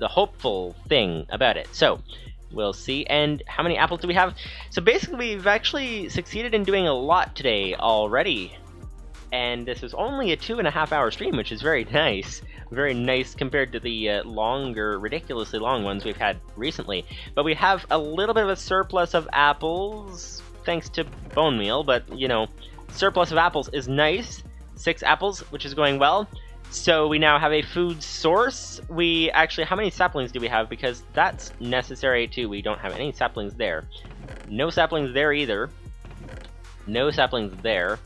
hopeful thing about it. So, we'll see. And how many apples do we have? So basically, we've actually succeeded in doing a lot today already. And this is only a 2.5 hour stream, which is very nice. Very nice compared to the longer, ridiculously long ones we've had recently. But we have a little bit of a surplus of apples, thanks to bone meal, but, you know, surplus of apples is nice. 6 apples, which is going well. So we now have a food source. We actually, how many saplings do we have? Because that's necessary too. We don't have any saplings there. No saplings there either. No saplings there.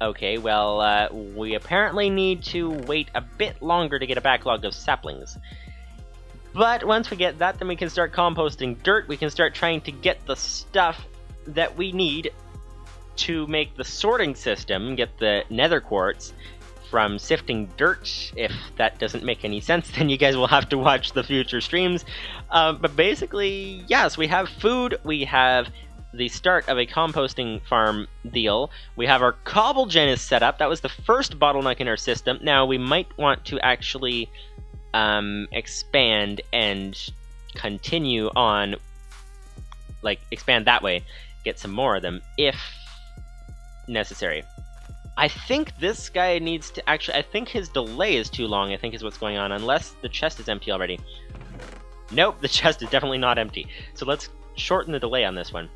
Okay, well, we apparently need to wait a bit longer to get a backlog of saplings. But once we get that, then we can start composting dirt. We can start trying to get the stuff that we need to make the sorting system, get the nether quartz from sifting dirt. If that doesn't make any sense, then you guys will have to watch the future streams. But basically, yes, we have food, we have the start of a composting farm deal. We have our cobble gen is set up. That was the first bottleneck in our system. Now we might want to actually expand and continue on, like expand that way, get some more of them if necessary. I think this guy needs to actually, I think his delay is too long, I think is what's going on, unless the chest is empty already. Nope, the chest is definitely not empty. So let's shorten the delay on this one.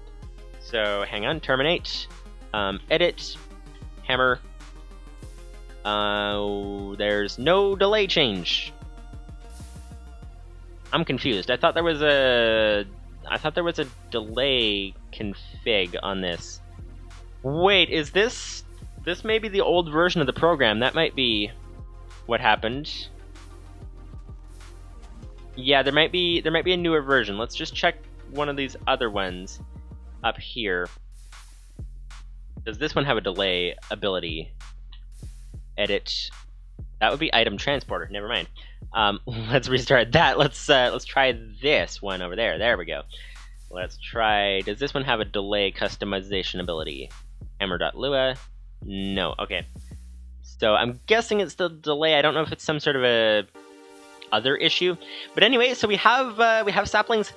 So, hang on, terminate, edit, hammer, there's no delay change. I'm confused. I thought there was a delay config on this. Wait, is this This may be the old version of the program. That might be what happened. Yeah, there might be a newer version. Let's just check one of these other ones up here. Does this one have a delay ability? Edit. That would be item transporter. Never mind. Let's restart that. Let's try this one over there. There we go. Let's try. Does this one have a delay customization ability? Hammer.lua. No. Okay. So I'm guessing it's the delay. I don't know if it's some sort of a other issue. But anyway, so we have saplings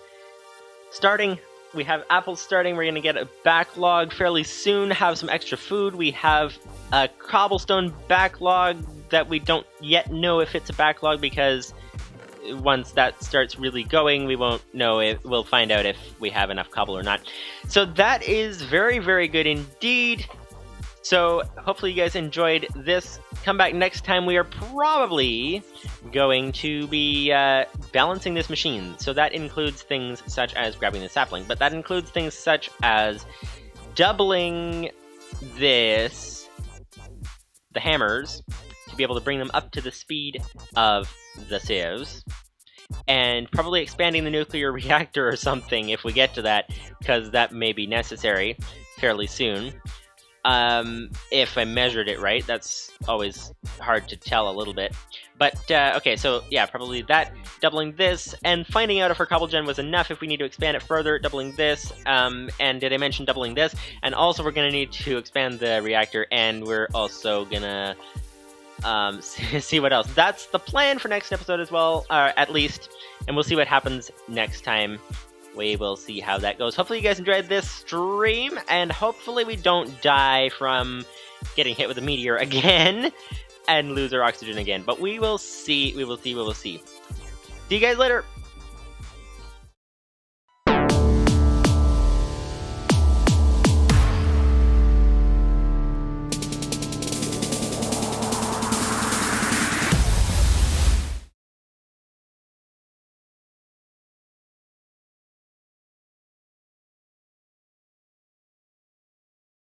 starting. We have apples starting. We're gonna get a backlog fairly soon. Have some extra food. We have a cobblestone backlog that we don't yet know if it's a backlog, because once that starts really going, we won't know if we'll find out if we have enough cobble or not. So that is very, very good indeed. So hopefully you guys enjoyed this. Come back next time. We are probably going to be balancing this machine. So that includes things such as grabbing the sapling, but that includes things such as doubling the hammers to be able to bring them up to the speed of the sieves, and probably expanding the nuclear reactor or something if we get to that, because that may be necessary fairly soon. If I measured it right. That's always hard to tell a little bit. But, okay, so, yeah, probably that, doubling this, and finding out if our cobble gen was enough, if we need to expand it further, doubling this, and did I mention doubling this? And also we're gonna need to expand the reactor, and we're also gonna, see what else. That's the plan for next episode as well, at least, and we'll see what happens next time. We will see how that goes. Hopefully you guys enjoyed this stream, and hopefully we don't die from getting hit with a meteor again and lose our oxygen again. But we will see. We will see. See you guys later.